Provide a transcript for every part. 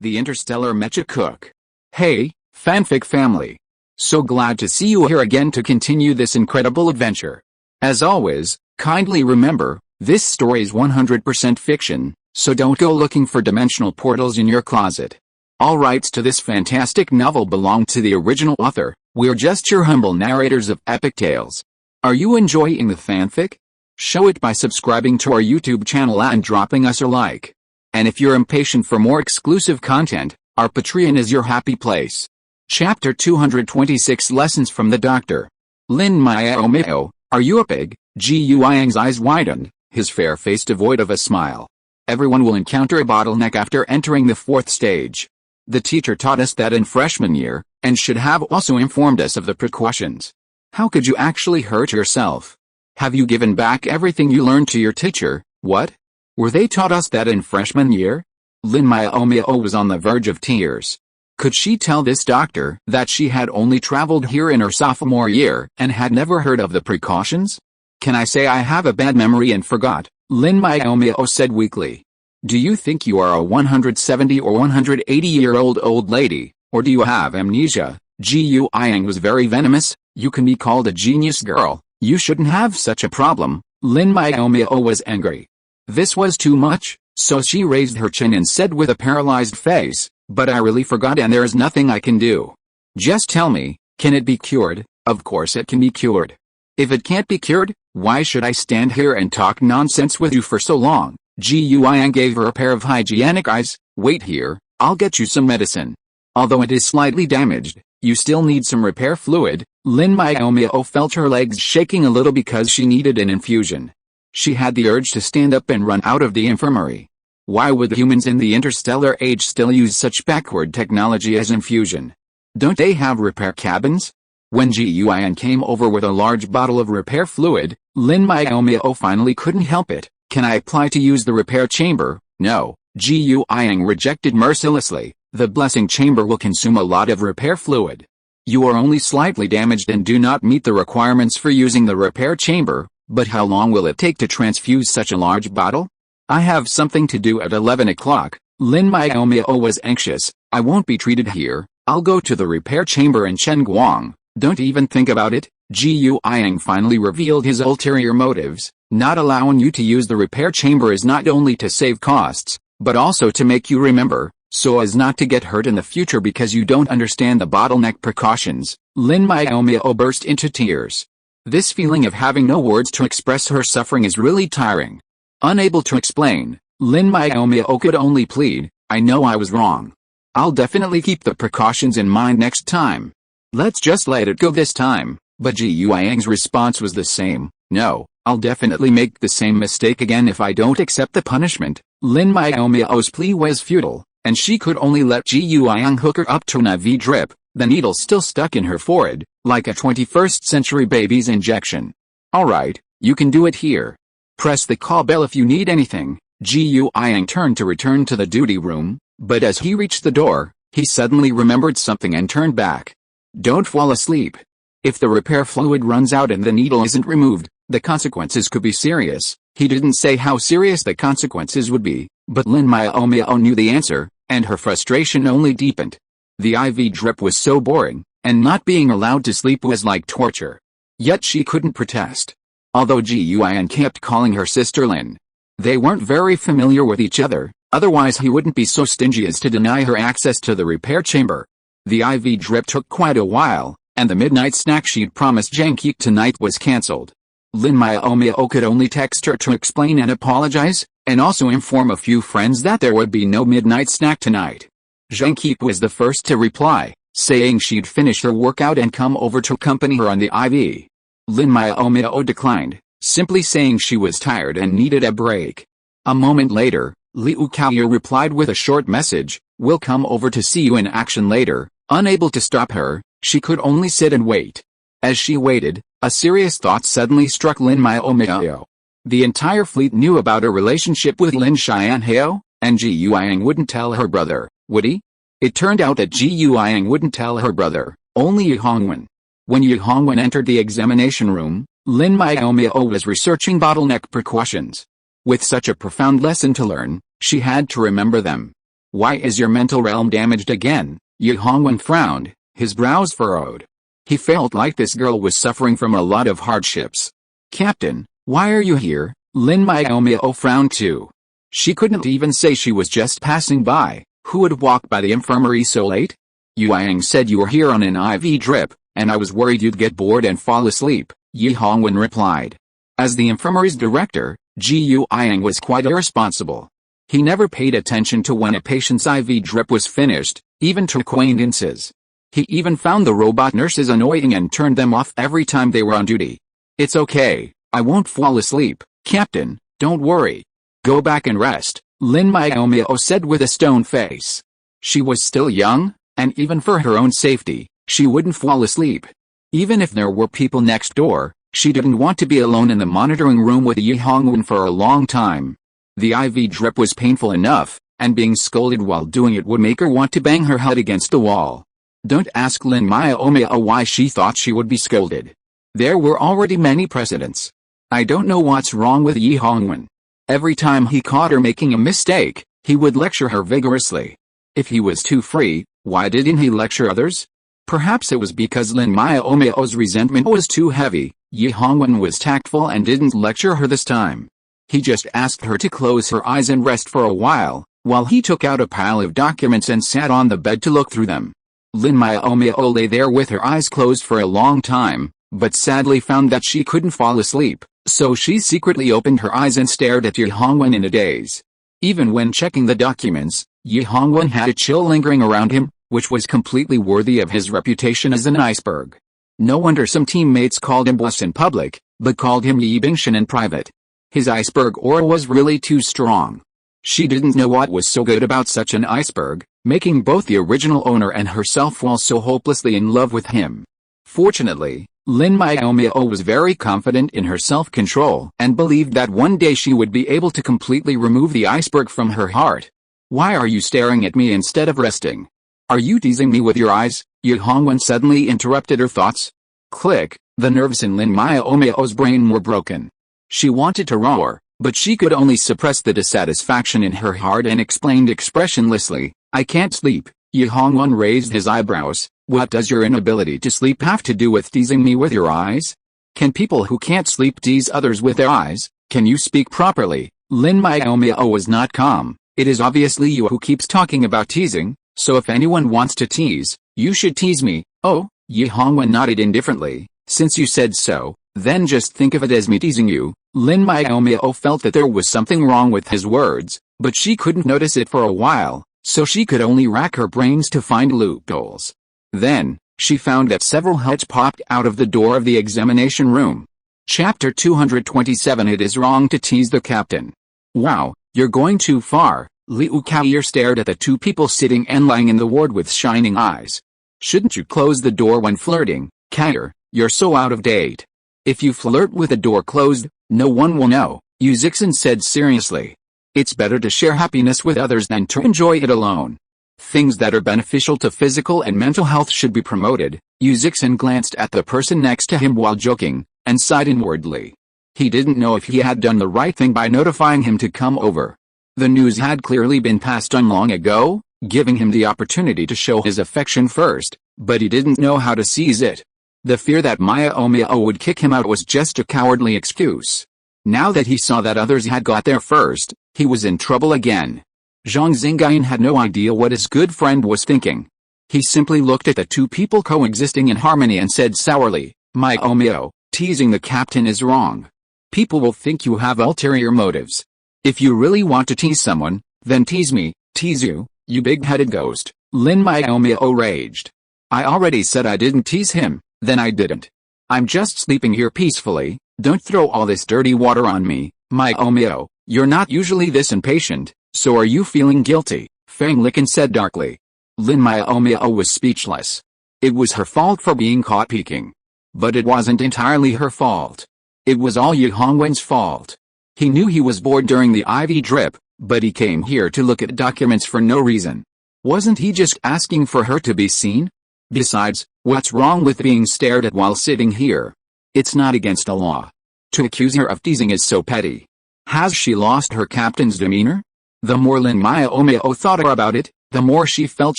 the Interstellar Mecha cook. Hey, fanfic family. So glad to see you here again to continue this incredible adventure. As always, kindly remember, this story is 100% fiction, so don't go looking for dimensional portals in your closet. All rights to this fantastic novel belong to the original author. We're just your humble narrators of epic tales. Are you enjoying the fanfic? Show it by subscribing to our YouTube channel and dropping us a like. And if you're impatient for more exclusive content, our Patreon is your happy place. Chapter 226 Lessons from the Doctor. Lin Miaomiao, are you a pig? Gu Yang's eyes widened, his fair face devoid of a smile. Everyone will encounter a bottleneck after entering the 4th stage. The teacher taught us that in freshman year, and should have also informed us of the precautions. How could you actually hurt yourself? Have you given back everything you learned to your teacher? What? Were they taught us that in freshman year? Lin Miaomiao was on the verge of tears. Could she tell this doctor that she had only traveled here in her sophomore year and had never heard of the precautions? Can I say I have a bad memory and forgot? Lin Miaomiao said weakly. Do you think you are a 170 or 180-year-old old lady, or do you have amnesia? Gu Yang was very venomous. You can be called a genius girl. You shouldn't have such a problem. Lin Miaomiao was angry. This was too much, so she raised her chin and said with a paralyzed face, but I really forgot and there is nothing I can do. Just tell me, can it be cured? Of course it can be cured. If it can't be cured, why should I stand here and talk nonsense with you for so long? Gu Yang gave her a pair of hygienic eyes. Wait here, I'll get you some medicine. Although it is slightly damaged, you still need some repair fluid. Lin Miaomiao felt her legs shaking a little because she needed an infusion. She had the urge to stand up and run out of the infirmary. Why would humans in the interstellar age still use such backward technology as infusion? Don't they have repair cabins? When Gu Yang came over with a large bottle of repair fluid, Lin Miaomiao finally couldn't help it. Can I apply to use the repair chamber? No, Gu Yang rejected mercilessly. The blessing chamber will consume a lot of repair fluid. You are only slightly damaged and do not meet the requirements for using the repair chamber, but how long will it take to transfuse such a large bottle? I have something to do at 11 o'clock. Lin Miaomiao was anxious. I won't be treated here. I'll go to the repair chamber in Chengguang. Don't even think about it. Gu Yang finally revealed his ulterior motives. Not allowing you to use the repair chamber is not only to save costs, but also to make you remember, so as not to get hurt in the future because you don't understand the bottleneck precautions. Lin Miaomiao burst into tears. This feeling of having no words to express her suffering is really tiring. Unable to explain, Lin Miaomiao could only plead, I know I was wrong. I'll definitely keep the precautions in mind next time. Let's just let it go this time. But Gu Yang's response was the same. No, I'll definitely make the same mistake again if I don't accept the punishment. Lin Miaomiao's plea was futile, and she could only let Gu Yang hook her up to an IV drip, the needle still stuck in her forehead, like a 21st century baby's injection. Alright, you can do it here. Press the call bell if you need anything. Gu Yang turned to return to the duty room, but as he reached the door, he suddenly remembered something and turned back. Don't fall asleep. If the repair fluid runs out and the needle isn't removed, the consequences could be serious. He didn't say how serious the consequences would be, but Lin Miaomiao knew the answer, and her frustration only deepened. The IV drip was so boring, and not being allowed to sleep was like torture. Yet she couldn't protest. Although Gu Yang kept calling her sister Lin. They weren't very familiar with each other, otherwise he wouldn't be so stingy as to deny her access to the repair chamber. The IV drip took quite a while, and the midnight snack she'd promised Zhang tonight was cancelled. Lin Miaomiao could only text her to explain and apologize, and also inform a few friends that there would be no midnight snack tonight. Zhang was the first to reply, saying she'd finish her workout and come over to accompany her on the IV. Lin Miaomiao declined, simply saying she was tired and needed a break. A moment later, Liu Kaoyu replied with a short message, "We'll come over to see you in action later." Unable to stop her, she could only sit and wait. As she waited, a serious thought suddenly struck Lin Miaomiao. The entire fleet knew about her relationship with Lin Xianhao, and Gu Yang wouldn't tell her brother, would he? It turned out that Gu Yang wouldn't tell her brother, only Yu Hongwen. When Yu Hongwen entered the examination room, Lin Miaomiao was researching bottleneck precautions. With such a profound lesson to learn, she had to remember them. Why is your mental realm damaged again? Yi Hongwen frowned, his brows furrowed. He felt like this girl was suffering from a lot of hardships. Captain, why are you here? Lin Miaomiao frowned too. She couldn't even say she was just passing by. Who would walk by the infirmary so late? Yuang said you were here on an IV drip, and I was worried you'd get bored and fall asleep, Yi Hongwen replied. As the infirmary's director, Ji Yuang was quite irresponsible. He never paid attention to when a patient's IV drip was finished, even to acquaintances. He even found the robot nurses annoying and turned them off every time they were on duty. It's okay, I won't fall asleep, Captain, don't worry. Go back and rest, Lin Miaomiao said with a stone face. She was still young, and even for her own safety, she wouldn't fall asleep. Even if there were people next door, she didn't want to be alone in the monitoring room with Yi Hongwen for a long time. The IV drip was painful enough, and being scolded while doing it would make her want to bang her head against the wall. Don't ask Lin Miaomiao why she thought she would be scolded. There were already many precedents. I don't know what's wrong with Yi Hongwen. Every time he caught her making a mistake, he would lecture her vigorously. If he was too free, why didn't he lecture others? Perhaps it was because Lin Miaomiao's resentment was too heavy. Yi Hongwen was tactful and didn't lecture her this time. He just asked her to close her eyes and rest for a while he took out a pile of documents and sat on the bed to look through them. Lin Miaomiao lay there with her eyes closed for a long time, but sadly found that she couldn't fall asleep, so she secretly opened her eyes and stared at Yi Hongwen in a daze. Even when checking the documents, Yi Hongwen had a chill lingering around him, which was completely worthy of his reputation as an iceberg. No wonder some teammates called him boss in public, but called him Yi Bingshan in private. His iceberg aura was really too strong. She didn't know what was so good about such an iceberg, making both the original owner and herself fall so hopelessly in love with him. Fortunately, Lin Miaomiao was very confident in her self-control and believed that one day she would be able to completely remove the iceberg from her heart. Why are you staring at me instead of resting? Are you teasing me with your eyes? Yi Hongwen suddenly interrupted her thoughts. Click, the nerves in Lin Miaomiao's brain were broken. She wanted to roar, but she could only suppress the dissatisfaction in her heart and explained expressionlessly, I can't sleep. Yi Hongwen raised his eyebrows. What does your inability to sleep have to do with teasing me with your eyes? Can people who can't sleep tease others with their eyes? Can you speak properly? Lin Miaomiao was not calm. It is obviously you who keeps talking about teasing, so if anyone wants to tease, you should tease me. Oh, Yi Hongwen nodded indifferently. Since you said so, then just think of it as me teasing you. Lin Miaomiao felt that there was something wrong with his words, but she couldn't notice it for a while, so she could only rack her brains to find loopholes. Then, she found that several heads popped out of the door of the examination room. Chapter 227 It is wrong to tease the captain. Wow, you're going too far. Liu Kaoyer stared at the two people sitting and lying in the ward with shining eyes. Shouldn't you close the door when flirting, Kaoyer? You're so out of date. If you flirt with the door closed, no one will know, Yu Zixin said seriously. It's better to share happiness with others than to enjoy it alone. Things that are beneficial to physical and mental health should be promoted. Yu Zixin glanced at the person next to him while joking, and sighed inwardly. He didn't know if he had done the right thing by notifying him to come over. The news had clearly been passed on long ago, giving him the opportunity to show his affection first, but he didn't know how to seize it. The fear that Miaomiao would kick him out was just a cowardly excuse. Now that he saw that others had got there first, he was in trouble again. Zhang Xingyan had no idea what his good friend was thinking. He simply looked at the two people coexisting in harmony and said sourly, Miaomiao, teasing the captain is wrong. People will think you have ulterior motives. If you really want to tease someone, then tease me. Tease you, you big-headed ghost. Lin Miaomiao raged. I already said I didn't tease him, then I didn't. I'm just sleeping here peacefully, don't throw all this dirty water on me. Miaomiao, you're not usually this impatient, so are you feeling guilty? Fang Lican said darkly. Lin Miaomiao was speechless. It was her fault for being caught peeking. But it wasn't entirely her fault. It was all Yi Hongwen's fault. He knew he was bored during the IV drip, but he came here to look at documents for no reason. Wasn't he just asking for her to be seen? Besides, what's wrong with being stared at while sitting here? It's not against the law. To accuse her of teasing is so petty. Has she lost her captain's demeanor? The more Lin Miaomiao thought about it, the more she felt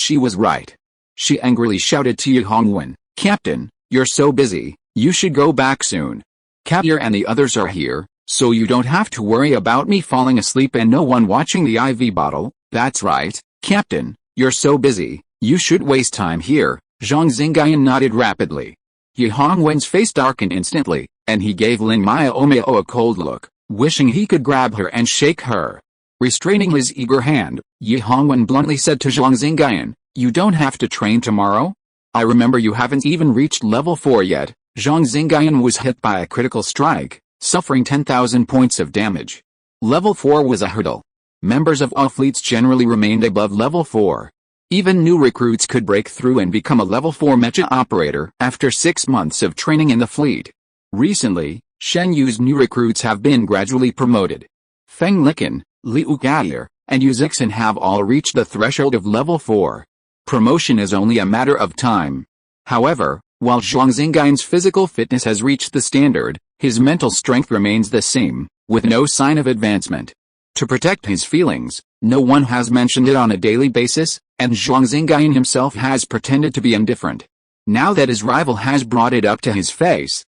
she was right. She angrily shouted to Ye Hongwen, "Captain, you're so busy, you should go back soon. Kadir and the others are here, so you don't have to worry about me falling asleep and no one watching the IV bottle." "That's right, Captain, you're so busy, you should waste time here." Zhang Xingyan nodded rapidly. Ye Hongwen's face darkened instantly, and he gave Lin Miaomiao a cold look, wishing he could grab her and shake her. Restraining his eager hand, Ye Hongwen bluntly said to Zhang Xingyan, "You don't have to train tomorrow? I remember you haven't even reached level 4 yet." Zhang Xingyan was hit by a critical strike, suffering 10,000 points of damage. Level 4 was a hurdle. Members of all fleets generally remained above level 4. Even new recruits could break through and become a level 4 mecha operator after 6 months of training in the fleet. Recently, Shen Yu's new recruits have been gradually promoted. Feng Liken, Liu Kadir, and Yu Zixin have all reached the threshold of level 4. Promotion is only a matter of time. However, while Zhang Xingyan's physical fitness has reached the standard, his mental strength remains the same, with no sign of advancement. To protect his feelings, no one has mentioned it on a daily basis, and Zhang Xingyan himself has pretended to be indifferent. Now that his rival has brought it up to his face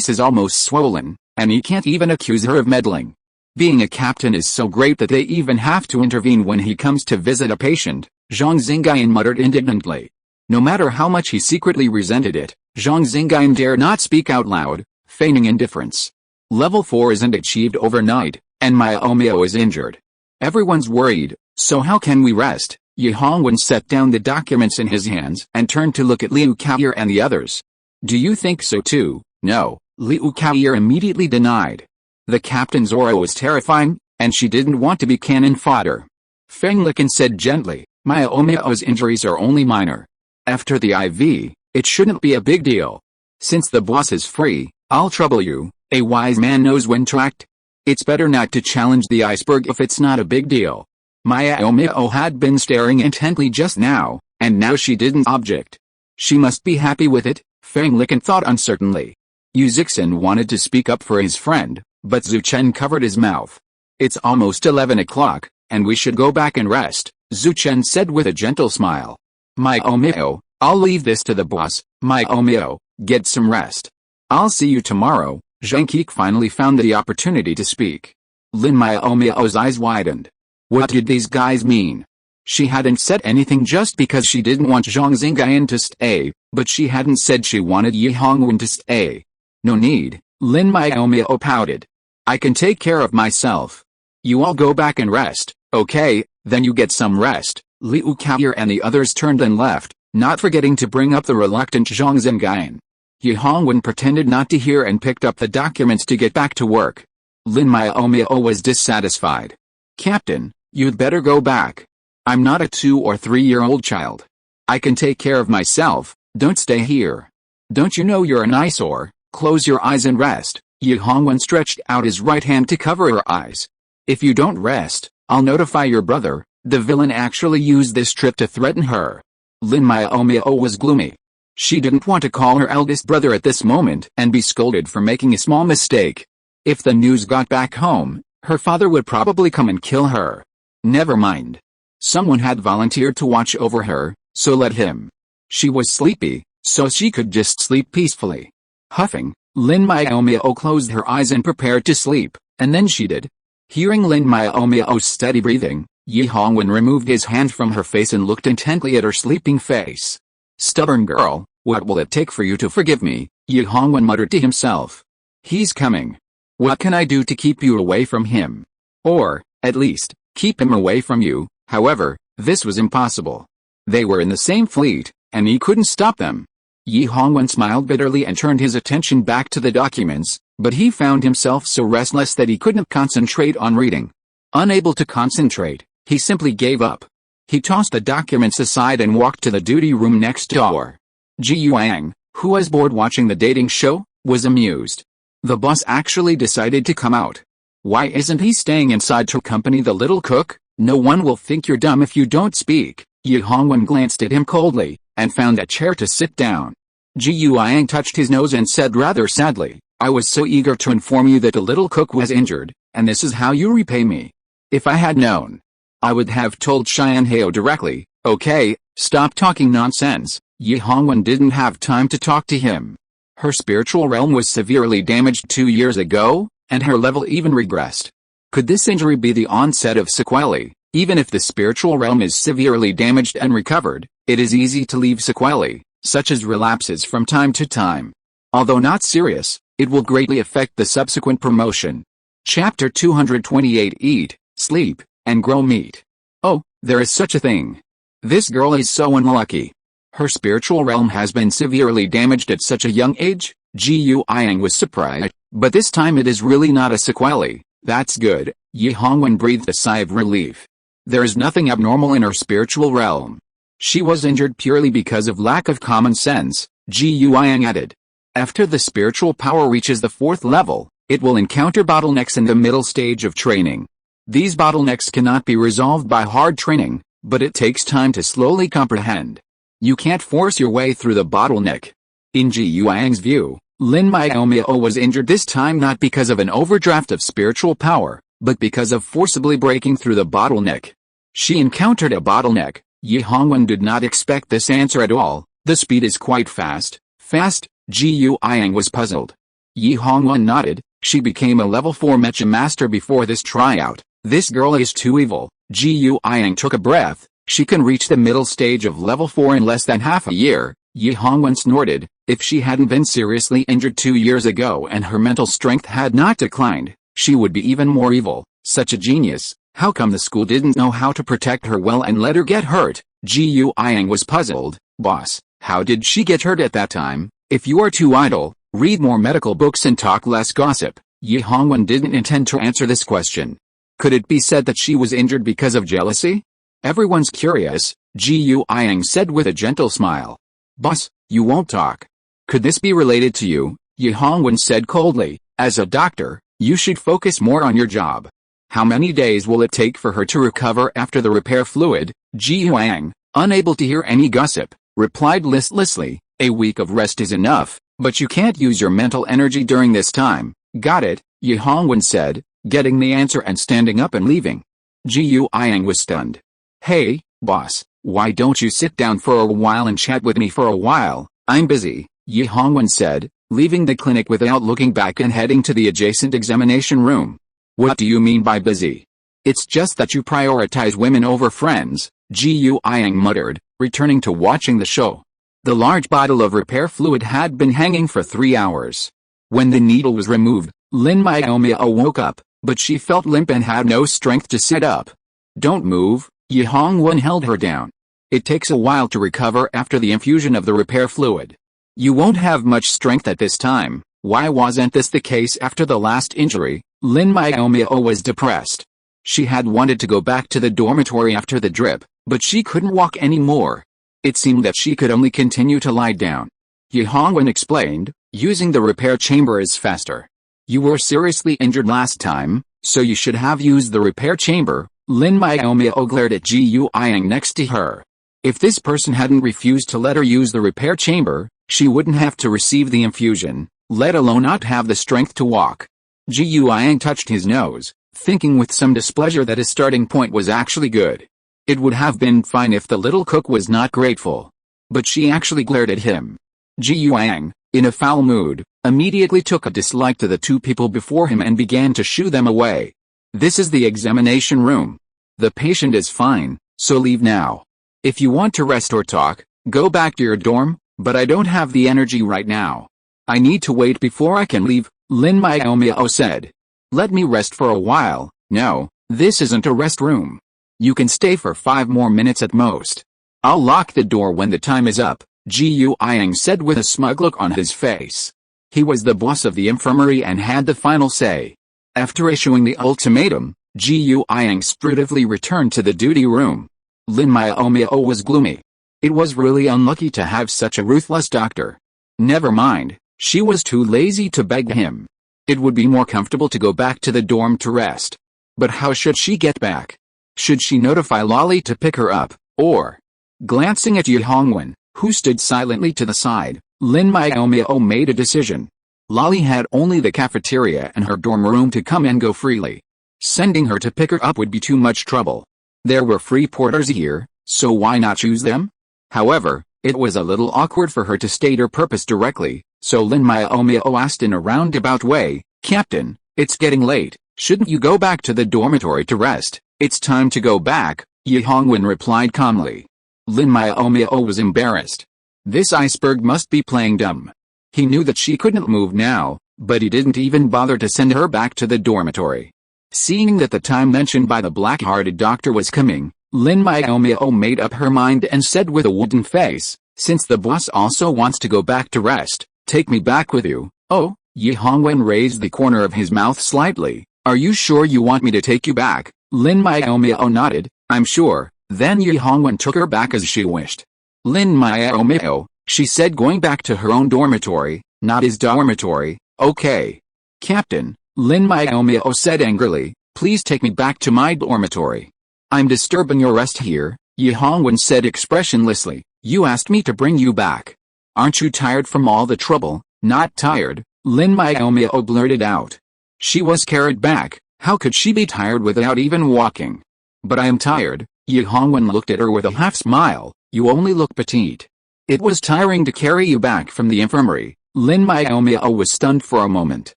is almost swollen, and he can't even accuse her of meddling. Being a captain is so great that they even have to intervene when he comes to visit a patient, Zhang Xingyan muttered indignantly. No matter how much he secretly resented it, Zhang Xingyan dare not speak out loud, feigning indifference. Level 4 isn't achieved overnight, and Miaomiao is injured. Everyone's worried, so how can we rest? Ye Hongwen set down the documents in his hands and turned to look at Liu Kadir and the others. "Do you think so too?" "No," Liu Kadir immediately denied. The captain's aura was terrifying, and she didn't want to be cannon fodder. Feng Liken said gently, "Miaomiao's injuries are only minor. After the IV, it shouldn't be a big deal. Since the boss is free, I'll trouble you. A wise man knows when to act. It's better not to challenge the iceberg if it's not a big deal." Miaomiao had been staring intently just now, and now she didn't object. She must be happy with it, Feng Liken thought uncertainly. Yu Zixin wanted to speak up for his friend, but Zhu Chen covered his mouth. "It's almost 11 o'clock, and we should go back and rest," Zhu Chen said with a gentle smile. "Miaomiao, I'll leave this to the boss. Miaomiao, get some rest. I'll see you tomorrow." Zhang Keek finally found the opportunity to speak. Lin Miaomiao's eyes widened. What did these guys mean? She hadn't said anything just because she didn't want Zhang Xingyan to stay, but she hadn't said she wanted Ye Hongwen to stay. "No need," Lin Miaomiao pouted. "I can take care of myself. You all go back and rest." "Okay, then you get some rest." Liu Kadir and the others turned and left, not forgetting to bring up the reluctant Zhang Xingyan. Ye Hongwen pretended not to hear and picked up the documents to get back to work. Lin Miaomiao was dissatisfied. "Captain, you'd better go back. I'm not a 2 or 3-year-old child. I can take care of myself. Don't stay here. Don't you know you're an eyesore? Close your eyes and rest." Ye Hongwen stretched out his right hand to cover her eyes. "If you don't rest, I'll notify your brother." The villain actually used this trip to threaten her. Lin Miaomiao was gloomy. She didn't want to call her eldest brother at this moment and be scolded for making a small mistake. If the news got back home, her father would probably come and kill her. Never mind. Someone had volunteered to watch over her, so let him. She was sleepy, so she could just sleep peacefully. Huffing, Lin Miaomiao closed her eyes and prepared to sleep, and then she did. Hearing Lin Miaomiao's steady breathing, Ye Hongwen removed his hand from her face and looked intently at her sleeping face. "Stubborn girl, what will it take for you to forgive me?" Ye Hongwen muttered to himself. "He's coming. What can I do to keep you away from him? Or, at least, keep him away from you?" However, this was impossible. They were in the same fleet, and he couldn't stop them. Ye Hongwen smiled bitterly and turned his attention back to the documents, but he found himself so restless that he couldn't concentrate on reading. Unable to concentrate, he simply gave up. He tossed the documents aside and walked to the duty room next door. Ji Yuang, who was bored watching the dating show, was amused. The boss actually decided to come out. Why isn't he staying inside to accompany the little cook? No one will think you're dumb if you don't speak. Ye Hongwen glanced at him coldly, and found a chair to sit down. Ji Yuang touched his nose and said rather sadly, "I was so eager to inform you that the little cook was injured, and this is how you repay me. If I had known, I would have told Xianhao directly, okay, stop talking nonsense. Yi Hongwen didn't have time to talk to him. Her spiritual realm was severely damaged 2 years ago, and her level even regressed. Could this injury be the onset of sequelae? Even if the spiritual realm is severely damaged and recovered, it is easy to leave sequelae, such as relapses from time to time. Although not serious, it will greatly affect the subsequent promotion. Chapter 228 Eat, Sleep, and Grow Meat. Oh, there is such a thing. This girl is so unlucky. Her spiritual realm has been severely damaged at such a young age. Ji Yuanyang was surprised, but this time it is really not a sequelae. That's good. Yi Hongwen breathed a sigh of relief. There is nothing abnormal in her spiritual realm. She was injured purely because of lack of common sense, Ji Yuanyang added. After the spiritual power reaches the 4th level, it will encounter bottlenecks in the middle stage of training. These bottlenecks cannot be resolved by hard training, but it takes time to slowly comprehend. You can't force your way through the bottleneck. In Ji Yuanyang's view, Lin Miaomiao was injured this time not because of an overdraft of spiritual power, but because of forcibly breaking through the bottleneck. She encountered a bottleneck. Yi Hongwen did not expect this answer at all. The speed is quite fast. Fast? Ji Yuanyang was puzzled. Yi Hongwen nodded. She became a level 4 mecha master before this tryout. This girl is too evil. Ji Yuanyang took a breath. She can reach the middle stage of level 4 in less than half a year. Yi Hongwen snorted. If she hadn't been seriously injured 2 years ago and her mental strength had not declined, she would be even more evil. Such a genius. How come the school didn't know how to protect her well and let her get hurt? Ji Yuanyang was puzzled. Boss, how did she get hurt at that time? If you are too idle, read more medical books and talk less gossip. Yi Hongwen didn't intend to answer this question. Could it be said that she was injured because of jealousy? Everyone's curious, Ji Yuanyang said with a gentle smile. Boss, you won't talk. Could this be related to you? Yi Hongwen said coldly. As a doctor, you should focus more on your job. How many days will it take for her to recover after the repair fluid? Ji Yuanyang, unable to hear any gossip, replied listlessly. A week of rest is enough, but you can't use your mental energy during this time. Got it, Yi Hongwen said, getting the answer and standing up and leaving. Ji Yuanyang was stunned. Hey, boss, why don't you sit down for a while and chat with me for a while? I'm busy, Yi Hongwen said, leaving the clinic without looking back and heading to the adjacent examination room. What do you mean by busy? It's just that you prioritize women over friends, Ji Yuanyang muttered, returning to watching the show. The large bottle of repair fluid had been hanging for 3 hours. When the needle was removed, Lin Miaomiao woke up, but she felt limp and had no strength to sit up. Don't move, Yi Hongwen held her down. It takes a while to recover after the infusion of the repair fluid. You won't have much strength at this time. Why wasn't this the case after the last injury? Lin Miaomiao was depressed. She had wanted to go back to the dormitory after the drip, but she couldn't walk anymore. It seemed that she could only continue to lie down. Yi Hongwen explained, using the repair chamber is faster. You were seriously injured last time, so you should have used the repair chamber. Lin Miaomiao glared at Ji Yuanyang next to her. If this person hadn't refused to let her use the repair chamber, she wouldn't have to receive the infusion, let alone not have the strength to walk. Ji Yuanyang touched his nose, thinking with some displeasure that his starting point was actually good. It would have been fine if the little cook was not grateful. But she actually glared at him. Ji Yuanyang, in a foul mood, immediately took a dislike to the 2 people before him and began to shoo them away. This is the examination room. The patient is fine, so leave now. If you want to rest or talk, go back to your dorm, but I don't have the energy right now. I need to wait before I can leave, Lin Miaomiao said. Let me rest for a while. No, this isn't a rest room. You can stay for 5 more minutes at most. I'll lock the door when the time is up, Ji Yuanyang said with a smug look on his face. He was the boss of the infirmary and had the final say. After issuing the ultimatum, Ji Yuanyang spiritively returned to the duty room. Lin Miaomiao was gloomy. It was really unlucky to have such a ruthless doctor. Never mind, she was too lazy to beg him. It would be more comfortable to go back to the dorm to rest. But how should she get back? Should she notify Lolly to pick her up, or? Glancing at Yi Hongwen, who stood silently to the side, Lin Miaomiao made a decision. Lolly had only the cafeteria and her dorm room to come and go freely. Sending her to pick her up would be too much trouble. There were free porters here, so why not choose them? However, it was a little awkward for her to state her purpose directly, so Lin Miaomiao asked in a roundabout way, "Captain, it's getting late, shouldn't you go back to the dormitory to rest?" "It's time to go back," Yi Hongwen replied calmly. Lin Miaomiao was embarrassed. This iceberg must be playing dumb. He knew that she couldn't move now, but he didn't even bother to send her back to the dormitory. Seeing that the time mentioned by the black-hearted doctor was coming, Lin Miaomiao made up her mind and said with a wooden face, "Since the boss also wants to go back to rest, take me back with you." "Oh," Yi Hongwen raised the corner of his mouth slightly, "are you sure you want me to take you back?" Lin Miaomiao nodded, "I'm sure." Then Yi Hongwen took her back as she wished. "Lin Miaomiao," she said, going back to her own dormitory, "not his dormitory." "Okay, Captain," Lin Miaomiao said angrily, "please take me back to my dormitory." "I'm disturbing your rest here," Yi Hongwen said expressionlessly. "You asked me to bring you back. Aren't you tired from all the trouble?" "Not tired," Lin Miaomiao blurted out. She was carried back. How could she be tired without even walking? "But I am tired." Yi Hongwen looked at her with a half-smile. "You only look petite. It was tiring to carry you back from the infirmary." Lin Miaomiao was stunned for a moment.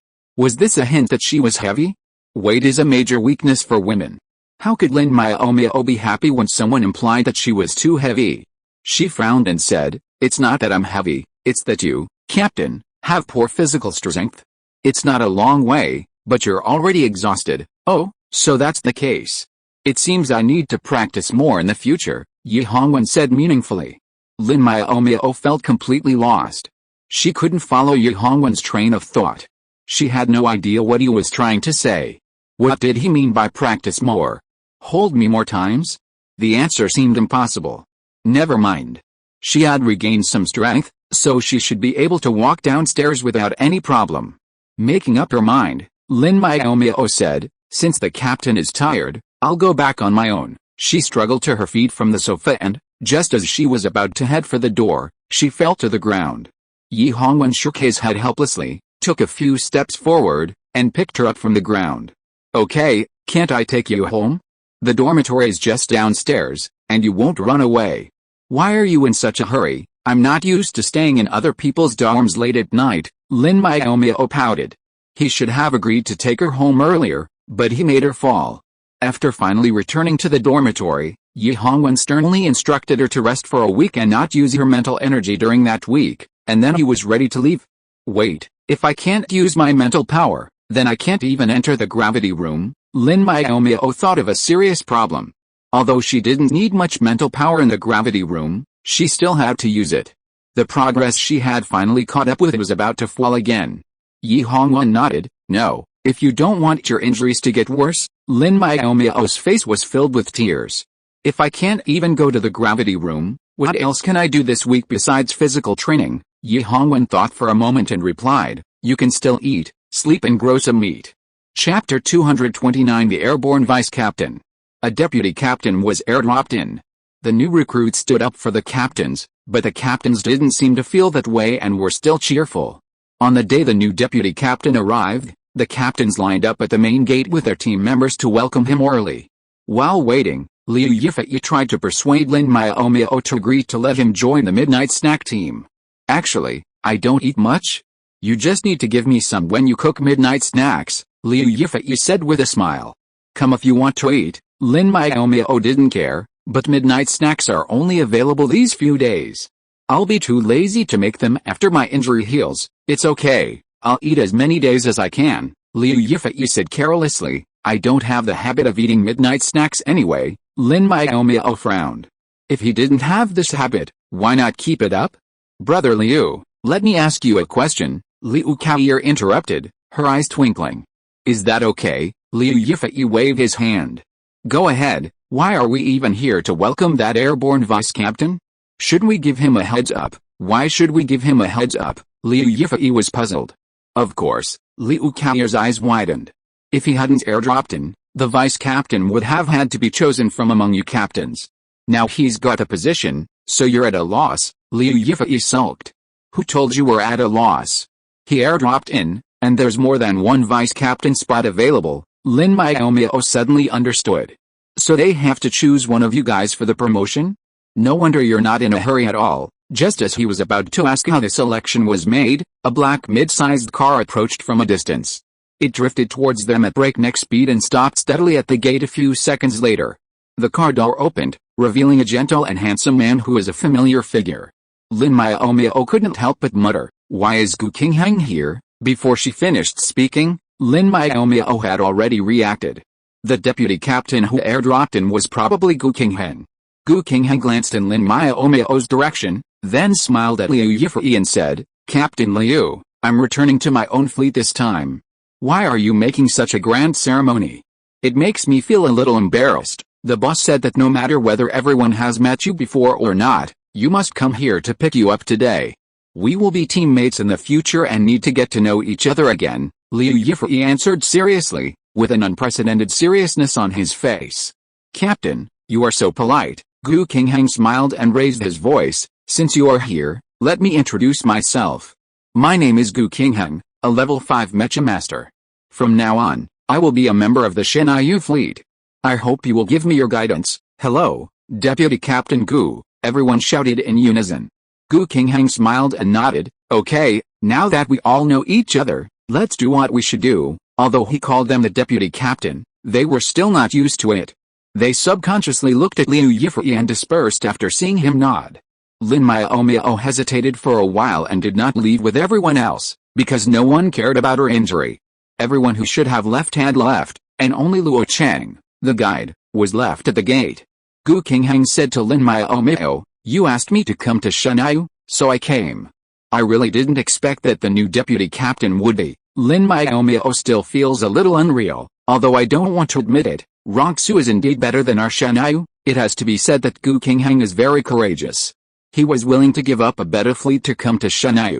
Was this a hint that she was heavy? Weight is a major weakness for women. How could Lin Miaomiao be happy when someone implied that she was too heavy? She frowned and said, "It's not that I'm heavy, it's that you, Captain, have poor physical strength. It's not a long way, but you're already exhausted." "Oh, so that's the case. It seems I need to practice more in the future," Yi Hongwen said meaningfully. Lin Miaomiao felt completely lost. She couldn't follow Yi Hongwen's train of thought. She had no idea what he was trying to say. What did he mean by practice more? Hold me more times? The answer seemed impossible. Never mind. She had regained some strength, so she should be able to walk downstairs without any problem. Making up her mind, Lin Miaomiao said, "Since the captain is tired, I'll go back on my own." She struggled to her feet from the sofa and, just as she was about to head for the door, she fell to the ground. Yi Hongwen shook his head helplessly, took a few steps forward, and picked her up from the ground. "Okay, can't I take you home? The dormitory is just downstairs, and you won't run away." "Why are you in such a hurry? I'm not used to staying in other people's dorms late at night," Lin Miaomiao pouted. He should have agreed to take her home earlier, but he made her fall. After finally returning to the dormitory, Yi Hongwen sternly instructed her to rest for a week and not use her mental energy during that week, and then he was ready to leave. "Wait, if I can't use my mental power, then I can't even enter the gravity room." Lin Miaomiao thought of a serious problem. Although she didn't need much mental power in the gravity room, she still had to use it. The progress she had finally caught up with was about to fall again. Yi Hongwen nodded, "No, if you don't want your injuries to get worse." Lin Miaomiao's face was filled with tears. "If I can't even go to the gravity room, what else can I do this week besides physical training?" Yi Hongwen thought for a moment and replied, "You can still eat, sleep and grow some meat." Chapter 229 The Airborne Vice Captain. A deputy captain was airdropped in. The new recruits stood up for the captains, but the captains didn't seem to feel that way and were still cheerful. On the day the new deputy captain arrived, the captains lined up at the main gate with their team members to welcome him early. While waiting, Liu Yifei tried to persuade Lin Miaomiao to agree to let him join the midnight snack team. "Actually, I don't eat much. You just need to give me some when you cook midnight snacks," Liu Yifei said with a smile. "Come if you want to eat." Lin Miaomiao didn't care, but midnight snacks are only available these few days. "I'll be too lazy to make them after my injury heals." "It's okay, I'll eat as many days as I can," Liu Yifei said carelessly. "I don't have the habit of eating midnight snacks anyway." Lin Miaomiao frowned. If he didn't have this habit, why not keep it up? "Brother Liu, let me ask you a question," Liu Kaoyer interrupted, her eyes twinkling. "Is that okay?" Liu Yifei waved his hand. "Go ahead. Why are we even here to welcome that airborne vice captain? Shouldn't we give him a heads up?" "Why should we give him a heads up?" Liu Yifei was puzzled. Of course, Liu Kaoyer's eyes widened. If he hadn't airdropped in, the vice captain would have had to be chosen from among you captains. Now he's got a position, so you're at a loss. Liu Yifei sulked. "Who told you we're at a loss? He airdropped in, and there's more than one vice captain spot available." Lin Miaomiao suddenly understood. So they have to choose one of you guys for the promotion? No wonder you're not in a hurry at all. Just as he was about to ask how the selection was made, a black mid-sized car approached from a distance. It drifted towards them at breakneck speed and stopped steadily at the gate a few seconds later. The car door opened, revealing a gentle and handsome man who was a familiar figure. Lin Miaomiao couldn't help but mutter, "Why is Gu Qingheng here?" Before she finished speaking, Lin Miaomiao had already reacted. The deputy captain who airdropped in was probably Gu Qingheng. Gu Qingheng glanced in Lin Miaomiao's direction, then smiled at Liu Yifei and said, "Captain Liu, I'm returning to my own fleet this time. Why are you making such a grand ceremony? It makes me feel a little embarrassed. The boss said that no matter whether everyone has met you before or not, you must come here to pick you up today. We will be teammates in the future and need to get to know each other again," Liu Yifei answered seriously, with an unprecedented seriousness on his face. "Captain, you are so polite." Gu Qingheng smiled and raised his voice, "Since you are here, let me introduce myself. My name is Gu Qingheng, a level 5 mecha master. From now on, I will be a member of the Shinyu fleet. I hope you will give me your guidance." "Hello, Deputy Captain Gu," everyone shouted in unison. Gu Qingheng smiled and nodded, "Okay, now that we all know each other, let's do what we should do." Although he called them the deputy captain, they were still not used to it. They subconsciously looked at Liu Yifei and dispersed after seeing him nod. Lin Miaomiao hesitated for a while and did not leave with everyone else, because no one cared about her injury. Everyone who should have left had left, and only Luo Cheng, the guide, was left at the gate. Gu Qingheng said to Lin Miaomiao, "You asked me to come to Shanghai, so I came. I really didn't expect that the new deputy captain would be." Lin Miaomiao still feels a little unreal, although I don't want to admit it. Rongsu is indeed better than our Shanghai. It has to be said that Gu Qingheng is very courageous. He was willing to give up a better fleet to come to Shanghai.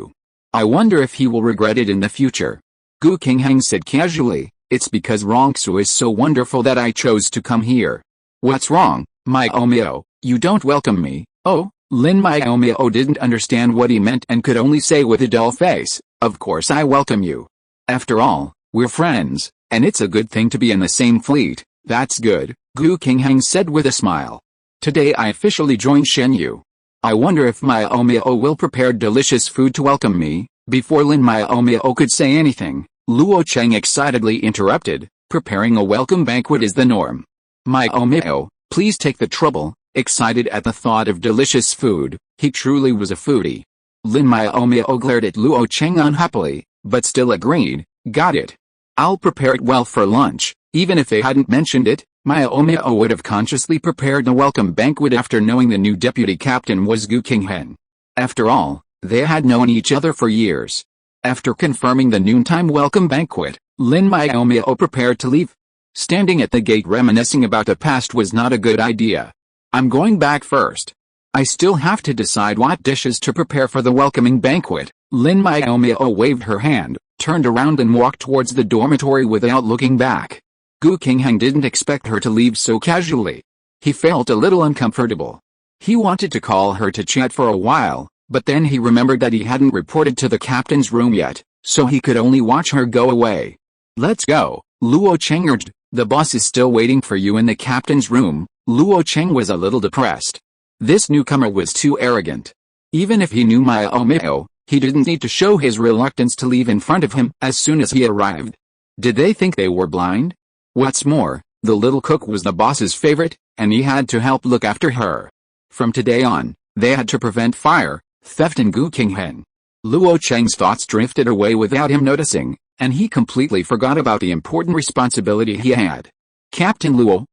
I wonder if he will regret it in the future. Gu Qingheng said casually, "It's because Rongsu is so wonderful that I chose to come here." "What's wrong, Miaomiao? You don't welcome me?" "Oh." Lin Miaomiao didn't understand what he meant and could only say with a dull face, "Of course I welcome you. After all, we're friends, and it's a good thing to be in the same fleet." "That's good," Gu Qingheng said with a smile. "Today I officially joined Shenyu. I wonder if Miaomiao will prepare delicious food to welcome me." Before Lin Miaomiao could say anything, Luo Cheng excitedly interrupted, "Preparing a welcome banquet is the norm. Miaomiao, please take the trouble." Excited at the thought of delicious food, he truly was a foodie. Lin Miaomiao glared at Luo Cheng unhappily, but still agreed, "Got it. I'll prepare it well for lunch." Even if they hadn't mentioned it, Miaomiao would have consciously prepared the welcome banquet after knowing the new deputy captain was Gu Qingheng. After all, they had known each other for years. After confirming the noontime welcome banquet, Lin Miaomiao prepared to leave. Standing at the gate reminiscing about the past was not a good idea. "I'm going back first. I still have to decide what dishes to prepare for the welcoming banquet." Lin Miaomiao waved her hand, turned around and walked towards the dormitory without looking back. Gu Qingheng didn't expect her to leave so casually. He felt a little uncomfortable. He wanted to call her to chat for a while, but then he remembered that he hadn't reported to the captain's room yet, so he could only watch her go away. "Let's go," Luo Cheng urged. "The boss is still waiting for you in the captain's room." Luo Cheng was a little depressed. This newcomer was too arrogant. Even if he knew Miaomiao, he didn't need to show his reluctance to leave in front of him as soon as he arrived. Did they think they were blind? What's more, the little cook was the boss's favorite, and he had to help look after her. From today on, they had to prevent fire, theft and Gu Qingheng. Luo Cheng's thoughts drifted away without him noticing, and he completely forgot about the important responsibility he had. Captain Luo,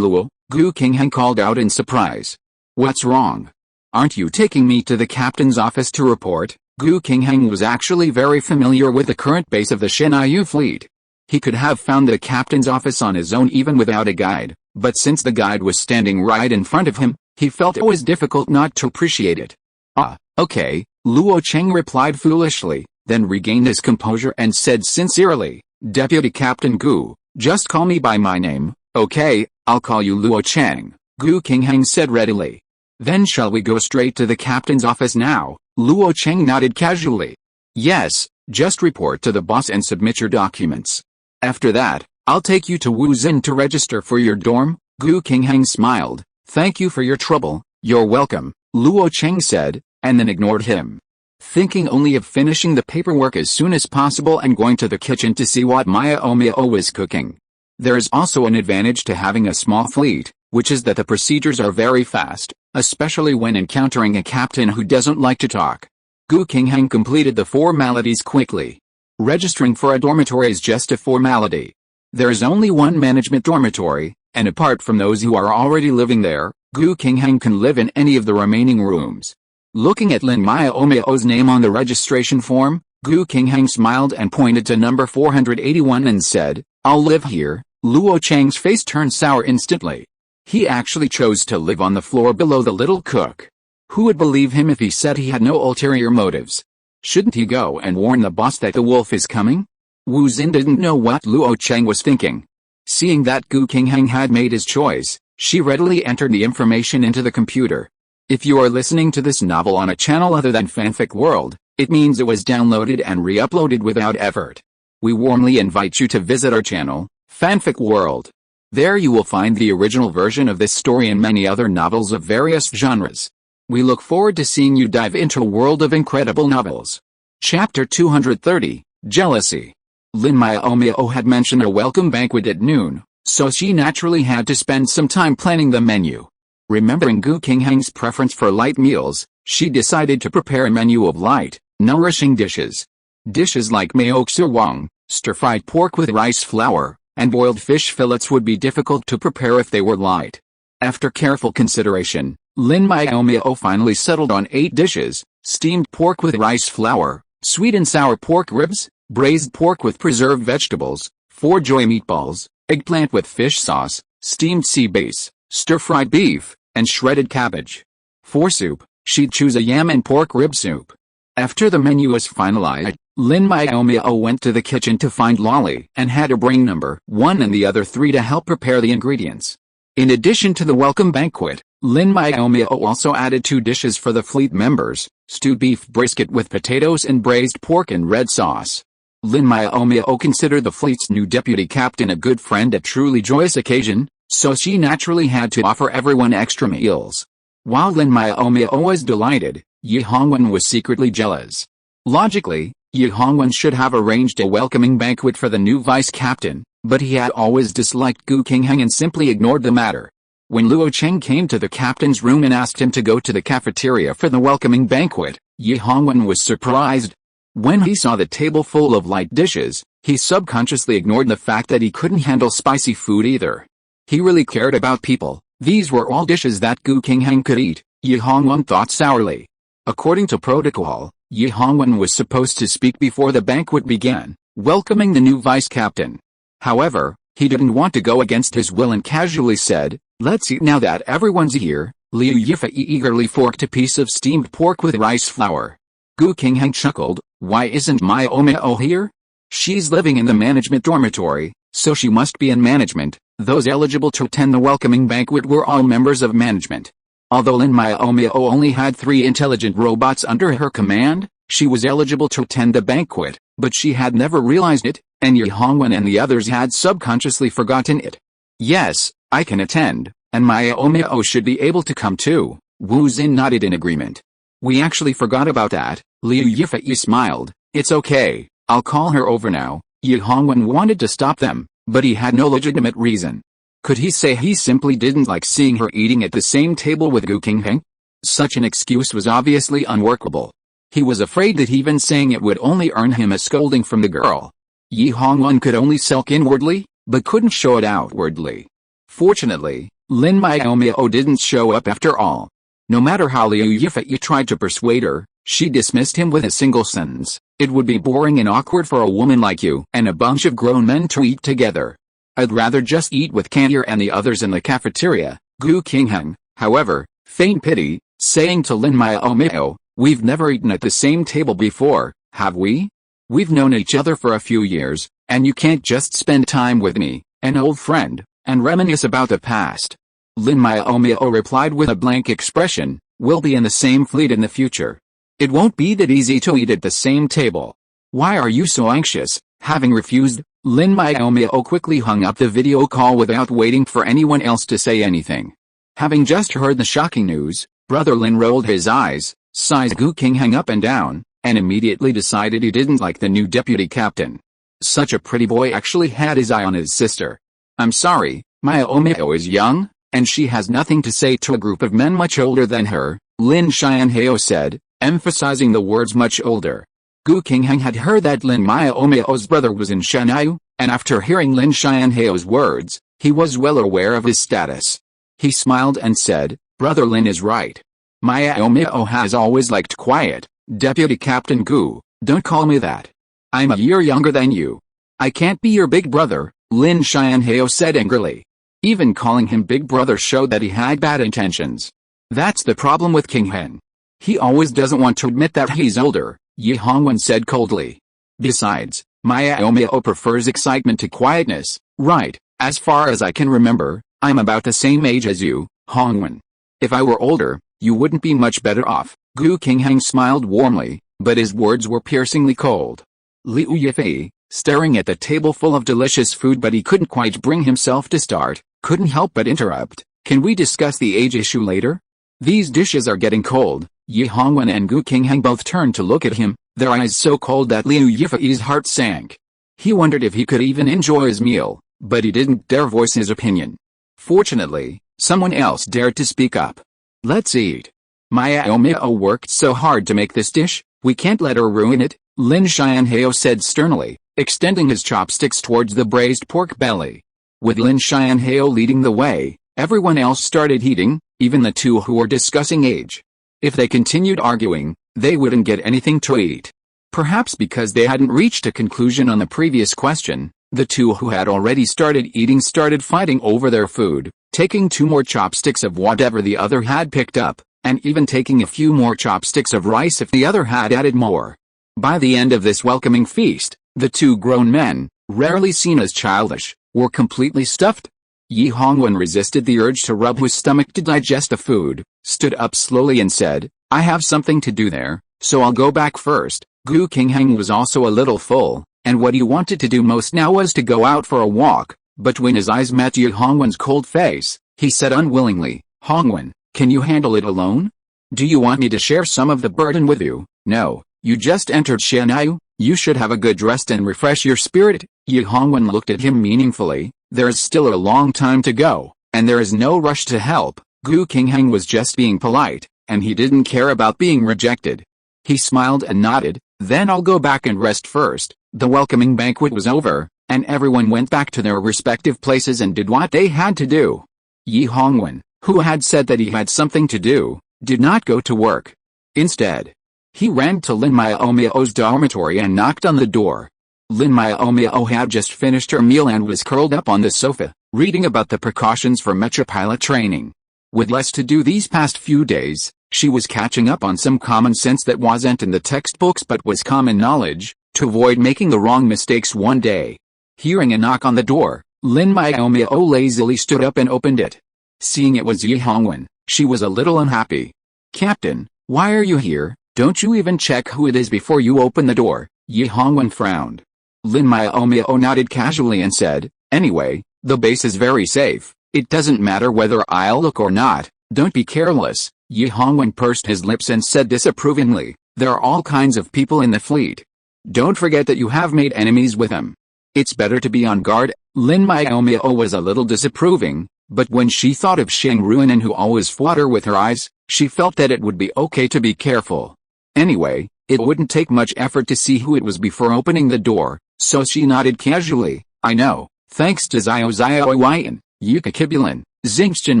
Gu Qingheng called out in surprise. "What's wrong? Aren't you taking me to the captain's office to report?" Gu Qingheng was actually very familiar with the current base of the Shinyu fleet. He could have found the captain's office on his own even without a guide, but since the guide was standing right in front of him, he felt it was difficult not to appreciate it. "Ah, okay," Luo Cheng replied foolishly, then regained his composure and said sincerely, "Deputy Captain Gu, just call me by my name." "Okay, I'll call you Luo Cheng," Gu Qingheng said readily. "Then shall we go straight to the captain's office now?" Luo Cheng nodded casually. "Yes, just report to the boss and submit your documents. After that, I'll take you to Wuzhen to register for your dorm." Gu Qingheng smiled. "Thank you for your trouble." "You're welcome," Luo Cheng said, and then ignored him. Thinking only of finishing the paperwork as soon as possible and going to the kitchen to see what Miaomiao was cooking. There is also an advantage to having a small fleet, which is that the procedures are very fast, especially when encountering a captain who doesn't like to talk. Gu Qingheng completed the formalities quickly. Registering for a dormitory is just a formality. There is only one management dormitory, and apart from those who are already living there, Gu Qingheng can live in any of the remaining rooms. Looking at Lin Miaomiao's name on the registration form, Gu Qingheng smiled and pointed to number 481 and said, "I'll live here." Luo Cheng's face turned sour instantly. He actually chose to live on the floor below the little cook. Who would believe him if he said he had no ulterior motives? Shouldn't he go and warn the boss that the wolf is coming? Wu Xin didn't know what Luo Cheng was thinking. Seeing that Gu Qingheng had made his choice, she readily entered the information into the computer. If you are listening to this novel on a channel other than Fanfic World, it means it was downloaded and re-uploaded without effort. We warmly invite you to visit our channel, Fanfic World. There you will find the original version of this story and many other novels of various genres. We look forward to seeing you dive into a world of incredible novels. Chapter 230, Jealousy. Lin Miaomiao had mentioned a welcome banquet at noon, so she naturally had to spend some time planning the menu. Remembering Gu Qingheng's preference for light meals, she decided to prepare a menu of light, nourishing dishes. Dishes like maoksu wang, stir-fried pork with rice flour, and boiled fish fillets would be difficult to prepare if they were light. After careful consideration, Lin Miaomiao finally settled on 8 dishes: steamed pork with rice flour, sweet and sour pork ribs, braised pork with preserved vegetables, 4 joy meatballs, eggplant with fish sauce, steamed sea bass, stir-fried beef, and shredded cabbage. For soup, she'd choose a yam and pork rib soup. After the menu was finalized, Lin Miaomiao went to the kitchen to find Lolly and had her bring number 1 and the other 3 to help prepare the ingredients. In addition to the welcome banquet, Lin Miaomiao also added 2 dishes for the fleet members: stewed beef brisket with potatoes and braised pork in red sauce. Lin Miaomiao considered the fleet's new deputy captain a good friend, a truly joyous occasion, so she naturally had to offer everyone extra meals. While Lin Miaomiao was delighted, Yi Hongwen was secretly jealous. Logically, Yi Hongwen should have arranged a welcoming banquet for the new vice captain, but he had always disliked Gu Qingheng and simply ignored the matter. When Luo Cheng came to the captain's room and asked him to go to the cafeteria for the welcoming banquet, Yi Hongwen was surprised. When he saw the table full of light dishes, he subconsciously ignored the fact that he couldn't handle spicy food either. He really cared about people. These were all dishes that Gu Qingheng could eat, Yi Hongwen thought sourly. According to protocol, Yi Hongwen was supposed to speak before the banquet began, welcoming the new vice captain. However, he didn't want to go against his will and casually said, "Let's eat now that everyone's here." Liu Yifei eagerly forked a piece of steamed pork with rice flour. Gu Qingheng chuckled, "Why isn't Miaomiao here? She's living in the management dormitory, so she must be in management." Those eligible to attend the welcoming banquet were all members of management. Although Lin Miaomiao only had 3 intelligent robots under her command, she was eligible to attend the banquet, but she had never realized it, and Yi Hongwen and the others had subconsciously forgotten it. "Yes, I can attend, and Miaomiao should be able to come too." Wu Xin nodded in agreement. "We actually forgot about that." Liu Yifei smiled. "It's okay, I'll call her over now." Yi Hongwen wanted to stop them, but he had no legitimate reason. Could he say he simply didn't like seeing her eating at the same table with Gu Qingheng? Such an excuse was obviously unworkable. He was afraid that even saying it would only earn him a scolding from the girl. Yi Hongwen could only sulk inwardly, but couldn't show it outwardly. Fortunately, Lin Miaomiao didn't show up after all. No matter how Liu Yifei tried to persuade her, she dismissed him with a single sentence: "It would be boring and awkward for a woman like you and a bunch of grown men to eat together. I'd rather just eat with Kanyer and the others in the cafeteria." Gu Qingheng, however, feigned pity, saying to Lin Miaomiao, "We've never eaten at the same table before, have we? We've known each other for a few years, and you can't just spend time with me, an old friend, and reminisce about the past." Lin Miaomiao replied with a blank expression, "We'll be in the same fleet in the future. It won't be that easy to eat at the same table. Why are you so anxious?" Having refused, Lin Miaomiao quickly hung up the video call without waiting for anyone else to say anything. Having just heard the shocking news, Brother Lin rolled his eyes, sized Gu Qingheng up and down, and immediately decided he didn't like the new deputy captain. Such a pretty boy actually had his eye on his sister. I'm sorry, Miaomiao is young, and she has nothing to say to a group of men much older than her, Lin Xianhao said, emphasizing the words much older. Gu Qingheng had heard that Lin Miaomiao's brother was in Shanghai, and after hearing Lin Xianhao's words, he was well aware of his status. He smiled and said, Brother Lin is right. Miaomiao has always liked quiet. Deputy Captain Gu, don't call me that. I'm a year younger than you. I can't be your big brother, Lin Xianhao said angrily. Even calling him big brother showed that he had bad intentions. That's the problem with Qingheng. He always doesn't want to admit that he's older, Yi Hongwen said coldly. Besides, Miaomiao prefers excitement to quietness, right? As far as I can remember, I'm about the same age as you, Hongwen. If I were older, you wouldn't be much better off. Gu Qingheng smiled warmly, but his words were piercingly cold. Liu Yifei, staring at the table full of delicious food but he couldn't quite bring himself to start, couldn't help but interrupt. Can we discuss the age issue later? These dishes are getting cold. Yi Hongwen and Gu Qingheng both turned to look at him, their eyes so cold that Liu Yifei's heart sank. He wondered if he could even enjoy his meal, but he didn't dare voice his opinion. Fortunately, someone else dared to speak up. Let's eat. Miaomiao worked so hard to make this dish, we can't let her ruin it, Lin Xianhao said sternly, extending his chopsticks towards the braised pork belly. With Lin Xianhao leading the way, everyone else started eating, even the two who were discussing age. If they continued arguing, they wouldn't get anything to eat. Perhaps because they hadn't reached a conclusion on the previous question, the two who had already started eating started fighting over their food, taking 2 more chopsticks of whatever the other had picked up, and even taking a few more chopsticks of rice if the other had added more. By the end of this welcoming feast, the 2 grown men, rarely seen as childish, were completely stuffed. Yi Hongwen resisted the urge to rub his stomach to digest the food, stood up slowly and said, I have something to do there, so I'll go back first. Gu Qingheng was also a little full, and what he wanted to do most now was to go out for a walk, but when his eyes met Yi Hongwen's cold face, he said unwillingly, Hongwen, can you handle it alone? Do you want me to share some of the burden with you? No, you just entered Shanghai, you should have a good rest and refresh your spirit. Yi Hongwen looked at him meaningfully. There is still a long time to go, and there is no rush to help. Gu Qingheng was just being polite, and he didn't care about being rejected. He smiled and nodded, then I'll go back and rest first. The welcoming banquet was over, and everyone went back to their respective places and did what they had to do. Yi Hongwen, who had said that he had something to do, did not go to work. Instead, he ran to Lin Miaomiao's dormitory and knocked on the door. Lin Miaomiao had just finished her meal and was curled up on the sofa, reading about the precautions for mecha pilot training. With less to do these past few days, she was catching up on some common sense that wasn't in the textbooks but was common knowledge, to avoid making the wrong mistakes one day. Hearing a knock on the door, Lin Miaomiao lazily stood up and opened it. Seeing it was Yi Hongwen, she was a little unhappy. Captain, why are you here? Don't you even check who it is before you open the door? Yi Hongwen frowned. Lin Miaomiao nodded casually and said, anyway, the base is very safe. It doesn't matter whether I'll look or not. Don't be careless. Yi Hongwen pursed his lips and said disapprovingly, there are all kinds of people in the fleet. Don't forget that you have made enemies with them. It's better to be on guard. Lin Miaomiao was a little disapproving, but when she thought of Shang Ruinen who always fought her with her eyes, she felt that it would be okay to be careful. Anyway, it wouldn't take much effort to see who it was before opening the door, so she nodded casually, I know, thanks to Zio Yin, Yuka Kibulin, Zingchen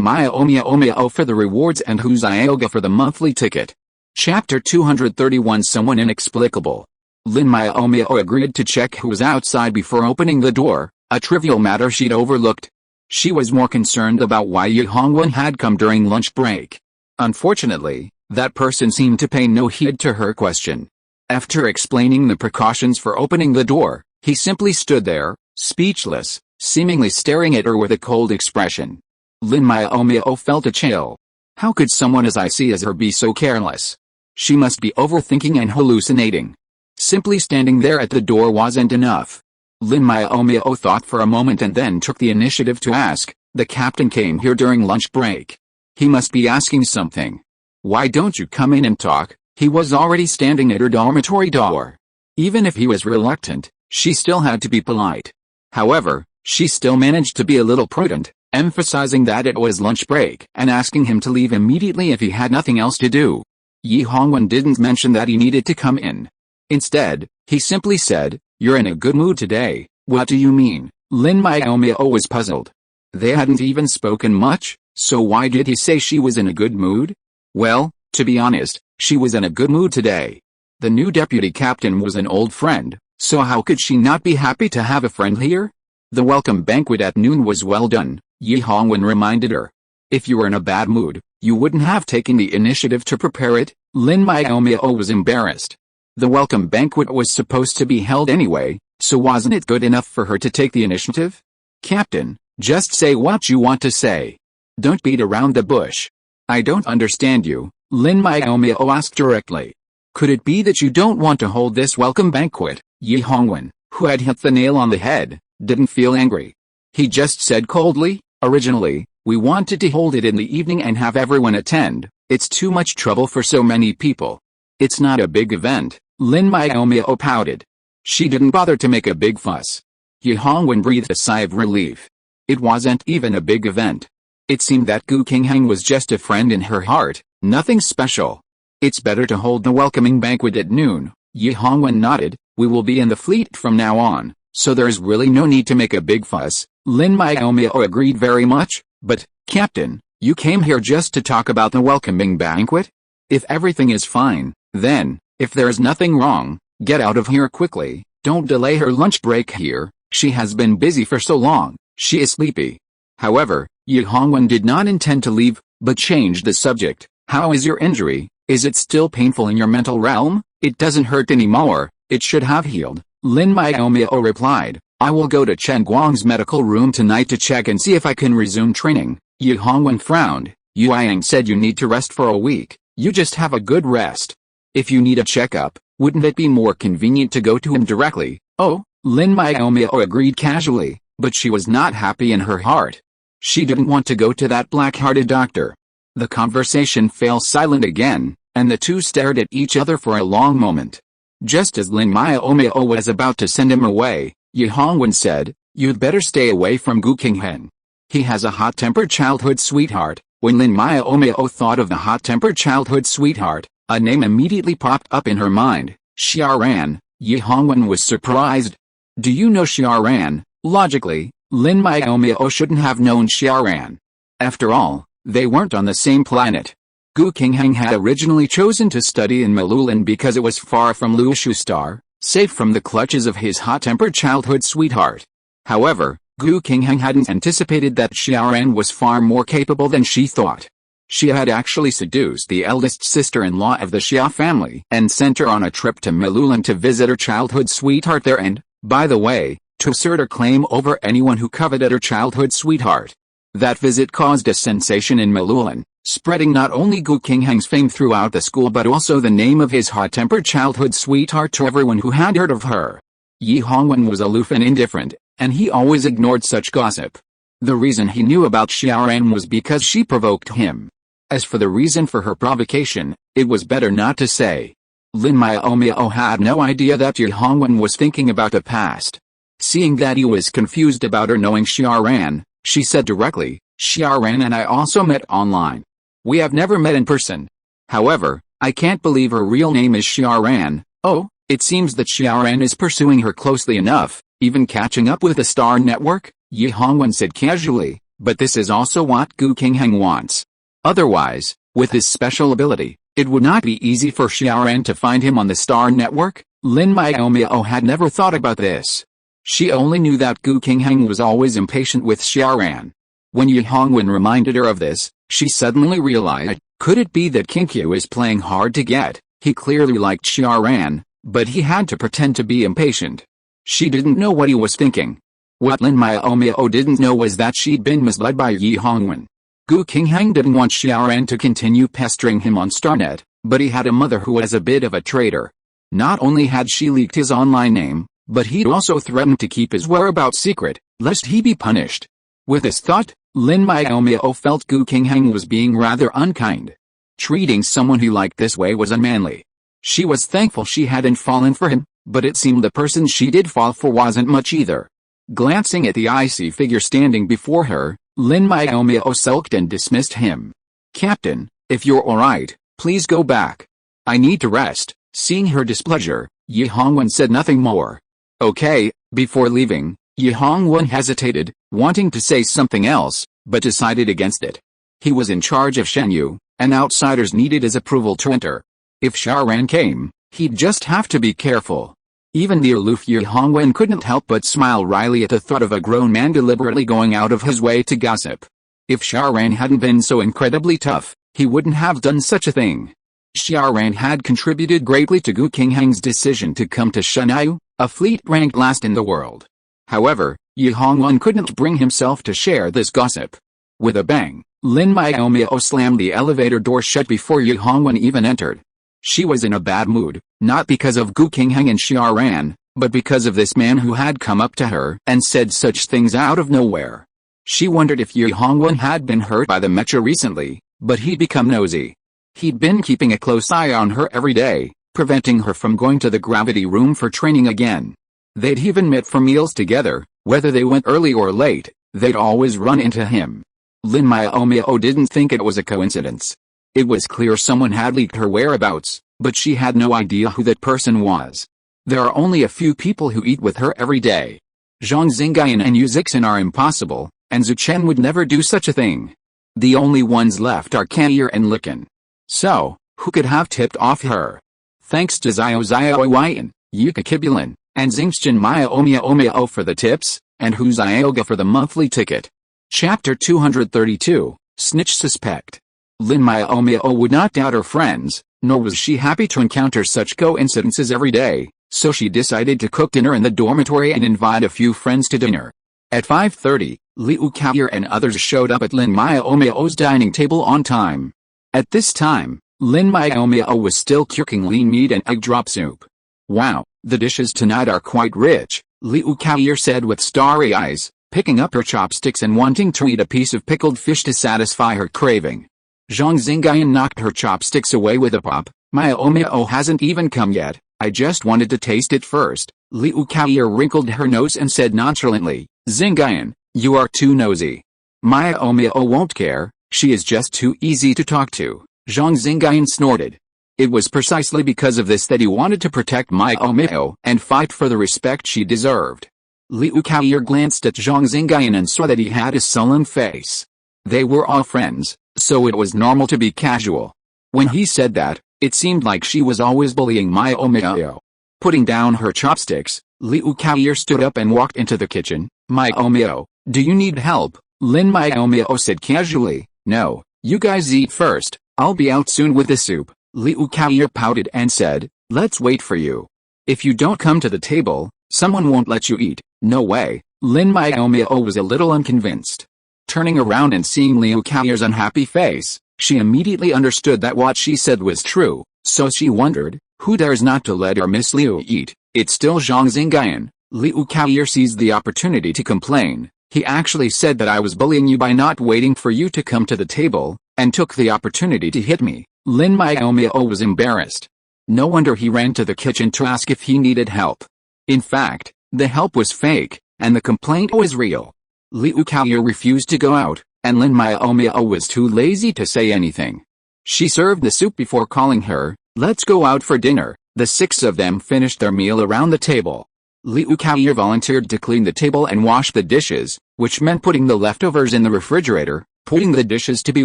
Miaomiao for the rewards and Hu Zioga for the monthly ticket. Chapter 231 Someone Inexplicable. Lin Miaomiao agreed to check who was outside before opening the door, a trivial matter she'd overlooked. She was more concerned about why Yi Hongwen had come during lunch break. Unfortunately, that person seemed to pay no heed to her question. After explaining the precautions for opening the door, he simply stood there, speechless, seemingly staring at her with a cold expression. Lin Miaomiao felt a chill. How could someone as icy as her be so careless? She must be overthinking and hallucinating. Simply standing there at the door wasn't enough. Lin Miaomiao thought for a moment and then took the initiative to ask, "The captain came here during lunch break. He must be asking something. Why don't you come in and talk?" He was already standing at her dormitory door. Even if he was reluctant, she still had to be polite. However, she still managed to be a little prudent, emphasizing that it was lunch break and asking him to leave immediately if he had nothing else to do. Yi Hongwen didn't mention that he needed to come in. Instead, he simply said, "You're in a good mood today." "What do you mean?" Lin Miaomiao was puzzled. They hadn't even spoken much, so why did he say she was in a good mood? Well, to be honest, she was in a good mood today. The new deputy captain was an old friend, so how could she not be happy to have a friend here? The welcome banquet at noon was well done, Yi Hongwen reminded her. If you were in a bad mood, you wouldn't have taken the initiative to prepare it. Lin Miaomiao was embarrassed. The welcome banquet was supposed to be held anyway, so wasn't it good enough for her to take the initiative? "Captain, just say what you want to say. Don't beat around the bush." "I don't understand you," Lin Miaomiao asked directly. "Could it be that you don't want to hold this welcome banquet?" Yi Hongwen, who had hit the nail on the head, didn't feel angry. He just said coldly, "Originally, we wanted to hold it in the evening and have everyone attend. It's too much trouble for so many people. It's not a big event." Lin Miaomiao pouted. She didn't bother to make a big fuss. Yi Hongwen breathed a sigh of relief. It wasn't even a big event. It seemed that Gu Qingheng was just a friend in her heart, nothing special. "It's better to hold the welcoming banquet at noon," Yi Hongwen nodded. "We will be in the fleet from now on, so there's really no need to make a big fuss." Lin Miaomiao agreed very much. "But, Captain, you came here just to talk about the welcoming banquet? If everything is fine, then, if there's nothing wrong, get out of here quickly. Don't delay her lunch break here. She has been busy for so long, she is sleepy." However, Yi Hongwen did not intend to leave, but changed the subject. "How is your injury? Is it still painful in your mental realm?" "It doesn't hurt anymore, it should have healed," Lin Miaomiao replied. "I will go to Chen Guang's medical room tonight to check and see if I can resume training." Yi Hongwen frowned. "Yu Yang said you need to rest for a week. You just have a good rest. If you need a checkup, wouldn't it be more convenient to go to him directly?" "Oh," Lin Miaomiao agreed casually, but she was not happy in her heart. She didn't want to go to that black-hearted doctor. The conversation fell silent again, and the two stared at each other for a long moment. Just as Lin Miaomiao was about to send him away, Yi Hongwen said, "You'd better stay away from Gu Qingheng. He has a hot-tempered childhood sweetheart." When Lin Miaomiao thought of the hot-tempered childhood sweetheart, a name immediately popped up in her mind, Xiaoran. Yi Hongwen was surprised. "Do you know Xiaoran?" Logically, Lin Miaomiao shouldn't have known Xiaoran. After all, they weren't on the same planet. Gu Qingheng had originally chosen to study in Malulin because it was far from Luoshu Star, safe from the clutches of his hot-tempered childhood sweetheart. However, Gu Qingheng hadn't anticipated that Xiaoran was far more capable than she thought. She had actually seduced the eldest sister-in-law of the Xia family and sent her on a trip to Malulin to visit her childhood sweetheart there and, by the way, to assert her claim over anyone who coveted her childhood sweetheart. That visit caused a sensation in Malulin, spreading not only Gu Qingheng's fame throughout the school but also the name of his hot-tempered childhood sweetheart to everyone who had heard of her. Yi Hongwen was aloof and indifferent, and he always ignored such gossip. The reason he knew about Xiaoran was because she provoked him. As for the reason for her provocation, it was better not to say. Lin Miaomiao had no idea that Yi Hongwen was thinking about the past. Seeing that he was confused about her knowing Xiaoran, she said directly, "Xiaoran and I also met online. We have never met in person. However, I can't believe her real name is Xiaoran." "Oh, it seems that Xiaoran is pursuing her closely enough, even catching up with the Star Network," Yi Hongwen said casually, "but this is also what Gu Qingheng wants. Otherwise, with his special ability, it would not be easy for Xiaoran to find him on the Star Network." Lin Miaomiao had never thought about this. She only knew that Gu Qingheng was always impatient with Xiaoran. When Yi Hongwen reminded her of this, she suddenly realized, could it be that Qinkyu is playing hard to get? He clearly liked Xiaoran, but he had to pretend to be impatient. She didn't know what he was thinking. What Lin Miaomiao didn't know was that she'd been misled by Yi Hongwen. Gu Qingheng didn't want Xiaoran to continue pestering him on Starnet, but he had a mother who was a bit of a traitor. Not only had she leaked his online name, but he'd also threatened to keep his whereabouts secret, lest he be punished. With this thought, Lin Miaomiao felt Gu Qingheng was being rather unkind. Treating someone he liked this way was unmanly. She was thankful she hadn't fallen for him, but it seemed the person she did fall for wasn't much either. Glancing at the icy figure standing before her, Lin Miaomiao sulked and dismissed him. "Captain, if you're alright, please go back. I need to rest." Seeing her displeasure, Yi Hongwen said nothing more. "Okay." Before leaving, Yi Hongwen hesitated, wanting to say something else, but decided against it. He was in charge of Shenyu, and outsiders needed his approval to enter. If Xiaoran came, he'd just have to be careful. Even the aloof Yi Hongwen couldn't help but smile wryly at the thought of a grown man deliberately going out of his way to gossip. If Xiaoran hadn't been so incredibly tough, he wouldn't have done such a thing. Xiaoran had contributed greatly to Gu Qingheng's decision to come to Shenyu, a fleet ranked last in the world. However, Yi Hongwen couldn't bring himself to share this gossip. With a bang, Lin Miaomiao slammed the elevator door shut before Yi Hongwen even entered. She was in a bad mood, not because of Gu Qingheng and Xiaoran, but because of this man who had come up to her and said such things out of nowhere. She wondered if Yi Hongwen had been hurt by the mecha recently, but he'd become nosy. He'd been keeping a close eye on her every day, preventing her from going to the gravity room for training again. They'd even met for meals together, whether they went early or late, they'd always run into him. Lin Miaomiao didn't think it was a coincidence. It was clear someone had leaked her whereabouts, but she had no idea who that person was. There are only a few people who eat with her every day. Zhang Xingyan and Yu Zixin are impossible, and Zhu Chen would never do such a thing. The only ones left are Kanyer and Liken. So, who could have tipped off her? Thanks to Xiao Xiaoyan, Yuka Kibulin, and Xingchen Miaomiao for the tips, and Hu Xiaoga for the monthly ticket. Chapter 232, Snitch Suspect. Lin Miaomiao would not doubt her friends, nor was she happy to encounter such coincidences every day, so she decided to cook dinner in the dormitory and invite a few friends to dinner. At 5:30, Liu Kaoyer and others showed up at Lin Miaomiao's dining table on time. At this time, Lin Miaomiao was still cooking lean meat and egg drop soup. "Wow, the dishes tonight are quite rich," Liu Kaoyer said with starry eyes, picking up her chopsticks and wanting to eat a piece of pickled fish to satisfy her craving. Zhang Xingyan knocked her chopsticks away with a pop. "Miaomiao hasn't even come yet, I just wanted to taste it first." Liu Kaoyer wrinkled her nose and said nonchalantly, "Xingyan, you are too nosy. Miaomiao won't care, she is just too easy to talk to." Zhang Xingyan snorted. It was precisely because of this that he wanted to protect Miaomiao and fight for the respect she deserved. Liu Kaoyer glanced at Zhang Xingyan and saw that he had a sullen face. They were all friends, so it was normal to be casual. When he said that, it seemed like she was always bullying Miaomiao. Putting down her chopsticks, Liu Kaoyer stood up and walked into the kitchen. "Miaomiao, do you need help?" Lin Miaomiao said casually. "No, you guys eat first, I'll be out soon with the soup." Liu Kaoyer pouted and said, "Let's wait for you. If you don't come to the table, someone won't let you eat." "No way." Lin Miaomiao was a little unconvinced. Turning around and seeing Liu Kaoyer's unhappy face, she immediately understood that what she said was true, so she wondered, who dares not to let our Miss Liu eat? It's still Zhang Xingyan. Liu Kaoyer seized the opportunity to complain. "He actually said that I was bullying you by not waiting for you to come to the table, and took the opportunity to hit me." Lin Miaomiao was embarrassed. No wonder he ran to the kitchen to ask if he needed help. In fact, the help was fake, and the complaint was real. Liu Kaoyer refused to go out, and Lin Miaomiao was too lazy to say anything. She served the soup before calling her, "Let's go out for dinner." The six of them finished their meal around the table. Liu Kaoyer volunteered to clean the table and wash the dishes, which meant putting the leftovers in the refrigerator, putting the dishes to be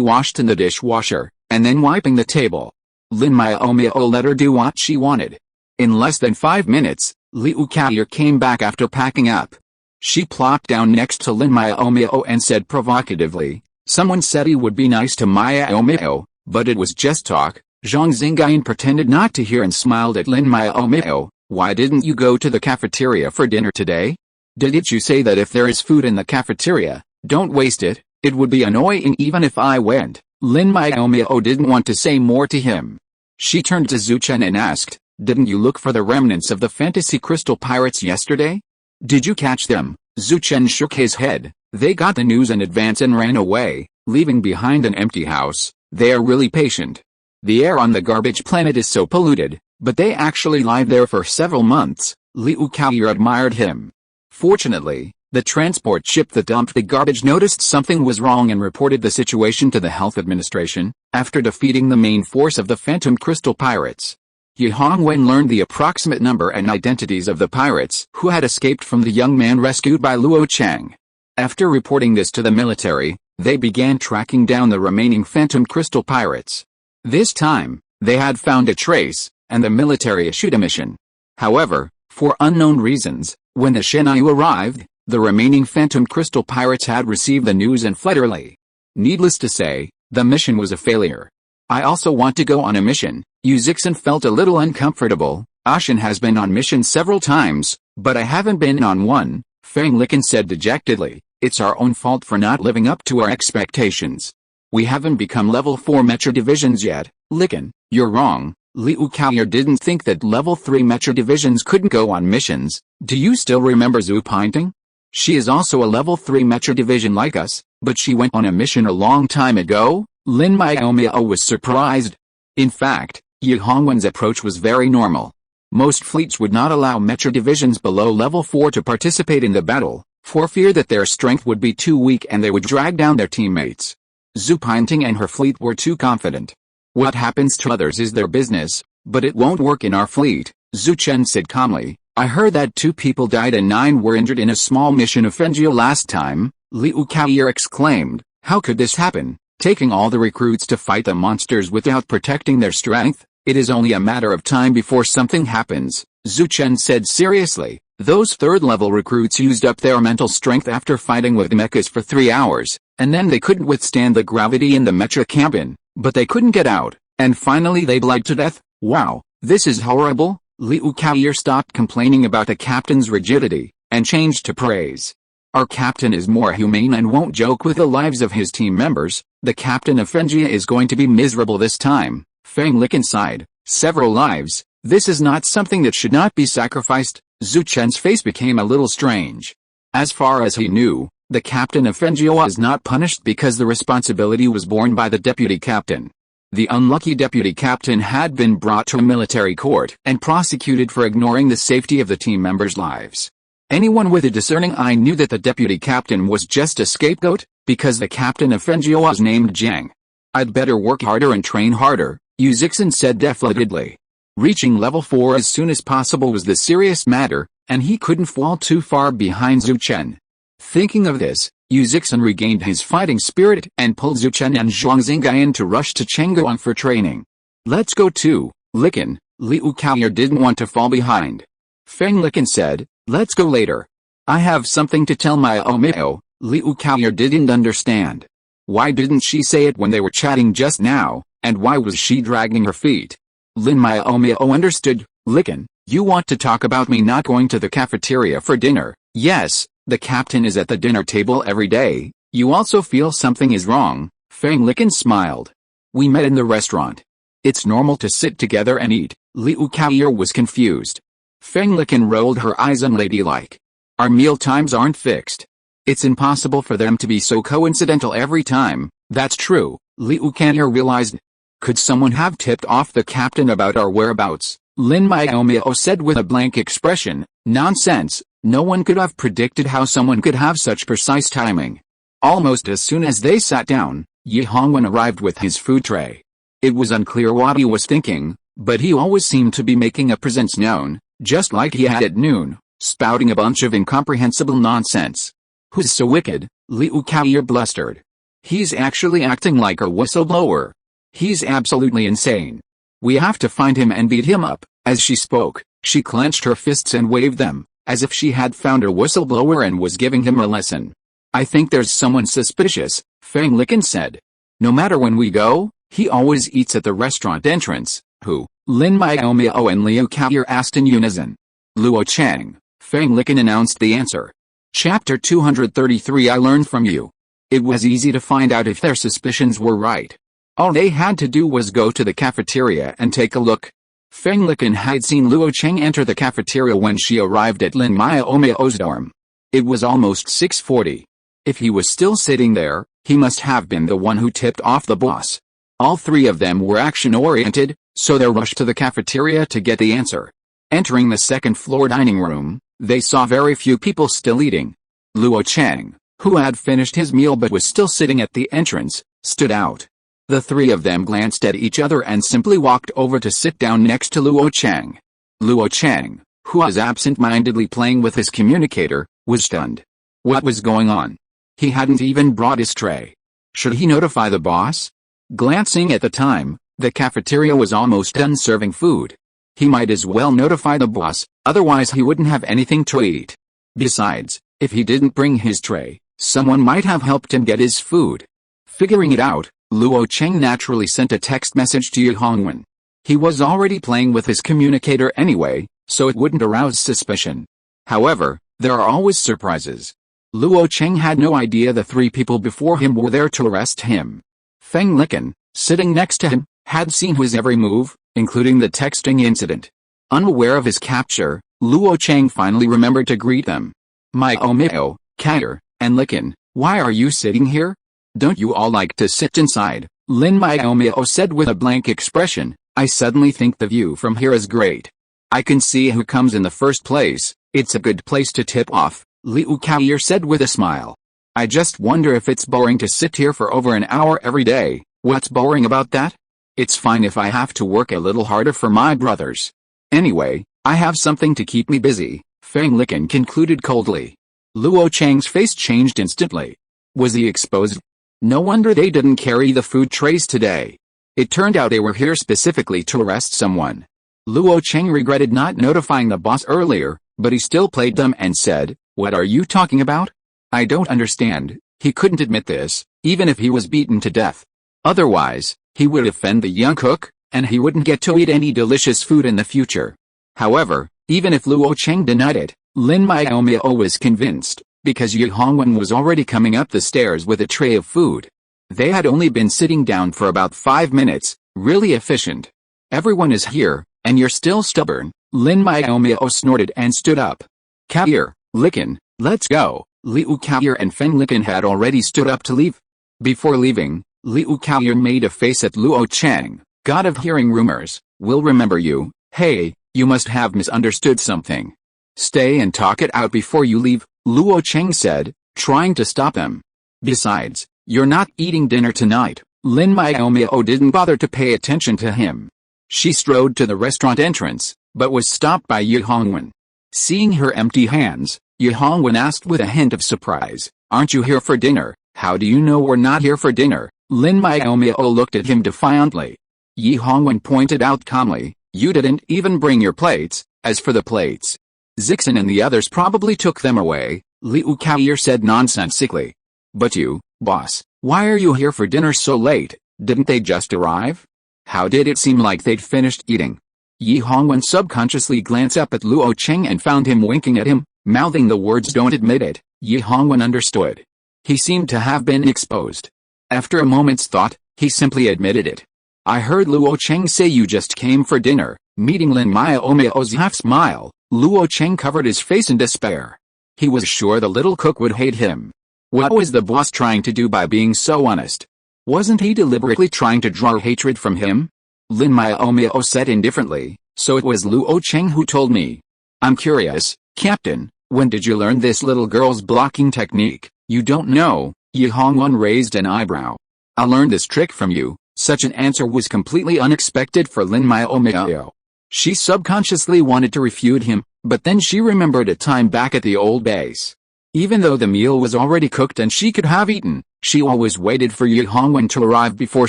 washed in the dishwasher, and then wiping the table. Lin Miaomiao let her do what she wanted. In less than 5 minutes, Liu Kaoyer came back after packing up. She plopped down next to Lin Miaomiao and said provocatively, "Someone said he would be nice to Miaomiao, but it was just talk." Zhang Xingyan pretended not to hear and smiled at Lin Miaomiao. "Why didn't you go to the cafeteria for dinner today? Didn't you say that if there is food in the cafeteria, don't waste it? It would be annoying even if I went." Lin Miaomiao didn't want to say more to him. She turned to Zhu Chen and asked, Didn't you look for the remnants of the fantasy crystal pirates yesterday? Did you catch them? Zhu Chen shook his head. They got the news in advance and ran away, leaving behind an empty house. They are really patient. The air on the garbage planet is so polluted, but they actually lived there for several months. Liu Kaoyu admired him. Fortunately, the transport ship that dumped the garbage noticed something was wrong and reported the situation to the Health Administration, after defeating the main force of the Phantom Crystal Pirates. Ye Hongwen learned the approximate number and identities of the pirates who had escaped from the young man rescued by Luo Chang. After reporting this to the military, they began tracking down the remaining Phantom Crystal Pirates. This time, they had found a trace, and the military issued a mission. However, for unknown reasons, when the Shenai arrived, the remaining Phantom Crystal Pirates had received the news and fled early. Needless to say, the mission was a failure. I also want to go on a mission. Yu Zixin felt a little uncomfortable. Ashen has been on missions several times, but I haven't been on one, Fang Licken said dejectedly. It's our own fault for not living up to our expectations. We haven't become level 4 Mecha divisions yet. Licken, you're wrong. Liu Kaoyu didn't think that level 3 Mecha divisions couldn't go on missions. Do you still remember Zhu Pinting? She is also a level 3 Mecha division like us, but she went on a mission a long time ago. Lin Miaomiao was surprised. In fact, Yi Hongwen's approach was very normal. Most fleets would not allow Mecha divisions below level 4 to participate in the battle, for fear that their strength would be too weak and they would drag down their teammates. Zhu Pinting and her fleet were too confident. What happens to others is their business, but it won't work in our fleet, Zhu Chen said calmly. I heard that 2 people died and 9 were injured in a small mission of Fengjiu last time, Liu Kaoyu exclaimed. How could this happen? Taking all the recruits to fight the monsters without protecting their strength? It is only a matter of time before something happens, Zhu Chen said seriously. Those 3rd-level recruits used up their mental strength after fighting with mechas for 3 hours, and then they couldn't withstand the gravity in the mecha cabin, but they couldn't get out, and finally they bled to death. Wow, this is horrible. Liu Kaoyu stopped complaining about the captain's rigidity, and changed to praise. Our captain is more humane and won't joke with the lives of his team members. The captain of Fenjia is going to be miserable this time. Fang Licken sighed. Several lives, this is not something that should not be sacrificed. Zhu Chen's face became a little strange. As far as he knew, the captain of Fenjia was not punished because the responsibility was borne by the deputy captain. The unlucky deputy captain had been brought to a military court and prosecuted for ignoring the safety of the team members' lives. Anyone with a discerning eye knew that the deputy captain was just a scapegoat, because the captain of Fenjia was named Jiang. I'd better work harder and train harder, Yu Zixin said defiantly. Reaching level 4 as soon as possible was the serious matter, and he couldn't fall too far behind Zhu Chen. Thinking of this, Yu Zixin regained his fighting spirit and pulled Zhu Chen and Zhuang Xingyan to rush to Chengguang for training. Let's go too, Licken. Liu Kaoyu didn't want to fall behind. Fang Licken said, let's go later. I have something to tell Miaomiao. Liu Kaoyu didn't understand. Why didn't she say it when they were chatting just now, and why was she dragging her feet? Lin Miaomiao understood. Licken, you want to talk about me not going to the cafeteria for dinner? Yes, the captain is at the dinner table every day. You also feel something is wrong. Fang Licken smiled. We met in the restaurant. It's normal to sit together and eat. Liu Kaoyu was confused. Fang Licken rolled her eyes unladylike. Our meal times aren't fixed. It's impossible for them to be so coincidental every time. That's true, Liu Kaoyu realized. Could someone have tipped off the captain about our whereabouts? Lin Miaomiao said with a blank expression. Nonsense, no one could have predicted how someone could have such precise timing. Almost as soon as they sat down, Yi Hongwen arrived with his food tray. It was unclear what he was thinking, but he always seemed to be making a presence known, just like he had at noon, spouting a bunch of incomprehensible nonsense. Who's so wicked? Liu Kaoyu blustered. He's actually acting like a whistleblower. He's absolutely insane. We have to find him and beat him up. As she spoke, she clenched her fists and waved them, as if she had found a whistleblower and was giving him a lesson. I think there's someone suspicious, Fang Licken said. No matter when we go, he always eats at the restaurant entrance. Who? Lin Miaomiao and Liu Kaoyu asked in unison. Luo Chang, Fang Licken announced the answer. Chapter 233 I learned from you. It was easy to find out if their suspicions were right. All they had to do was go to the cafeteria and take a look. Feng Liken had seen Luo Cheng enter the cafeteria when she arrived at Lin Miaomiao's dorm. It was almost 6:40. If he was still sitting there, he must have been the one who tipped off the boss. All three of them were action-oriented, so they rushed to the cafeteria to get the answer. Entering the second-floor dining room, they saw very few people still eating. Luo Cheng, who had finished his meal but was still sitting at the entrance, stood out. The three of them glanced at each other and simply walked over to sit down next to Luo Cheng. Luo Cheng, who was absent-mindedly playing with his communicator, was stunned. What was going on? He hadn't even brought his tray. Should he notify the boss? Glancing at the time, the cafeteria was almost done serving food. He might as well notify the boss, otherwise he wouldn't have anything to eat. Besides, if he didn't bring his tray, someone might have helped him get his food. Figuring it out, Luo Cheng naturally sent a text message to Yi Hongwen. He was already playing with his communicator anyway, so it wouldn't arouse suspicion. However, there are always surprises. Luo Cheng had no idea the three people before him were there to arrest him. Feng Liken, sitting next to him, had seen his every move, including the texting incident. Unaware of his capture, Luo Cheng finally remembered to greet them. Miaomiao, Kair, and Liken, why are you sitting here? Don't you all like to sit inside? Lin Miaomiao said with a blank expression. I suddenly think the view from here is great. I can see who comes in the first place. It's a good place to tip off, Liu Kair said with a smile. I just wonder if it's boring to sit here for over an hour every day. What's boring about that? It's fine if I have to work a little harder for my brothers. Anyway, I have something to keep me busy, Feng Liken concluded coldly. Luo Cheng's face changed instantly. Was he exposed? No wonder they didn't carry the food trays today. It turned out they were here specifically to arrest someone. Luo Cheng regretted not notifying the boss earlier, but he still played dumb and said, "What are you talking about? I don't understand." He couldn't admit this, even if he was beaten to death. Otherwise, he would offend the young cook, and he wouldn't get to eat any delicious food in the future. However, even if Luo Cheng denied it, Lin Miaomiao was convinced, because Yi Hongwen was already coming up the stairs with a tray of food. They had only been sitting down for about 5 minutes, really efficient. Everyone is here, and you're still stubborn, Lin Miaomiao snorted and stood up. Kair, Liken, let's go. Liu Kair and Feng Liken had already stood up to leave. Before leaving, Liu Kair made a face at Luo Cheng. God of hearing rumors, will remember you. Hey, you must have misunderstood something. Stay and talk it out before you leave, Luo Cheng said, trying to stop him. Besides, you're not eating dinner tonight. Lin Miaomiao didn't bother to pay attention to him. She strode to the restaurant entrance, but was stopped by Yi Hongwen. Seeing her empty hands, Yi Hongwen asked with a hint of surprise, "Aren't you here for dinner?" "How do you know we're not here for dinner?" Lin Miaomiao looked at him defiantly. Yi Hongwen pointed out calmly, "You didn't even bring your plates. As for the plates, Zixin and the others probably took them away," Liu Kair said nonsensically. "But you, boss, why are you here for dinner so late? Didn't they just arrive? How did it seem like they'd finished eating?" Yi Hongwen subconsciously glanced up at Luo Cheng and found him winking at him, mouthing the words "don't admit it." Yi Hongwen understood. He seemed to have been exposed. After a moment's thought, he simply admitted it. "I heard Luo Cheng say you just came for dinner." Meeting Lin Miaomiao's half-smile, Luo Cheng covered his face in despair. He was sure the little cook would hate him. What was the boss trying to do by being so honest? Wasn't he deliberately trying to draw hatred from him? Lin Miaomiao said indifferently, "So it was Luo Cheng who told me." "I'm curious, Captain, when did you learn this little girl's blocking technique?" "You don't know," Yi Hongwen raised an eyebrow. "I learned this trick from you." Such an answer was completely unexpected for Lin Miaomiao. She subconsciously wanted to refute him, but then she remembered a time back at the old base. Even though the meal was already cooked and she could have eaten, she always waited for Yi Hongwen to arrive before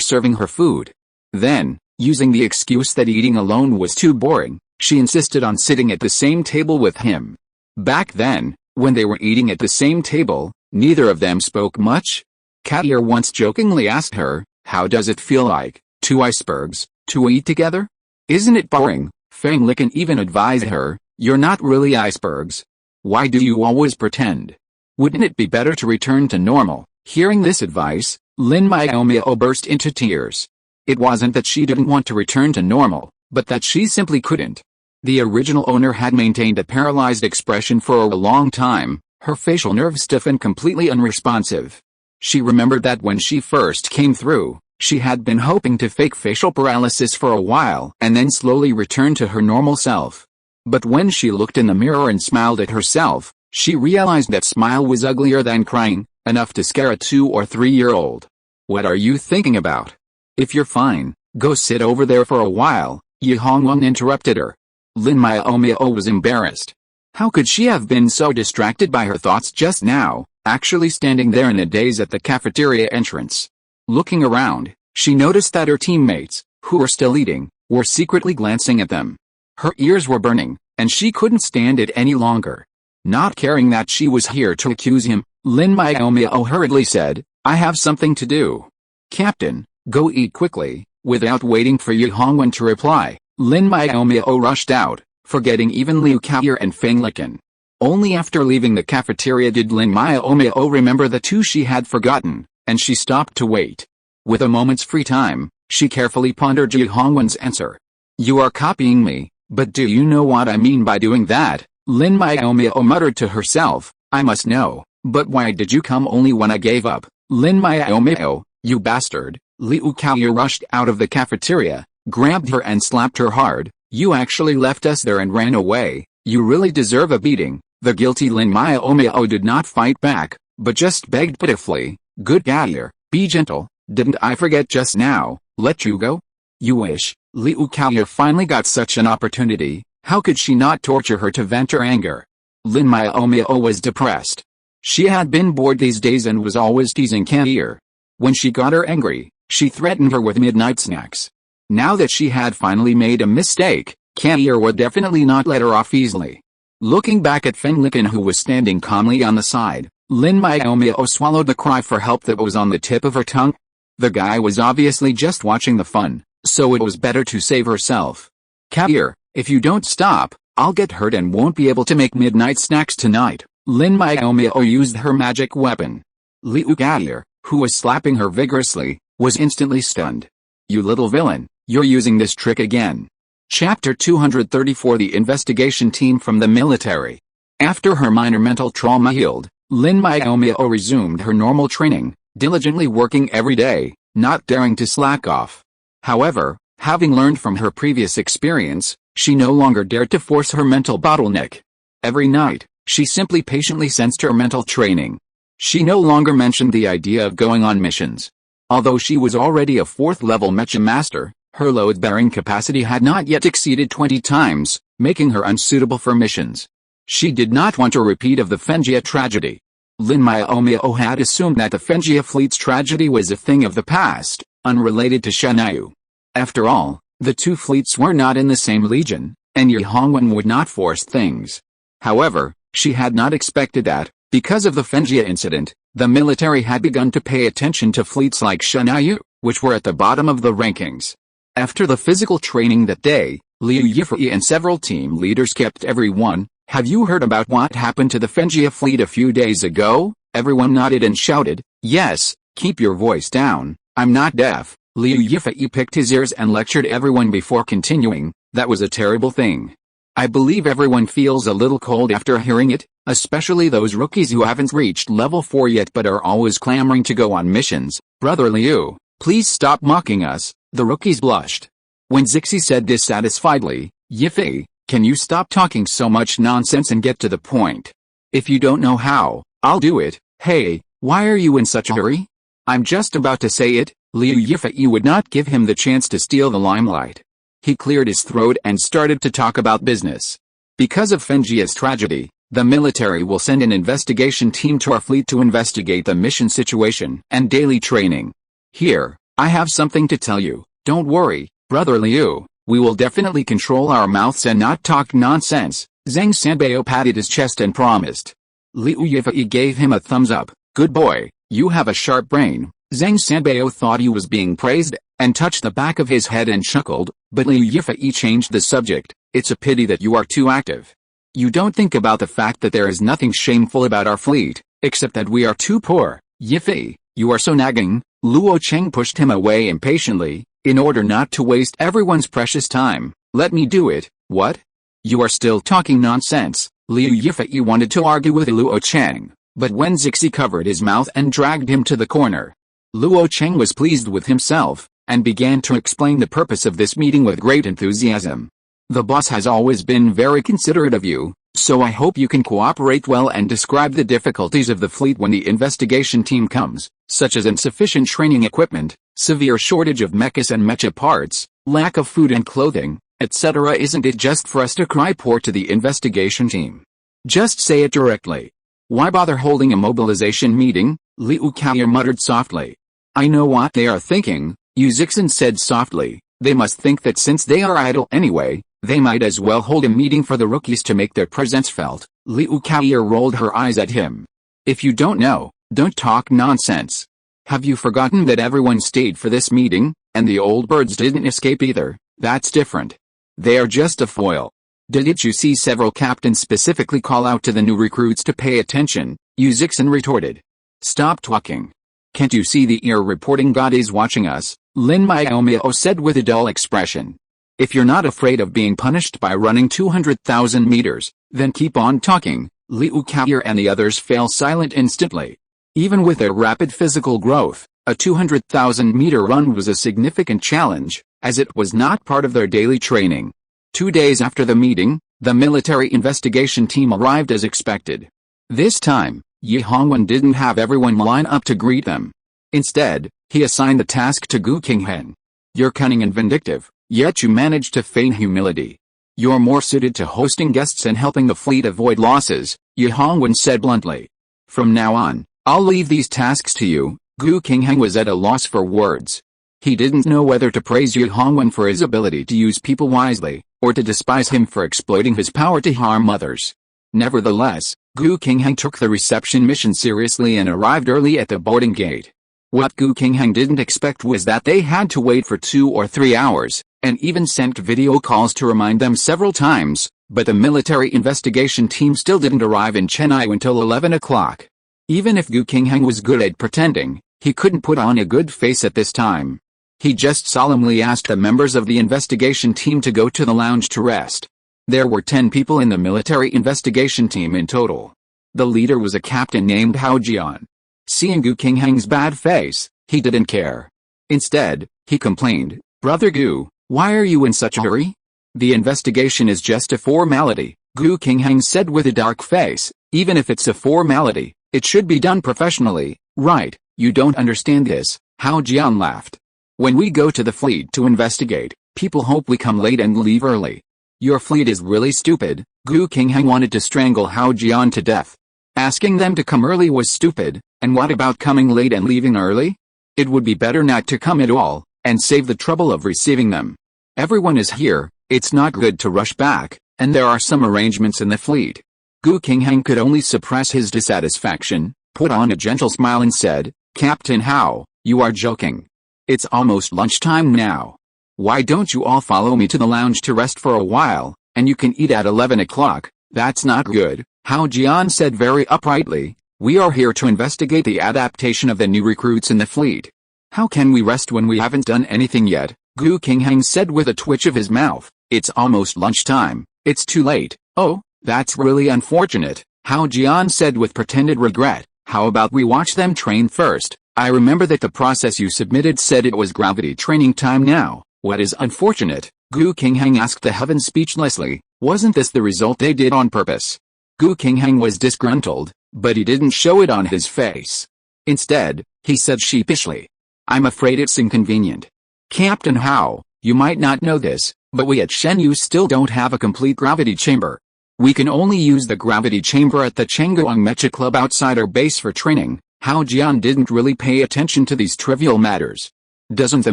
serving her food. Then, using the excuse that eating alone was too boring, she insisted on sitting at the same table with him. Back then, when they were eating at the same table, neither of them spoke much. Kair once jokingly asked her, "How does it feel like, two icebergs, to eat together?" "Isn't it boring?" Feng Liken even advised her, "You're not really icebergs. Why do you always pretend? Wouldn't it be better to return to normal?" Hearing this advice, Lin Miaomiao burst into tears. It wasn't that she didn't want to return to normal, but that she simply couldn't. The original owner had maintained a paralyzed expression for a long time, her facial nerves stiff and completely unresponsive. She remembered that when she first came through, she had been hoping to fake facial paralysis for a while and then slowly return to her normal self. But when she looked in the mirror and smiled at herself, she realized that smile was uglier than crying, enough to scare a 2 or 3-year-old. "What are you thinking about? If you're fine, go sit over there for a while," Yi Hongwen interrupted her. Lin Miaomiao was embarrassed. How could she have been so distracted by her thoughts just now, actually standing there in a daze at the cafeteria entrance? Looking around, she noticed that her teammates, who were still eating, were secretly glancing at them. Her ears were burning, and she couldn't stand it any longer. Not caring that she was here to accuse him, Lin Miaomiao hurriedly said, "I have something to do." "Captain, go eat quickly." Without waiting for Yi Hongwen to reply, Lin Miaomiao rushed out, forgetting even Liu Kaoyu and Feng Liken. Only after leaving the cafeteria did Lin Miaomiao remember the two she had forgotten, and she stopped to wait. With a moment's free time, she carefully pondered Yi Hongwen's answer. "You are copying me, but do you know what I mean by doing that?" Lin Miaomiao muttered to herself. "I must know, but why did you come only when I gave up?" "Lin Miaomiao, you bastard!" Liu Kaoyu rushed out of the cafeteria, grabbed her and slapped her hard. "You actually left us there and ran away. You really deserve a beating." The guilty Lin Miaomiao did not fight back, but just begged pitifully, "Good Kaoyu, be gentle, didn't I forget just now, let you go?" "You wish." Liu Kaoyu finally got such an opportunity, how could she not torture her to vent her anger? Lin Miaomiao was depressed. She had been bored these days and was always teasing Kaoyu. When she got her angry, she threatened her with midnight snacks. Now that she had finally made a mistake, Kaoyu would definitely not let her off easily. Looking back at Feng Liken, who was standing calmly on the side, Lin Miaomiao swallowed the cry for help that was on the tip of her tongue. The guy was obviously just watching the fun, so it was better to save herself. "Kaoyu, if you don't stop, I'll get hurt and won't be able to make midnight snacks tonight." Lin Miaomiao used her magic weapon. Liu Kaoyu, who was slapping her vigorously, was instantly stunned. "You little villain, you're using this trick again." Chapter 234 The investigation team from the military. After her minor mental trauma healed, Lin Miaomiao resumed her normal training, diligently working every day, not daring to slack off. However, having learned from her previous experience, she no longer dared to force her mental bottleneck. Every night, she simply patiently sensed her mental training. She no longer mentioned the idea of going on missions. Although she was already a 4th-level mecha master, her load-bearing capacity had not yet exceeded 20 times, making her unsuitable for missions. She did not want a repeat of the Fengjia tragedy. Lin Miaomiao had assumed that the Fengjia fleet's tragedy was a thing of the past, unrelated to Shenyu. After all, the two fleets were not in the same legion, and Yi Hongwen would not force things. However, she had not expected that, because of the Fengjia incident, the military had begun to pay attention to fleets like Shenyu, which were at the bottom of the rankings. After the physical training that day, Liu Yifei and several team leaders kept everyone, "Have you heard about what happened to the Fengjia fleet a few days ago?" Everyone nodded and shouted, "Yes, keep your voice down, I'm not deaf." Liu Yifei picked his ears and lectured everyone before continuing, "That was a terrible thing. I believe everyone feels a little cold after hearing it, especially those rookies who haven't reached level 4 yet but are always clamoring to go on missions. Brother Liu, please stop mocking us." The rookies blushed. When Zixi said dissatisfiedly, "Yifei, can you stop talking so much nonsense and get to the point? If you don't know how, I'll do it." "Hey, why are you in such a hurry? I'm just about to say it." Liu Yifei would not give him the chance to steal the limelight. He cleared his throat and started to talk about business. "Because of Fengjia's tragedy, the military will send an investigation team to our fleet to investigate the mission situation and daily training. Here, I have something to tell you. Don't worry, Brother Liu, we will definitely control our mouths and not talk nonsense." Zhang Sanbao patted his chest and promised. Liu Yifei gave him a thumbs up. "Good boy, you have a sharp brain." Zhang Sanbao thought he was being praised, and touched the back of his head and chuckled, but Liu Yifei changed the subject. "It's a pity that you are too active. You don't think about the fact that there is nothing shameful about our fleet, except that we are too poor." "Yifei, you are so nagging." Luo Cheng pushed him away impatiently. In order not to waste everyone's precious time, let me do it. What? You are still talking nonsense. Liu Yifei wanted to argue with Luo Cheng, but when Zixi covered his mouth and dragged him to the corner, Luo Cheng was pleased with himself, and began to explain the purpose of this meeting with great enthusiasm. The boss has always been very considerate of you, so I hope you can cooperate well and describe the difficulties of the fleet when the investigation team comes, such as insufficient training equipment, severe shortage of mechas and mecha parts, lack of food and clothing, etc. Isn't it just for us to cry poor to the investigation team? Just say it directly. Why bother holding a mobilization meeting? Liu Kaoya muttered softly. I know what they are thinking, Yu Zixin said softly. They must think that since they are idle anyway, they might as well hold a meeting for the rookies to make their presence felt. Liu Kaoya rolled her eyes at him. If you don't know, don't talk nonsense. Have you forgotten that everyone stayed for this meeting, and the old birds didn't escape either? That's different. They are just a foil. Didn't you see several captains specifically call out to the new recruits to pay attention? Yu Zixin retorted. Stop talking. Can't you see the ear reporting god is watching us? Lin Miaomiao said with a dull expression. If you're not afraid of being punished by running 200,000 meters, then keep on talking. Liu Kaoya and the others fell silent instantly. Even with their rapid physical growth, a 200,000-meter run was a significant challenge, as it was not part of their daily training. 2 days after the meeting, the military investigation team arrived as expected. This time, Yi Hongwen didn't have everyone line up to greet them. Instead, he assigned the task to Gu Qinghen. You're cunning and vindictive, yet you manage to feign humility. You're more suited to hosting guests and helping the fleet avoid losses, Yi Hongwen said bluntly. From now on, I'll leave these tasks to you. Gu Qinghen was at a loss for words. He didn't know whether to praise Yi Hongwen for his ability to use people wisely, or to despise him for exploiting his power to harm others. Nevertheless, Gu Qinghen took the reception mission seriously and arrived early at the boarding gate. What Gu Qinghen didn't expect was that they had to wait for 2 or 3 hours, and even sent video calls to remind them several times, but the military investigation team still didn't arrive in Chennai until 11 o'clock. Even if Gu Qinghen was good at pretending, he couldn't put on a good face at this time. He just solemnly asked the members of the investigation team to go to the lounge to rest. There were 10 people in the military investigation team in total. The leader was a captain named Hao Jian. Seeing Gu Qinghen's bad face, he didn't care. Instead, he complained, Brother Gu, why are you in such a hurry? The investigation is just a formality, Gu Qinghen said with a dark face. Even if it's a formality, it should be done professionally, right? You don't understand this, Hao Jian laughed. When we go to the fleet to investigate, people hope we come late and leave early. Your fleet is really stupid. Gu Qinghen wanted to strangle Hao Jian to death. Asking them to come early was stupid, and what about coming late and leaving early? It would be better not to come at all, and save the trouble of receiving them. Everyone is here, it's not good to rush back, and there are some arrangements in the fleet. Gu Qinghen could only suppress his dissatisfaction, put on a gentle smile and said, Captain Hao, you are joking. It's almost lunchtime now. Why don't you all follow me to the lounge to rest for a while, and you can eat at 11 o'clock, that's not good, Hao Jian said very uprightly. We are here to investigate the adaptation of the new recruits in the fleet. How can we rest when we haven't done anything yet? Gu Qinghen said with a twitch of his mouth. It's almost lunchtime. It's too late. Oh, that's really unfortunate, Hao Jian said with pretended regret. How about we watch them train first? I remember that the process you submitted said it was gravity training time now. What is unfortunate? Gu Qinghen asked the heaven speechlessly. Wasn't this the result they did on purpose? Gu Qinghen was disgruntled, but he didn't show it on his face. Instead, he said sheepishly, I'm afraid it's inconvenient. Captain Hao, you might not know this, but we at Shen Yu still don't have a complete gravity chamber. We can only use the gravity chamber at the Chengguang Mecha Club outside our base for training. Hao Jian didn't really pay attention to these trivial matters. Doesn't the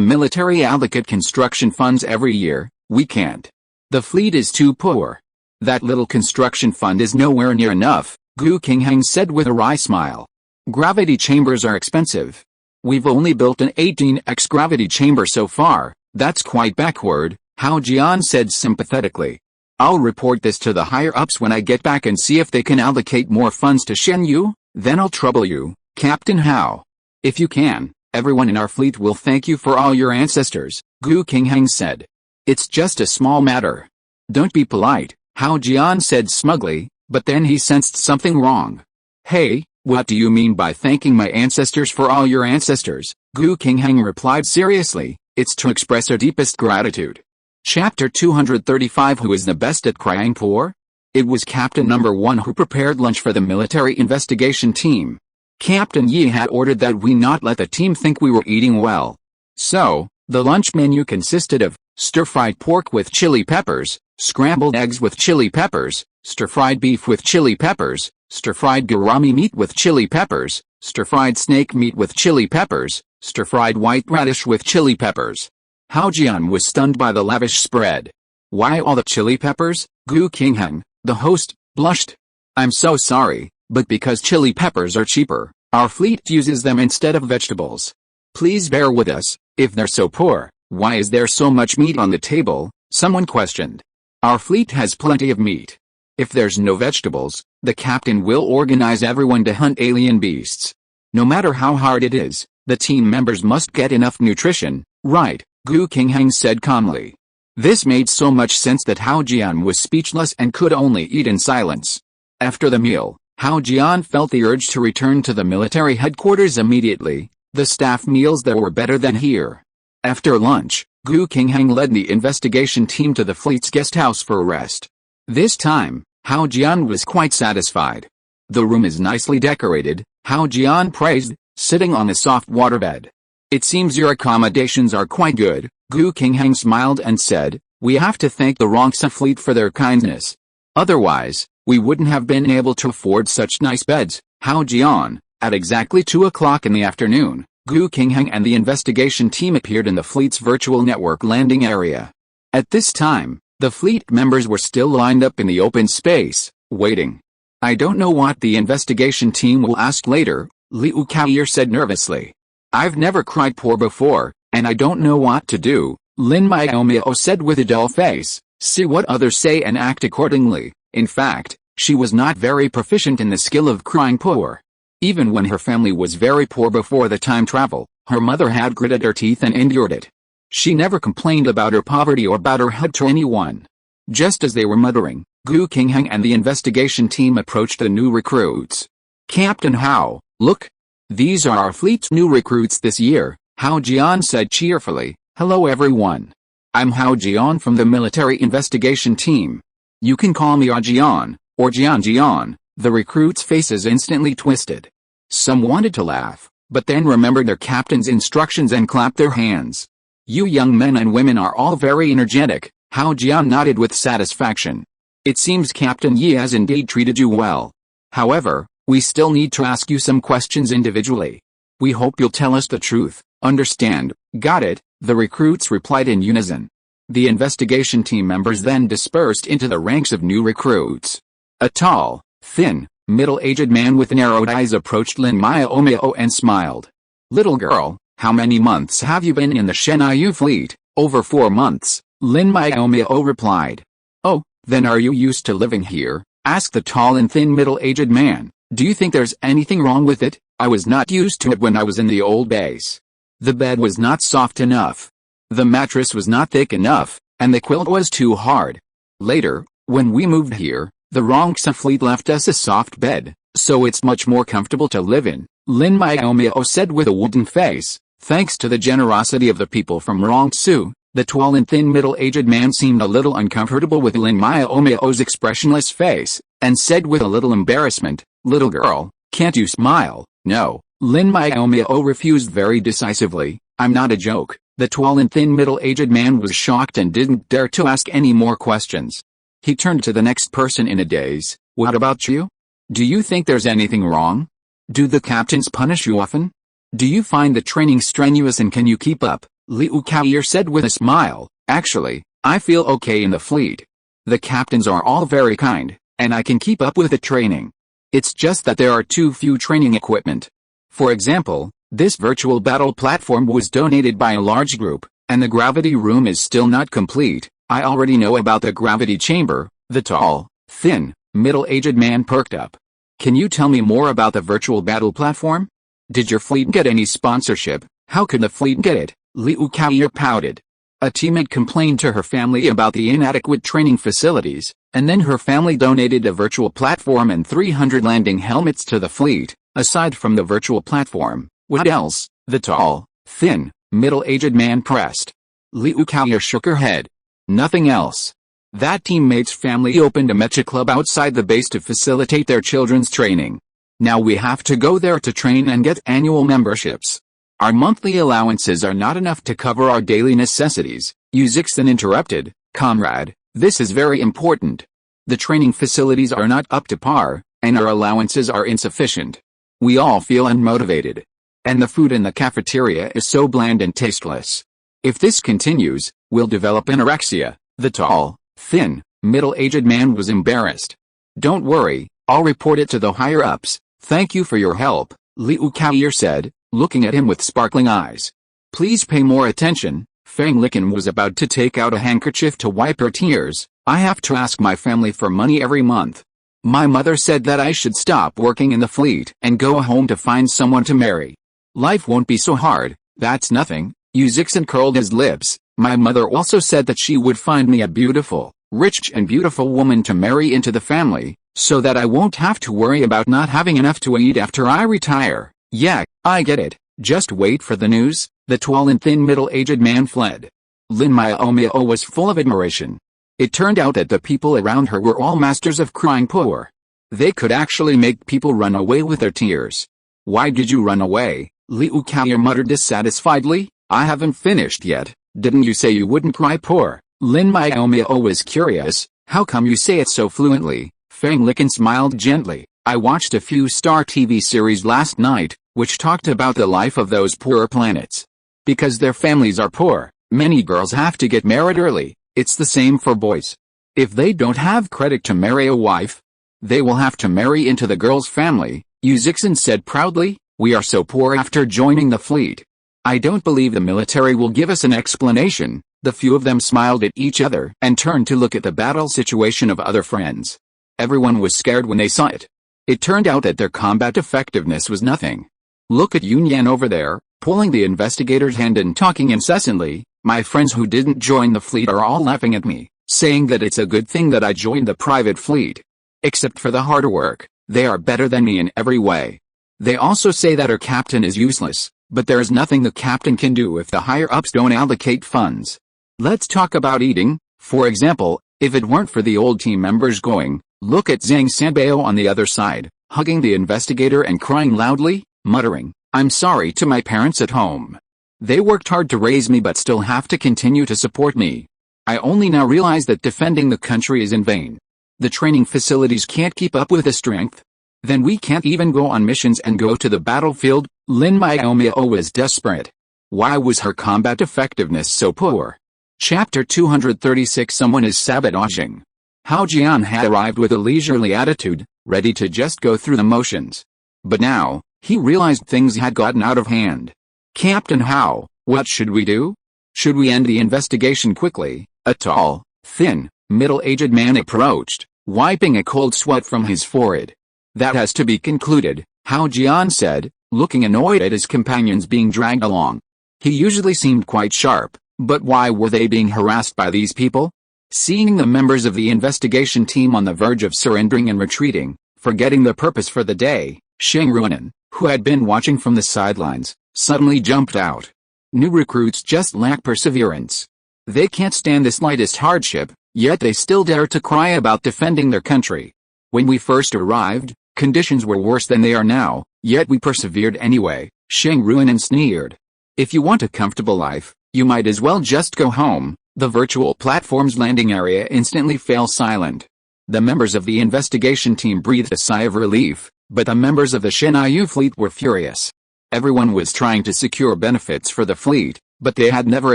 military allocate construction funds every year? We can't. The fleet is too poor. That little construction fund is nowhere near enough, Gu Qinghen said with a wry smile. Gravity chambers are expensive. We've only built an 18x gravity chamber so far. That's quite backward, Hao Jian said sympathetically. I'll report this to the higher-ups when I get back and see if they can allocate more funds to Shen Yu, then I'll trouble you, Captain Hao. If you can, Everyone in our fleet will thank you for all your ancestors, Gu Qingheng said. It's just a small matter. Don't be polite, Hao Jian said smugly, but then he sensed something wrong. Hey, what do you mean by thanking my ancestors for all your ancestors? Gu Qingheng replied seriously, it's to express our deepest gratitude. Chapter 235 Who is the best at crying poor? It was Captain Number 1 who prepared lunch for the military investigation team. Captain Yi had ordered that we not let the team think we were eating well. So, the lunch menu consisted of stir-fried pork with chili peppers, scrambled eggs with chili peppers, stir-fried beef with chili peppers, stir-fried gourami meat with chili peppers, stir-fried snake meat with chili peppers, stir-fried white radish with chili peppers. Hao Jian was stunned by the lavish spread. Why all the chili peppers? Gu Qingheng, the host, blushed. I'm so sorry, but because chili peppers are cheaper, our fleet uses them instead of vegetables. Please bear with us. If they're so poor, why is there so much meat on the table? Someone questioned. Our fleet has plenty of meat. If there's no vegetables, the captain will organize everyone to hunt alien beasts. No matter how hard it is, the team members must get enough nutrition, right? Gu Qingheng said calmly. This made so much sense that Hao Jian was speechless and could only eat in silence. After the meal, Hao Jian felt the urge to return to the military headquarters immediately. The staff meals there were better than here. After lunch, Gu Qingheng led the investigation team to the fleet's guest house for a rest. This time, Hao Jian was quite satisfied. The room is nicely decorated, Hao Jian praised, sitting on a soft waterbed. It seems your accommodations are quite good. Gu Qingheng smiled and said, we have to thank the Rongsa fleet for their kindness. Otherwise, we wouldn't have been able to afford such nice beds. Hao Jian. At exactly 2 o'clock in the afternoon, Gu Qingheng and the investigation team appeared in the fleet's virtual network landing area. At this time, the fleet members were still lined up in the open space, waiting. I don't know what the investigation team will ask later, Liu Kaoyer said nervously. I've never cried poor before, and I don't know what to do, Lin Miaomiao said with a dull face. See what others say and act accordingly. In fact, she was not very proficient in the skill of crying poor. Even when her family was very poor before the time travel, her mother had gritted her teeth and endured it. She never complained about her poverty or bowed her head to anyone. Just as they were muttering, Gu Qingheng and the investigation team approached the new recruits. Captain Hao, look. These are our fleet's new recruits this year, Hao Jian said cheerfully. Hello everyone. I'm Hao Jian from the military investigation team. You can call me Jian, or Jian. The recruits' faces instantly twisted. Some wanted to laugh, but then remembered their captain's instructions and clapped their hands. You young men and women are all very energetic, Hao Jian nodded with satisfaction. It seems Captain Yi has indeed treated you well. However, we still need to ask you some questions individually. We hope you'll tell us the truth. Understand, got it, the recruits replied in unison. The investigation team members then dispersed into the ranks of new recruits. A tall, thin, middle-aged man with narrowed eyes approached Lin Miaomiao and smiled. Little girl, how many months have you been in the Shenyu fleet? Over 4 months, Lin Miaomiao replied. Oh, then are you used to living here? Asked the tall and thin middle-aged man. Do you think there's anything wrong with it? I was not used to it when I was in the old base. The bed was not soft enough. The mattress was not thick enough, and the quilt was too hard. Later, when we moved here, the Rongsa fleet left us a soft bed, so it's much more comfortable to live in, Lin Miaomiao said with a wooden face. Thanks to the generosity of the people from Rongsu, the tall and thin middle-aged man seemed a little uncomfortable with Lin Miaomiao's expressionless face, and said with a little embarrassment, little girl, can't you smile? No, Lin Miaomiao refused very decisively. I'm not a joke. The tall and thin middle-aged man was shocked and didn't dare to ask any more questions. He turned to the next person in a daze. What about you? Do you think there's anything wrong? Do the captains punish you often? Do you find the training strenuous and can you keep up? Liu Kaoyer said with a smile. Actually, I feel okay in the fleet. The captains are all very kind, and I can keep up with the training. It's just that there are too few training equipment. For example, this virtual battle platform was donated by a large group, and the gravity room is still not complete. I already know about the gravity chamber. The tall, thin, middle-aged man perked up. Can you tell me more about the virtual battle platform? Did your fleet get any sponsorship? How could the fleet get it? Liu Kaoyu pouted. A teammate complained to her family about the inadequate training facilities, and then her family donated a virtual platform and 300 landing helmets to the fleet. Aside from the virtual platform, what else? The tall, thin, middle-aged man pressed. Liu Kaoyu shook her head. Nothing else. That teammate's family opened a mecha club outside the base to facilitate their children's training. Now we have to go there to train and get annual memberships. Our monthly allowances are not enough to cover our daily necessities. Yuzixin interrupted. Comrade, this is very important. The training facilities are not up to par, and our allowances are insufficient. We all feel unmotivated. And the food in the cafeteria is so bland and tasteless. If this continues, we'll develop anorexia. The tall, thin, middle-aged man was embarrassed. Don't worry, I'll report it to the higher-ups. Thank you for your help, Liu Kaoyu said, looking at him with sparkling eyes. Please pay more attention. Fang Licken was about to take out a handkerchief to wipe her tears. I have to ask my family for money every month. My mother said that I should stop working in the fleet and go home to find someone to marry. Life won't be so hard. That's nothing. Yuzixin curled his lips. My mother also said that she would find me a beautiful, rich and beautiful woman to marry into the family, so that I won't have to worry about not having enough to eat after I retire. Yeah, I get it. Just wait for the news. The tall and thin middle-aged man fled. Lin Miaomiao was full of admiration. It turned out that the people around her were all masters of crying poor. They could actually make people run away with their tears. Why did you run away? Liu Kaoyu muttered dissatisfiedly. I haven't finished yet. Didn't you say you wouldn't cry poor? Lin Miaomiao was curious. How come you say it so fluently? Fang Licken smiled gently. I watched a few Star TV series last night, which talked about the life of those poorer planets. Because their families are poor, many girls have to get married early. It's the same for boys. If they don't have credit to marry a wife, they will have to marry into the girl's family, Yuzixin said proudly. We are so poor after joining the fleet. I don't believe the military will give us an explanation. The few of them smiled at each other and turned to look at the battle situation of other friends. Everyone was scared when they saw it. It turned out that their combat effectiveness was nothing. Look at Yun Yan over there, pulling the investigator's hand and talking incessantly. My friends who didn't join the fleet are all laughing at me, saying that it's a good thing that I joined the private fleet. Except for the hard work, they are better than me in every way. They also say that our captain is useless, but there is nothing the captain can do if the higher-ups don't allocate funds. Let's talk about eating. For example, if it weren't for the old team members going, look at Zhang Sanbao on the other side, hugging the investigator and crying loudly, muttering, I'm sorry to my parents at home. They worked hard to raise me but still have to continue to support me. I only now realize that defending the country is in vain. The training facilities can't keep up with the strength. Then we can't even go on missions and go to the battlefield. Lin Miaomiao was desperate. Why was her combat effectiveness so poor? Chapter 236. Someone is sabotaging. Hao Jian had arrived with a leisurely attitude, ready to just go through the motions. But now, he realized things had gotten out of hand. Captain Hao, what should we do? Should we end the investigation quickly? A tall, thin, middle-aged man approached, wiping a cold sweat from his forehead. That has to be concluded, Hao Jian said, looking annoyed at his companions being dragged along. He usually seemed quite sharp, but why were they being harassed by these people? Seeing the members of the investigation team on the verge of surrendering and retreating, forgetting the purpose for the day, Sheng Ruonan, who had been watching from the sidelines, suddenly jumped out. New recruits just lack perseverance. They can't stand the slightest hardship, yet they still dare to cry about defending their country. When we first arrived, conditions were worse than they are now, yet we persevered anyway, Sheng Ruonan sneered. If you want a comfortable life, you might as well just go home. The virtual platform's landing area instantly fell silent. The members of the investigation team breathed a sigh of relief, but the members of the Shenyu fleet were furious. Everyone was trying to secure benefits for the fleet, but they had never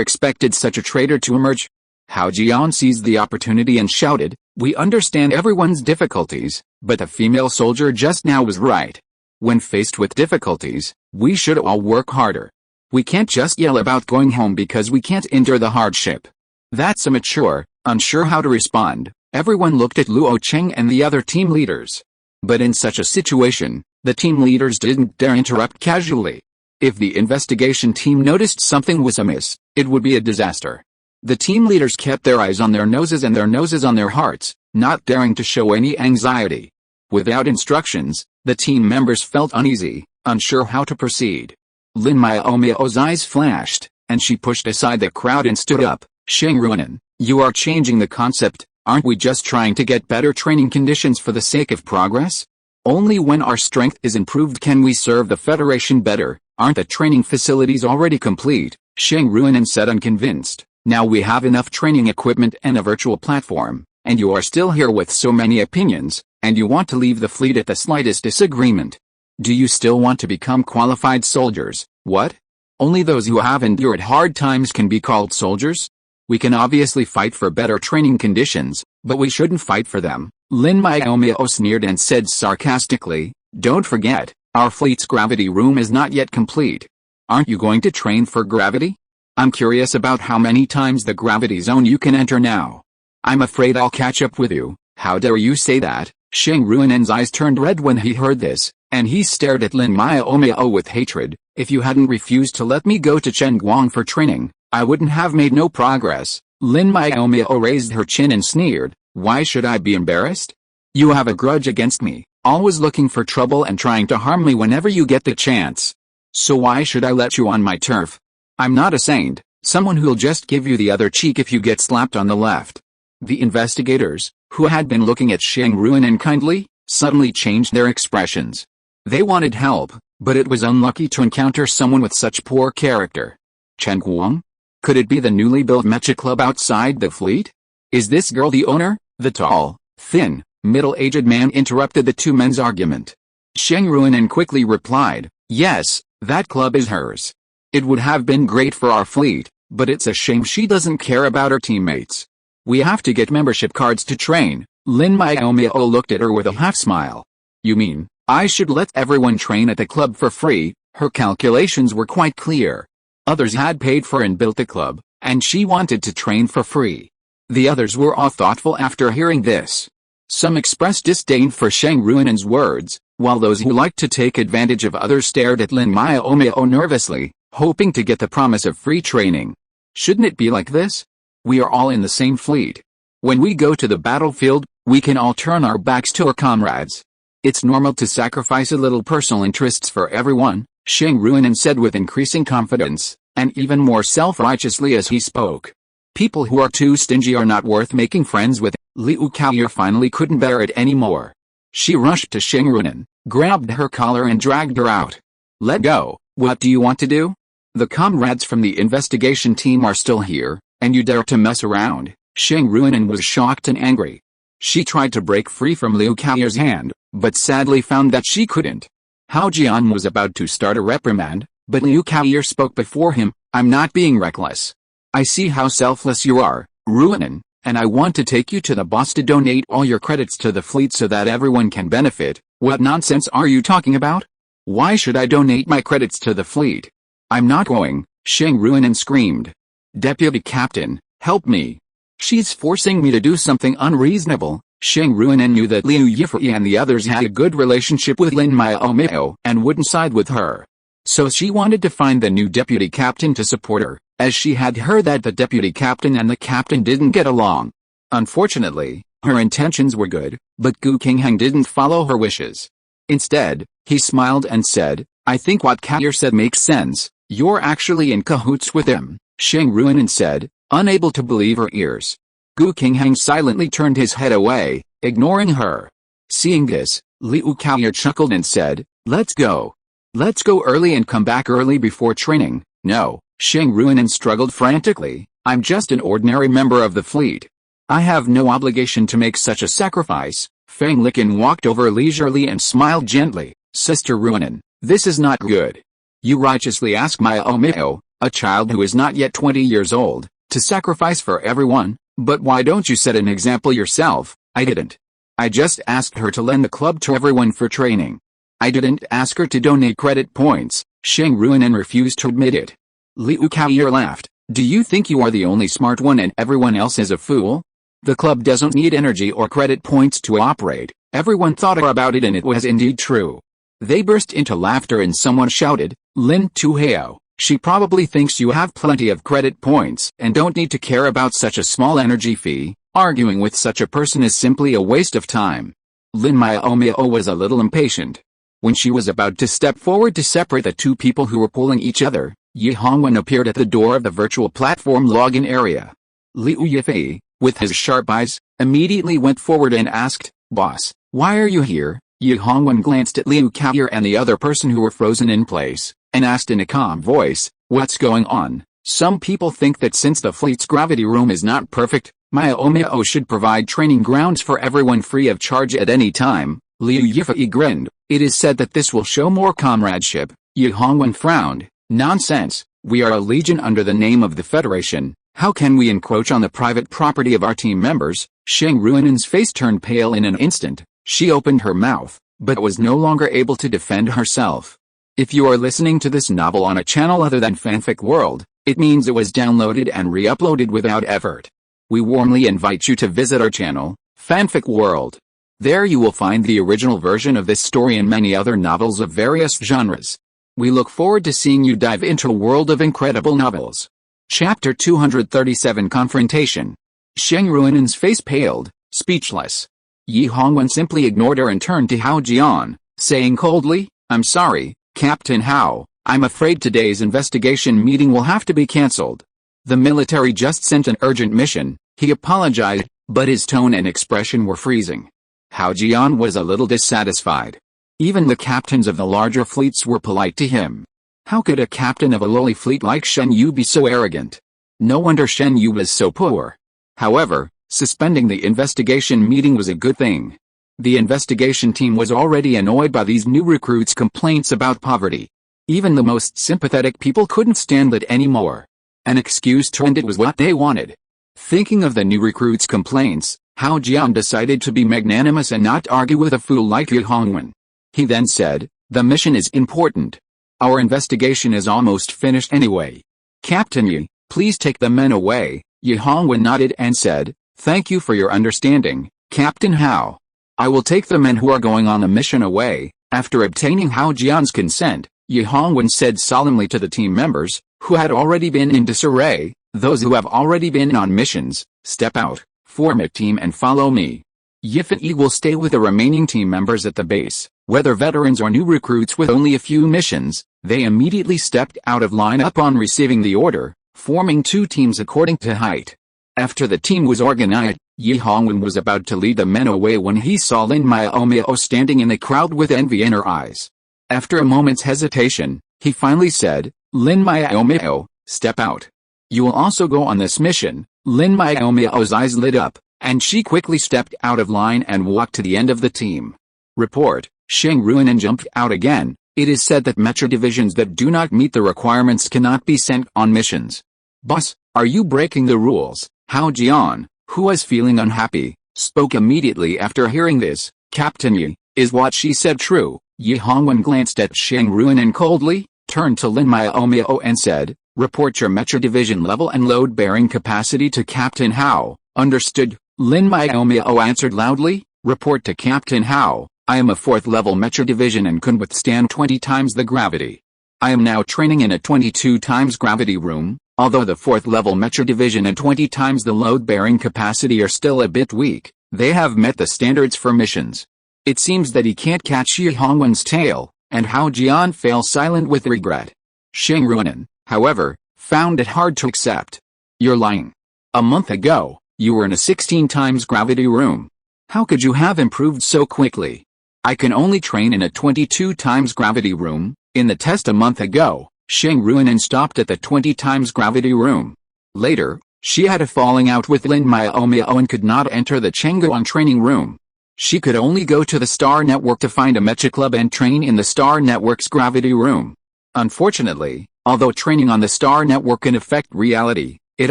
expected such a traitor to emerge. Hao Jian seized the opportunity and shouted, we understand everyone's difficulties, but the female soldier just now was right. When faced with difficulties, we should all work harder. We can't just yell about going home because we can't endure the hardship. That's immature. Unsure how to respond, everyone looked at Luo Cheng and the other team leaders. But in such a situation, the team leaders didn't dare interrupt casually. If the investigation team noticed something was amiss, it would be a disaster. The team leaders kept their eyes on their noses and their noses on their hearts, not daring to show any anxiety. Without instructions, the team members felt uneasy, unsure how to proceed. Lin Miaomiao's eyes flashed, and she pushed aside the crowd and stood up. Sheng Ruonan, you are changing the concept. Aren't we just trying to get better training conditions for the sake of progress? Only when our strength is improved can we serve the Federation better. Aren't the training facilities already complete? Sheng Ruonan said, unconvinced. Now we have enough training equipment and a virtual platform, and you are still here with so many opinions, and you want to leave the fleet at the slightest disagreement. Do you still want to become qualified soldiers? What? Only those who have endured hard times can be called soldiers? We can obviously fight for better training conditions, but we shouldn't fight for them. Lin Miaomiao sneered and said sarcastically, don't forget, our fleet's gravity room is not yet complete. Aren't you going to train for gravity? I'm curious about how many times the gravity zone you can enter now. I'm afraid I'll catch up with you. How dare you say that? Sheng Ruonan's eyes turned red when he heard this, and he stared at Lin Miaomiao with hatred. If you hadn't refused to let me go to Chengguang for training, I wouldn't have made no progress. Lin Miaomiao raised her chin and sneered. Why should I be embarrassed? You have a grudge against me, always looking for trouble and trying to harm me whenever you get the chance. So why should I let you on my turf? I'm not a saint, someone who'll just give you the other cheek if you get slapped on the left. The investigators, who had been looking at Sheng Ruonan kindly, suddenly changed their expressions. They wanted help, but it was unlucky to encounter someone with such poor character. Chengguang? Could it be the newly built mecha club outside the fleet? Is this girl the owner? The tall, thin, middle-aged man interrupted the two men's argument. Sheng Ruonan quickly replied, yes, that club is hers. It would have been great for our fleet, but it's a shame she doesn't care about her teammates. We have to get membership cards to train. Lin Miaomiao looked at her with a half-smile. You mean, I should let everyone train at the club for free? Her calculations were quite clear. Others had paid for and built the club, and she wanted to train for free. The others were all thoughtful after hearing this. Some expressed disdain for Sheng Ruonan's words, while those who liked to take advantage of others stared at Lin Miaomiao nervously, hoping to get the promise of free training. Shouldn't it be like this? We are all in the same fleet. When we go to the battlefield, we can all turn our backs to our comrades. It's normal to sacrifice a little personal interests for everyone, Sheng Ruonan said with increasing confidence, and even more self-righteously as he spoke. People who are too stingy are not worth making friends with. Liu Kaoyu finally couldn't bear it anymore. She rushed to Sheng Ruonan, grabbed her collar and dragged her out. Let go. What do you want to do? The comrades from the investigation team are still here, and you dare to mess around. Sheng Ruonan was shocked and angry. She tried to break free from Liu Kaoyu's hand, but sadly found that she couldn't. Hao Jian was about to start a reprimand, but Liu Kaoyu spoke before him. I'm not being reckless. I see how selfless you are, Ruonan, and I want to take you to the boss to donate all your credits to the fleet so that everyone can benefit. What nonsense are you talking about? Why should I donate my credits to the fleet? I'm not going, Sheng Ruonan screamed. Deputy Captain, help me. She's forcing me to do something unreasonable. Sheng Ruonan knew that Liu Yifei and the others had a good relationship with Lin Miaomiao and wouldn't side with her. So she wanted to find the new deputy captain to support her, as she had heard that the deputy captain and the captain didn't get along. Unfortunately, her intentions were good, but Gu Qingheng didn't follow her wishes. Instead, he smiled and said, I think what Kaoyu said makes sense. You're actually in cahoots with him, Sheng Ruonan said, unable to believe her ears. Gu Qingheng silently turned his head away, ignoring her. Seeing this, Liu Kaoyu chuckled and said, let's go. Let's go early and come back early before training. No, Sheng Ruonan struggled frantically. I'm just an ordinary member of the fleet. I have no obligation to make such a sacrifice. Fang Liqin walked over leisurely and smiled gently. Sister Ruonan, this is not good. You righteously ask Miaomiao, a child who is not yet 20 years old, to sacrifice for everyone, but why don't you set an example yourself? I didn't. I just asked her to lend the club to everyone for training. I didn't ask her to donate credit points. Sheng Ruonan refused to admit it. Liu Kaoyu laughed. Do you think you are the only smart one and everyone else is a fool? The club doesn't need energy or credit points to operate. Everyone thought about it and it was indeed true. They burst into laughter and someone shouted, Lin Miaomiao, she probably thinks you have plenty of credit points and don't need to care about such a small energy fee. Arguing with such a person is simply a waste of time. Lin Miaomiao was a little impatient. When she was about to step forward to separate the two people who were pulling each other, Yi Hongwen appeared at the door of the virtual platform login area. Liu Yifei, with his sharp eyes, immediately went forward and asked, Boss, why are you here? Yi Hongwen glanced at Liu Kaoyer and the other person who were frozen in place, and asked in a calm voice, what's going on? Some people think that since the fleet's gravity room is not perfect, Miaomiao should provide training grounds for everyone free of charge at any time. Liu Yifei grinned. It is said that this will show more comradeship. Yi Hongwen frowned. Nonsense, we are a legion under the name of the Federation. How can we encroach on the private property of our team members? Sheng Ruinen's face turned pale in an instant. She opened her mouth, but was no longer able to defend herself. If you are listening to this novel on a channel other than Fanfic World, it means it was downloaded and re-uploaded without effort. We warmly invite you to visit our channel, Fanfic World. There you will find the original version of this story and many other novels of various genres. We look forward to seeing you dive into a world of incredible novels. Chapter 237 Confrontation. Sheng Ruinen's face paled, speechless. Yi Hongwen simply ignored her and turned to Hao Jian, saying coldly, I'm sorry, Captain Hao, I'm afraid today's investigation meeting will have to be cancelled. The military just sent an urgent mission, he apologized, but his tone and expression were freezing. Hao Jian was a little dissatisfied. Even the captains of the larger fleets were polite to him. How could a captain of a lowly fleet like Shen Yu be so arrogant? No wonder Shen Yu was so poor. However, suspending the investigation meeting was a good thing. The investigation team was already annoyed by these new recruits' complaints about poverty. Even the most sympathetic people couldn't stand it anymore. An excuse turned it was what they wanted. Thinking of the new recruits' complaints, Hao Jian decided to be magnanimous and not argue with a fool like Yi Hongwen. He then said, the mission is important. Our investigation is almost finished anyway. Captain Yi, please take the men away. Yi Hongwen nodded and said, thank you for your understanding, Captain Hao. I will take the men who are going on the mission away. After obtaining Hao Jian's consent, Yi Hongwen said solemnly to the team members, who had already been in disarray, those who have already been on missions, step out, form a team and follow me. Yifei will stay with the remaining team members at the base. Whether veterans or new recruits with only a few missions, they immediately stepped out of line upon receiving the order, forming two teams according to height. After the team was organized, Yi Hongwen was about to lead the men away when he saw Lin Miaomiao standing in the crowd with envy in her eyes. After a moment's hesitation, he finally said, Lin Miaomiao, step out. You will also go on this mission. Lin Miaomiao's eyes lit up, and she quickly stepped out of line and walked to the end of the team. Report. Sheng Ruinen jumped out again. It is said that mecha divisions that do not meet the requirements cannot be sent on missions. Boss, are you breaking the rules? Hao Jian, who was feeling unhappy, spoke immediately after hearing this. Captain Yi, is what she said true? Yi Hongwen glanced at Sheng Ruinen coldly, turned to Lin Miaomiao and said, report your mecha division level and load-bearing capacity to Captain Hao. Understood. Lin Miaomiao answered loudly, report to Captain Hao. I am a 4th level mecha division and can withstand 20 times the gravity. I am now training in a 22 times gravity room, although the 4th level mecha division and 20 times the load-bearing capacity are still a bit weak, they have met the standards for missions. It seems that he can't catch Yi Hongwen's tail, and Hao Jian fell silent with regret. Sheng Ruinen, however, found it hard to accept. You're lying. A month ago, you were in a 16 times gravity room. How could you have improved so quickly? I can only train in a 22 times gravity room. In the test a month ago, Sheng Ruinen stopped at the 20 times gravity room. Later, she had a falling out with Lin Miaomiao and could not enter the Changguan training room. She could only go to the Star Network to find a mecha club and train in the Star Network's gravity room. Unfortunately, although training on the Star Network can affect reality, it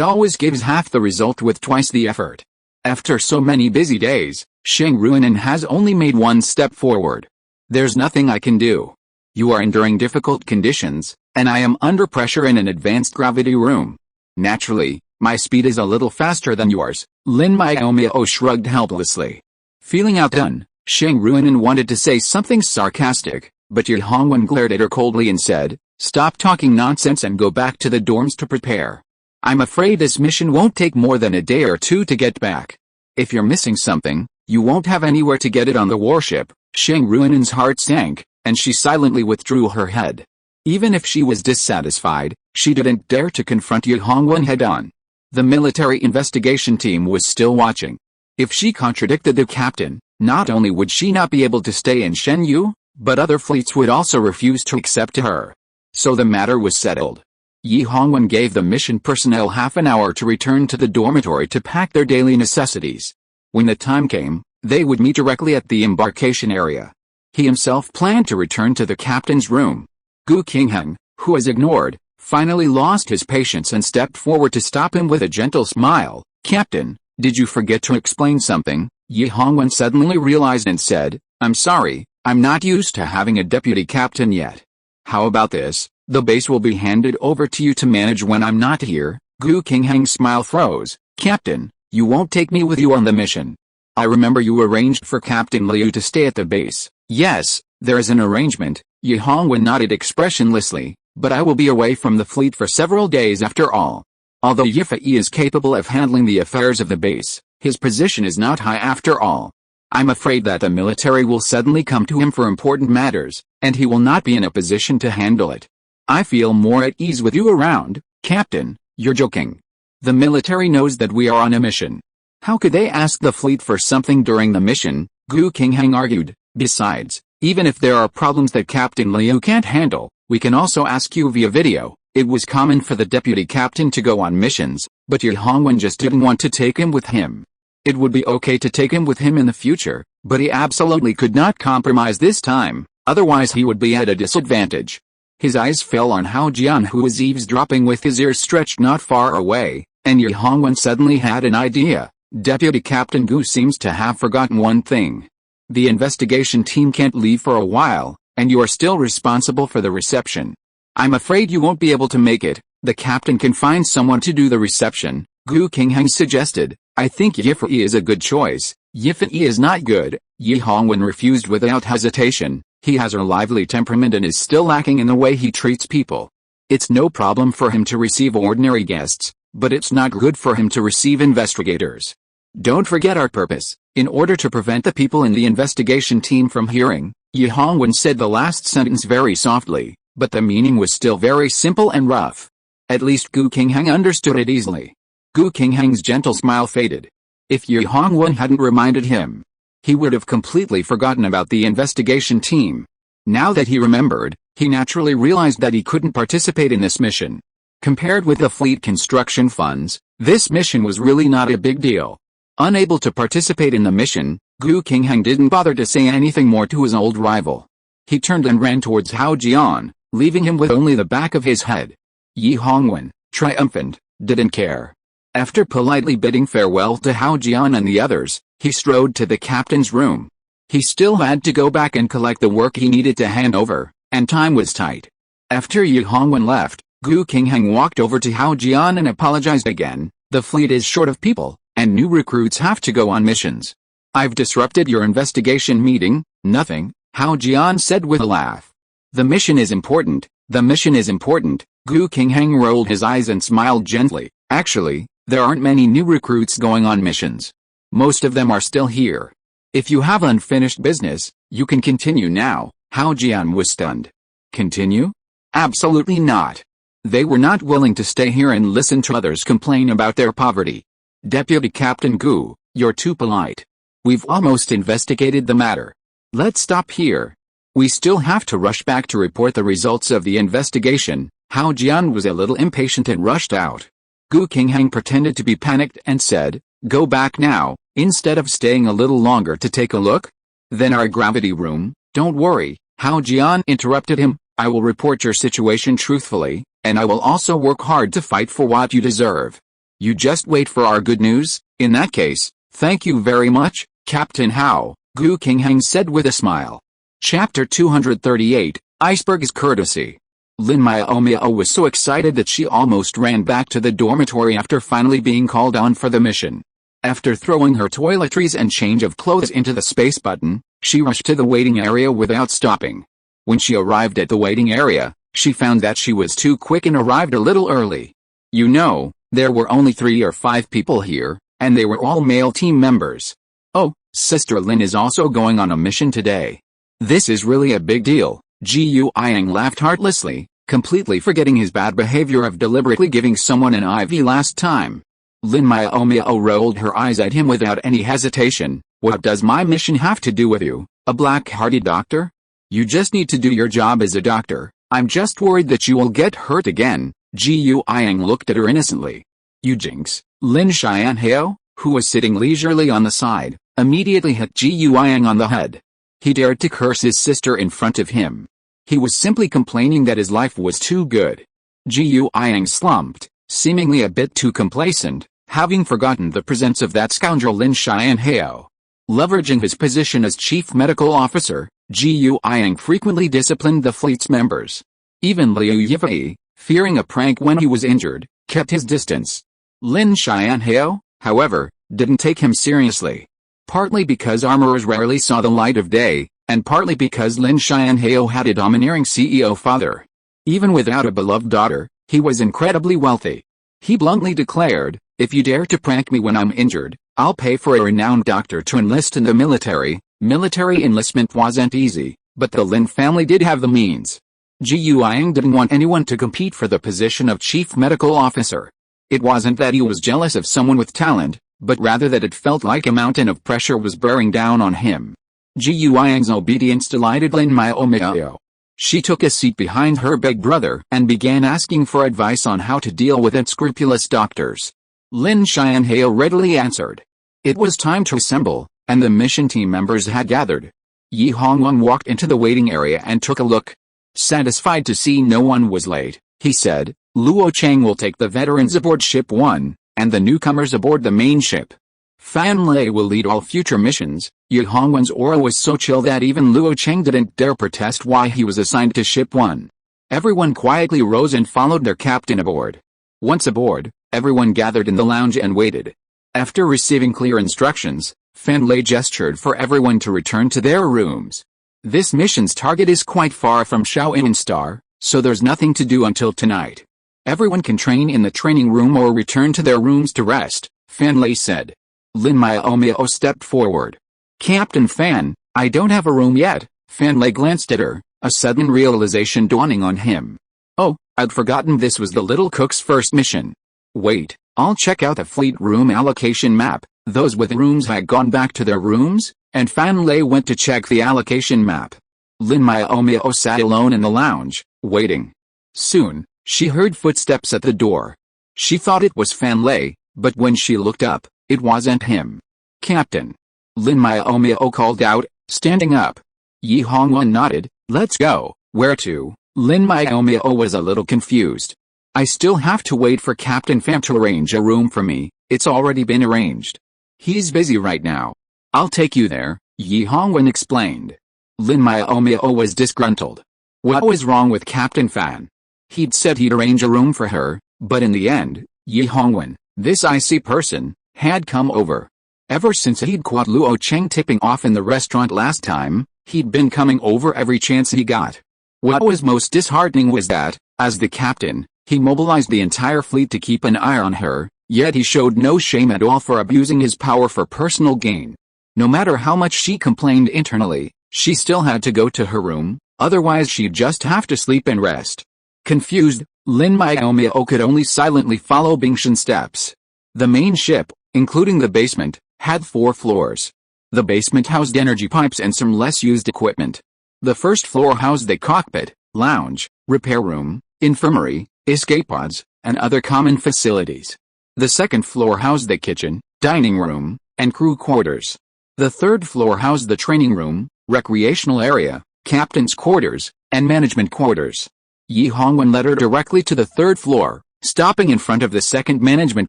always gives half the result with twice the effort. After so many busy days, Sheng Ruinen has only made one step forward. There's nothing I can do. You are enduring difficult conditions, and I am under pressure in an advanced gravity room. Naturally, my speed is a little faster than yours. Lin Miaomiao shrugged helplessly. Feeling outdone, Sheng Ruinen wanted to say something sarcastic, But Ye Hongwen glared at her coldly and said, "Stop talking nonsense and go back to the dorms to prepare. I'm afraid this mission won't take more than a day or two to get back. If you're missing something, you won't have anywhere to get it on the warship." Shang Ruinen's heart sank, and she silently withdrew her head. Even if she was dissatisfied, she didn't dare to confront Ye Hongwen head-on. The military investigation team was still watching. If she contradicted the captain, not only would she not be able to stay in Shenyu, but other fleets would also refuse to accept her. So the matter was settled. Ye Hongwen gave the mission personnel half an hour to return to the dormitory to pack their daily necessities. When the time came, they would meet directly at the embarkation area. He himself planned to return to the captain's room. Gu Qingheng, who was ignored, finally lost his patience and stepped forward to stop him with a gentle smile. "Captain, did you forget to explain something?" Ye Hongwen suddenly realized and said, "I'm sorry, I'm not used to having a deputy captain yet. How about this? The base will be handed over to you to manage when I'm not here." Gu Qingheng's smile froze. "Captain, you won't take me with you on the mission. I remember you arranged for Captain Liu to stay at the base." "Yes, there is an arrangement," Ye Hongwen nodded expressionlessly, "but I will be away from the fleet for several days after all. Although Ye Fei is capable of handling the affairs of the base, his position is not high after all. I'm afraid that the military will suddenly come to him for important matters, and he will not be in a position to handle it. I feel more at ease with you around." "Captain, you're joking. The military knows that we are on a mission. How could they ask the fleet for something during the mission?" Gu Qingheng argued. "Besides, even if there are problems that Captain Liu can't handle, we can also ask you via video." It was common for the deputy captain to go on missions, but Ye Hongwen just didn't want to take him with him. It would be okay to take him with him in the future, but he absolutely could not compromise this time, otherwise he would be at a disadvantage. His eyes fell on Hao Jian, who was eavesdropping with his ears stretched not far away, and Ye Hongwen suddenly had an idea. Deputy Captain Gu seems to have forgotten one thing. The investigation team can't leave for a while, and you are still responsible for the reception. I'm afraid you won't be able to make it. The captain can find someone to do the reception, Gu Qingheng suggested. I think Ye Fei is a good choice. Ye Fei is not good, Ye Hongwen refused without hesitation. He has a lively temperament and is still lacking in the way he treats people. It's no problem for him to receive ordinary guests, but it's not good for him to receive investigators. Don't forget our purpose. In order to prevent the people in the investigation team from hearing, Ye Hongwen said the last sentence very softly, but the meaning was still very simple and rough. At least Gu Qingheng understood it easily. Gu Qingheng's gentle smile faded. If Ye Hongwen hadn't reminded him, he would have completely forgotten about the investigation team. Now that he remembered, he naturally realized that he couldn't participate in this mission. Compared with the fleet construction funds, this mission was really not a big deal. Unable to participate in the mission, Gu Qingheng didn't bother to say anything more to his old rival. He turned and ran towards Hao Jian, leaving him with only the back of his head. Ye Hongwen, triumphant, didn't care. After politely bidding farewell to Hao Jian and the others, he strode to the captain's room. He still had to go back and collect the work he needed to hand over, and time was tight. After Ye Hongwen left, Gu Qingheng walked over to Hao Jian and apologized again. The fleet is short of people, and new recruits have to go on missions. I've disrupted your investigation meeting. Nothing, Hao Jian said with a laugh. The mission is important, the mission is important. Gu Qingheng rolled his eyes and smiled gently. Actually, there aren't many new recruits going on missions. Most of them are still here. If you have unfinished business, you can continue now. Hao Jian was stunned. Continue? Absolutely not. They were not willing to stay here and listen to others complain about their poverty. Deputy Captain Gu, you're too polite. We've almost investigated the matter. Let's stop here. We still have to rush back to report the results of the investigation. Hao Jian was a little impatient and rushed out. Gu Qingheng pretended to be panicked and said, go back now, instead of staying a little longer to take a look. Then our gravity room. Don't worry, Hao Jian interrupted him. I will report your situation truthfully, and I will also work hard to fight for what you deserve. You just wait for our good news. In that case, thank you very much, Captain Hao, Gu Qingheng said with a smile. Chapter 238, Iceberg's Courtesy. Lin Miaomiao was so excited that she almost ran back to the dormitory after finally being called on for the mission. After throwing her toiletries and change of clothes into the space button, she rushed to the waiting area without stopping. When she arrived at the waiting area, she found that she was too quick and arrived a little early. You know, there were only 3 or 5 people here, and they were all male team members. Oh, Sister Lin is also going on a mission today. This is really a big deal. Gu Yang laughed heartlessly, completely forgetting his bad behavior of deliberately giving someone an IV last time. Lin Miaomiao rolled her eyes at him without any hesitation. What does my mission have to do with you, a black-hearted doctor? You just need to do your job as a doctor. I'm just worried that you will get hurt again. Gu Yang looked at her innocently. You jinx. Lin Miaomiao, who was sitting leisurely on the side, immediately hit Gu Yang on the head. He dared to curse his sister in front of him. He was simply complaining that his life was too good. Gu Yang slumped, seemingly a bit too complacent, having forgotten the presence of that scoundrel Lin Miaomiao. Leveraging his position as chief medical officer, Gu Yang frequently disciplined the fleet's members. Even Liu Yifei, fearing a prank when he was injured, kept his distance. Lin Miaomiao, however, didn't take him seriously. Partly because armorers rarely saw the light of day, and partly because Lin Miaomiao had a domineering CEO father. Even without a beloved daughter, he was incredibly wealthy. He bluntly declared, "If you dare to prank me when I'm injured, I'll pay for a renowned doctor to enlist in the military." Military enlistment wasn't easy, but the Lin family did have the means. Gu Yang didn't want anyone to compete for the position of chief medical officer. It wasn't that he was jealous of someone with talent, but rather that it felt like a mountain of pressure was bearing down on him. Gu Yang's obedience delighted Lin Miaomiao. She took a seat behind her big brother and began asking for advice on how to deal with unscrupulous doctors. Lin Miaomiao readily answered. It was time to assemble, and the mission team members had gathered. Yi Hongwen walked into the waiting area and took a look. Satisfied to see no one was late, he said, Luo Cheng will take the veterans aboard Ship 1, and the newcomers aboard the main ship. Fan Lei will lead all future missions. Yi Hongwen's aura was so chill that even Luo Cheng didn't dare protest why he was assigned to Ship 1. Everyone quietly rose and followed their captain aboard. Once aboard, everyone gathered in the lounge and waited. After receiving clear instructions, Fan Lei gestured for everyone to return to their rooms. This mission's target is quite far from Shaoyin Star, so there's nothing to do until tonight. Everyone can train in the training room or return to their rooms to rest, Fan Lei said. Lin Miaomiao stepped forward. Captain Fan, I don't have a room yet. Fan Lei glanced at her, a sudden realization dawning on him. Oh, I'd forgotten this was the little cook's first mission. Wait, I'll check out the fleet room allocation map. Those with rooms had gone back to their rooms, and Fan Lei went to check the allocation map. Lin Miaomiao sat alone in the lounge, waiting. Soon, she heard footsteps at the door. She thought it was Fan Lei, but when she looked up, it wasn't him. Captain. Lin Miaomiao called out, standing up. Yi Hongwen nodded. Let's go. Where to? Lin Miaomiao was a little confused. I still have to wait for Captain Fan to arrange a room for me. It's already been arranged. He's busy right now. I'll take you there, Yi Hongwen explained. Lin Miaomiao was disgruntled. What was wrong with Captain Fan? He'd said he'd arrange a room for her, but in the end, Yi Hongwen, this icy person, had come over. Ever since he'd caught Luo Cheng tipping off in the restaurant last time, he'd been coming over every chance he got. What was most disheartening was that, as the captain, he mobilized the entire fleet to keep an eye on her, yet he showed no shame at all for abusing his power for personal gain. No matter how much she complained internally, she still had to go to her room, otherwise she'd just have to sleep and rest. Confused, Lin Miaomiao could only silently follow Bingshan's steps. The main ship, including the basement, had 4 floors. The basement housed energy pipes and some less used equipment. The first floor housed the cockpit, lounge, repair room, infirmary, escape pods, and other common facilities. The second floor housed the kitchen, dining room, and crew quarters. The third floor housed the training room, recreational area, captain's quarters, and management quarters. Yi Hongwen led her directly to the third floor, stopping in front of the second management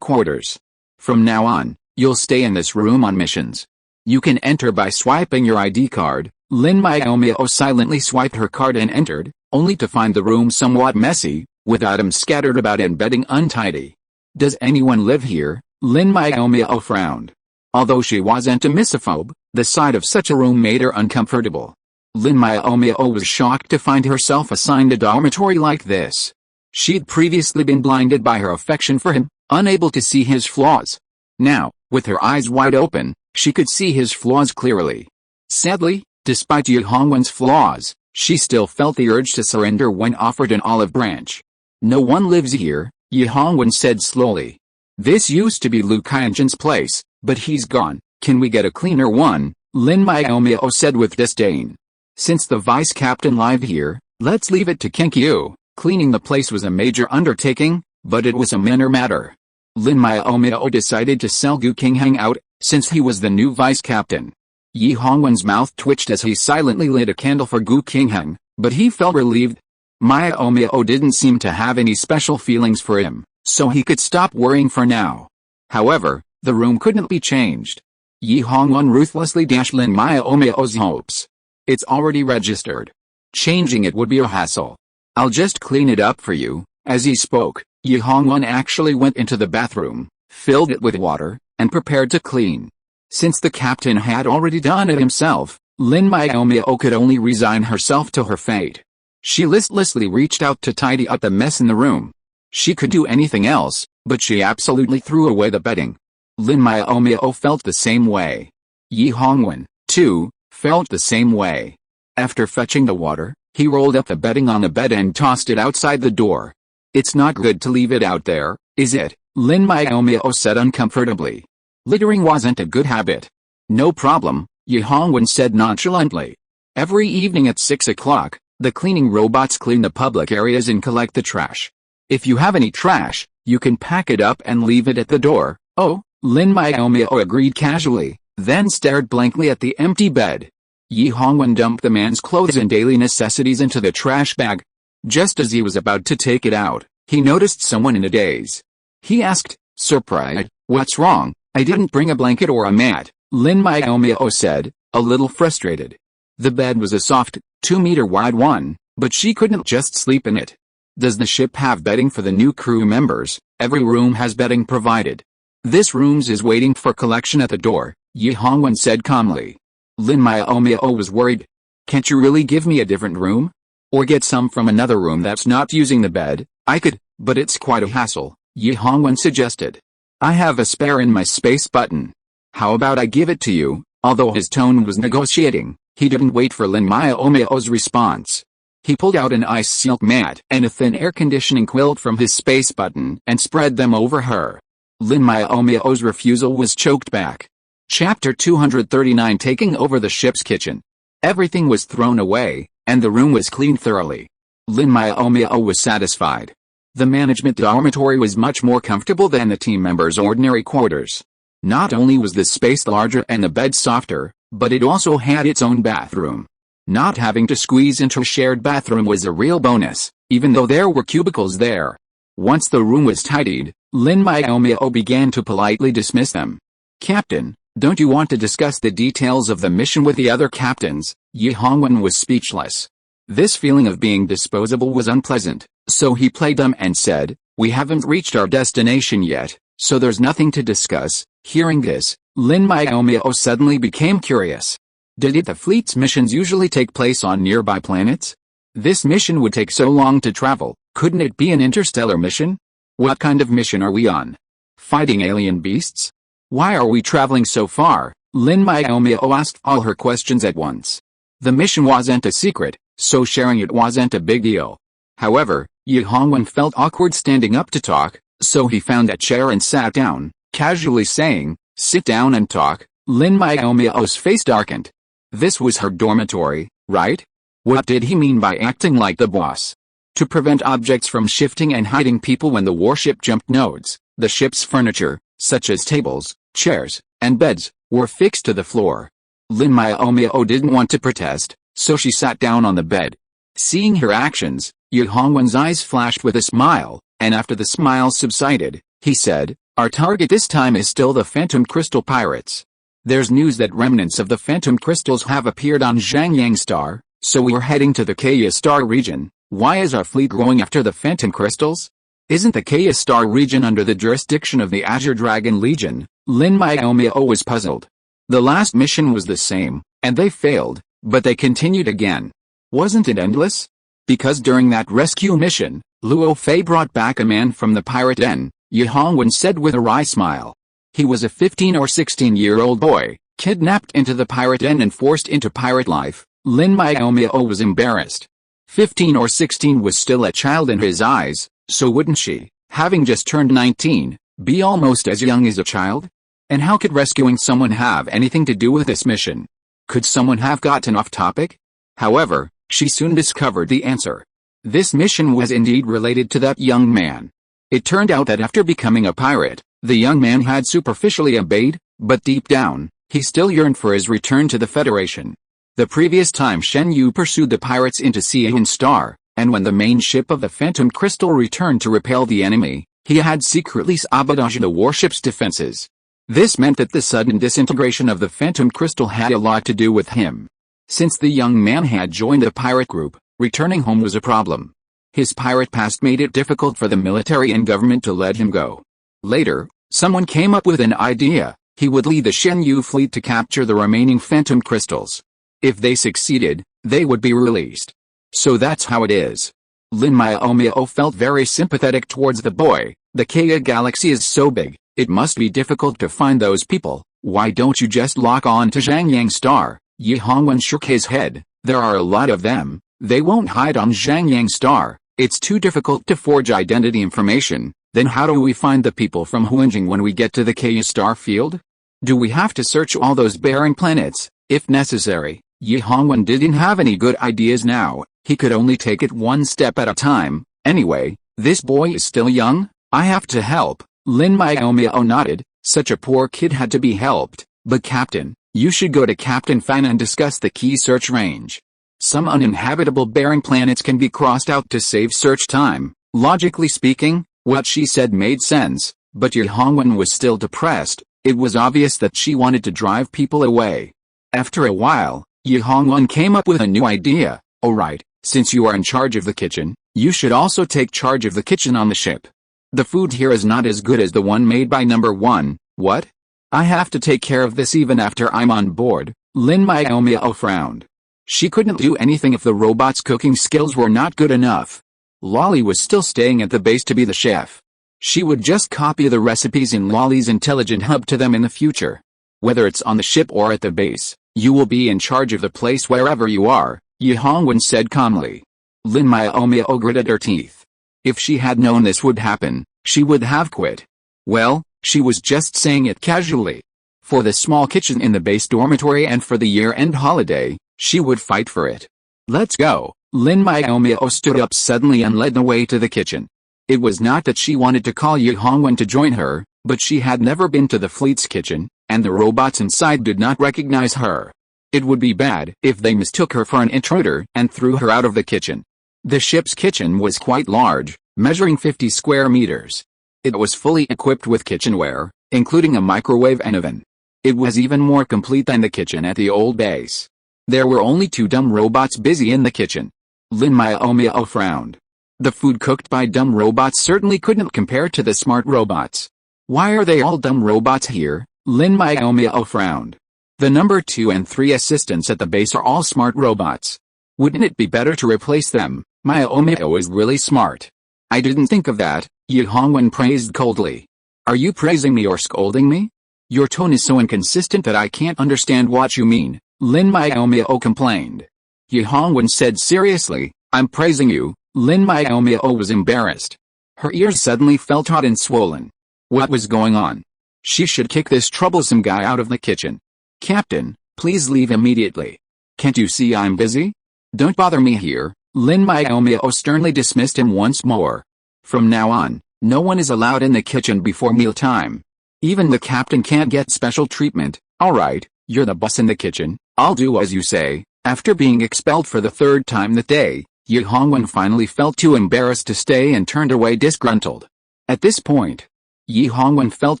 quarters. From now on, you'll stay in this room on missions. You can enter by swiping your ID card. Lin Miaomiao silently swiped her card and entered, only to find the room somewhat messy, with items scattered about and bedding untidy. Does anyone live here? Lin Miaomiao frowned. Although she wasn't a misophobe, the sight of such a room made her uncomfortable. Lin Miaomiao was shocked to find herself assigned a dormitory like this. She'd previously been blinded by her affection for him, unable to see his flaws. Now, with her eyes wide open, she could see his flaws clearly. Sadly, despite Yi Hongwen's flaws, she still felt the urge to surrender when offered an olive branch. "No one lives here," Yi Hongwen said slowly. "This used to be Lu Qianzhen's place, but he's gone. Can we get a cleaner one?" Lin Miaomiao said with disdain. "Since the vice captain lived here, let's leave it to Kenkyu." Cleaning the place was a major undertaking, but it was a minor matter. Lin Miaomiao decided to sell Gu Qingheng out, since he was the new vice captain. Yi Hongwen's mouth twitched as he silently lit a candle for Gu Qingheng, but he felt relieved. Miaomiao didn't seem to have any special feelings for him, so he could stop worrying for now. However, the room couldn't be changed. Yi Hongwen ruthlessly dashed Lin Miaomiao's hopes. "It's already registered. Changing it would be a hassle. I'll just clean it up for you." As he spoke, Yi Hongwen actually went into the bathroom, filled it with water, and prepared to clean. Since the captain had already done it himself, Lin Miaomiao could only resign herself to her fate. She listlessly reached out to tidy up the mess in the room. She could do anything else, but she absolutely threw away the bedding. Lin Miaomiao felt the same way. Yi Hongwen, too, felt the same way. After fetching the water, he rolled up the bedding on the bed and tossed it outside the door. "It's not good to leave it out there, is it?" Lin Miaomiao said uncomfortably. "Littering wasn't a good habit." "No problem," Yi Hongwen said nonchalantly. "Every evening at 6 o'clock, the cleaning robots clean the public areas and collect the trash. If you have any trash, you can pack it up and leave it at the door." "Oh," Lin Miaomiao agreed casually, then stared blankly at the empty bed. Yi Hongwen dumped the man's clothes and daily necessities into the trash bag. Just as he was about to take it out, he noticed someone in a daze. He asked, surprised, "What's wrong?" "I didn't bring a blanket or a mat," Lin Miaomiao said, a little frustrated. The bed was a soft, 2-meter-wide one, but she couldn't just sleep in it. "Does the ship have bedding for the new crew members?" "Every room has bedding provided. This room's is waiting for collection at the door," Yi Hongwen said calmly. Lin Miaomiao was worried. "Can't you really give me a different room? Or get some from another room that's not using the bed?" "I could, but it's quite a hassle," Yi Hongwen suggested. "I have a spare in my space button. How about I give it to you?" Although his tone was negotiating, he didn't wait for Lin Miaomiao's response. He pulled out an ice silk mat and a thin air conditioning quilt from his space button and spread them over her. Lin Miaomiao's refusal was choked back. Chapter 239 Taking over the ship's kitchen. Everything was thrown away, and the room was cleaned thoroughly. Lin Miaomiao was satisfied. The management dormitory was much more comfortable than the team members' ordinary quarters. Not only was the space larger and the bed softer, but it also had its own bathroom. Not having to squeeze into a shared bathroom was a real bonus, even though there were cubicles there. Once the room was tidied, Lin Miaomiao began to politely dismiss them. "Captain, don't you want to discuss the details of the mission with the other captains?" Yi Hongwen was speechless. This feeling of being disposable was unpleasant, so he played dumb and said, "We haven't reached our destination yet, so there's nothing to discuss." Hearing this, Lin Miaomiao suddenly became curious. Did the fleet's missions usually take place on nearby planets? This mission would take so long to travel, couldn't it be an interstellar mission? What kind of mission are we on? Fighting alien beasts? Why are we traveling so far? Lin Miaomiao asked all her questions at once. The mission wasn't a secret, so sharing it wasn't a big deal. However, Yi Hongwen felt awkward standing up to talk, so he found a chair and sat down, casually saying, "Sit down and talk." Lin Miaomiao's face darkened. This was her dormitory, right? What did he mean by acting like the boss? To prevent objects from shifting and hiding people when the warship jumped nodes, the ship's furniture, such as tables, chairs, and beds, were fixed to the floor. Lin Miaomiao didn't want to protest, so she sat down on the bed. Seeing her actions, Yi Hongwen's eyes flashed with a smile, and after the smile subsided, he said, "Our target this time is still the Phantom Crystal Pirates. There's news that remnants of the Phantom Crystals have appeared on Zhangyang Star, so we're heading to the Kaya Star region." "Why is our fleet going after the Phantom Crystals? Isn't the Kaya Star region under the jurisdiction of the Azure Dragon Legion?" Lin Miaomiao was puzzled. The last mission was the same, and they failed, But they continued again. Wasn't it endless? Because during that rescue mission, Luo Fei brought back a man from the pirate den, Yi Hongwen said with a wry smile. He was a 15 or 16-year-old boy, kidnapped into the pirate den and forced into pirate life. Lin Miaomiao was embarrassed. 15 or 16 was still a child in his eyes, so wouldn't she, having just turned 19, be almost as young as a child? And how could rescuing someone have anything to do with this mission? Could someone have gotten off topic? However, she soon discovered the answer. This mission was indeed related to that young man. It turned out that after becoming a pirate, the young man had superficially obeyed, but deep down, he still yearned for his return to the Federation. The previous time Shen Yu pursued the pirates into Xian Star, and when the main ship of the Phantom Crystal returned to repel the enemy, he had secretly sabotaged the warship's defenses. This meant that the sudden disintegration of the Phantom Crystal had a lot to do with him. Since the young man had joined the pirate group, returning home was a problem. His pirate past made it difficult for the military and government to let him go. Later, someone came up with an idea. He would lead the Shen Yu fleet to capture the remaining Phantom Crystals. If they succeeded, they would be released. So that's how it is. Lin Miaomiao felt very sympathetic towards the boy. The Kaya galaxy is so big, it must be difficult to find those people. Why don't you just lock on to Zhangyang Star? Yi Hongwen shook his head. There are a lot of them. They won't hide on Zhangyang Star. It's too difficult to forge identity information. Then how do we find the people from Huanjing when we get to the Kaya star field? Do we have to search all those barren planets, if necessary? Yi Hongwen didn't have any good ideas now. He could only take it one step at a time. Anyway, this boy is still young. I have to help. Lin Miaomiao nodded. Such a poor kid had to be helped. But Captain, you should go to Captain Fan and discuss the key search range. Some uninhabitable barren planets can be crossed out to save search time. Logically speaking, what she said made sense, but Yi Hongwen was still depressed. It was obvious that she wanted to drive people away. After a while, Yi Hongwen came up with a new idea. Alright, since you are in charge of the kitchen, you should also take charge of the kitchen on the ship. The food here is not as good as the one made by number 1. What? I have to take care of this even after I'm on board. Lin Miaomiao frowned. She couldn't do anything if the robot's cooking skills were not good enough. Lolly was still staying at the base to be the chef. She would just copy the recipes in Lolly's intelligent hub to them in the future. Whether it's on the ship or at the base, you will be in charge of the place wherever you are, Yi Hongwen said calmly. Lin Miaomiao gritted her teeth. If she had known this would happen, she would have quit. Well, she was just saying it casually. For the small kitchen in the base dormitory and for the year-end holiday, she would fight for it. Let's go. Lin Miaomiao stood up suddenly and led the way to the kitchen. It was not that she wanted to call Yi Hongwen to join her, but she had never been to the fleet's kitchen, and the robots inside did not recognize her. It would be bad if they mistook her for an intruder and threw her out of the kitchen. The ship's kitchen was quite large, measuring 50 square meters. It was fully equipped with kitchenware, including a microwave and oven. It was even more complete than the kitchen at the old base. There were only 2 dumb robots busy in the kitchen. Lin Miaomiao frowned. The food cooked by dumb robots certainly couldn't compare to the smart robots. Why are they all dumb robots here? Lin Miaomiao frowned. The number 2 and 3 assistants at the base are all smart robots. Wouldn't it be better to replace them? Miaomiao is really smart. I didn't think of that, Yi Hongwen praised coldly. Are you praising me or scolding me? Your tone is so inconsistent that I can't understand what you mean, Lin Miaomiao complained. Yi Hongwen said seriously, I'm praising you. Lin Miaomiao was embarrassed. Her ears suddenly felt hot and swollen. What was going on? She should kick this troublesome guy out of the kitchen. Captain, please leave immediately. Can't you see I'm busy? Don't bother me here. Lin Miaomiao sternly dismissed him once more. From now on, no one is allowed in the kitchen before mealtime. Even the captain can't get special treatment. Alright, you're the boss in the kitchen, I'll do as you say. After being expelled for the 3rd time that day, Yi Hongwen finally felt too embarrassed to stay and turned away disgruntled. At this point, Yi Hongwen felt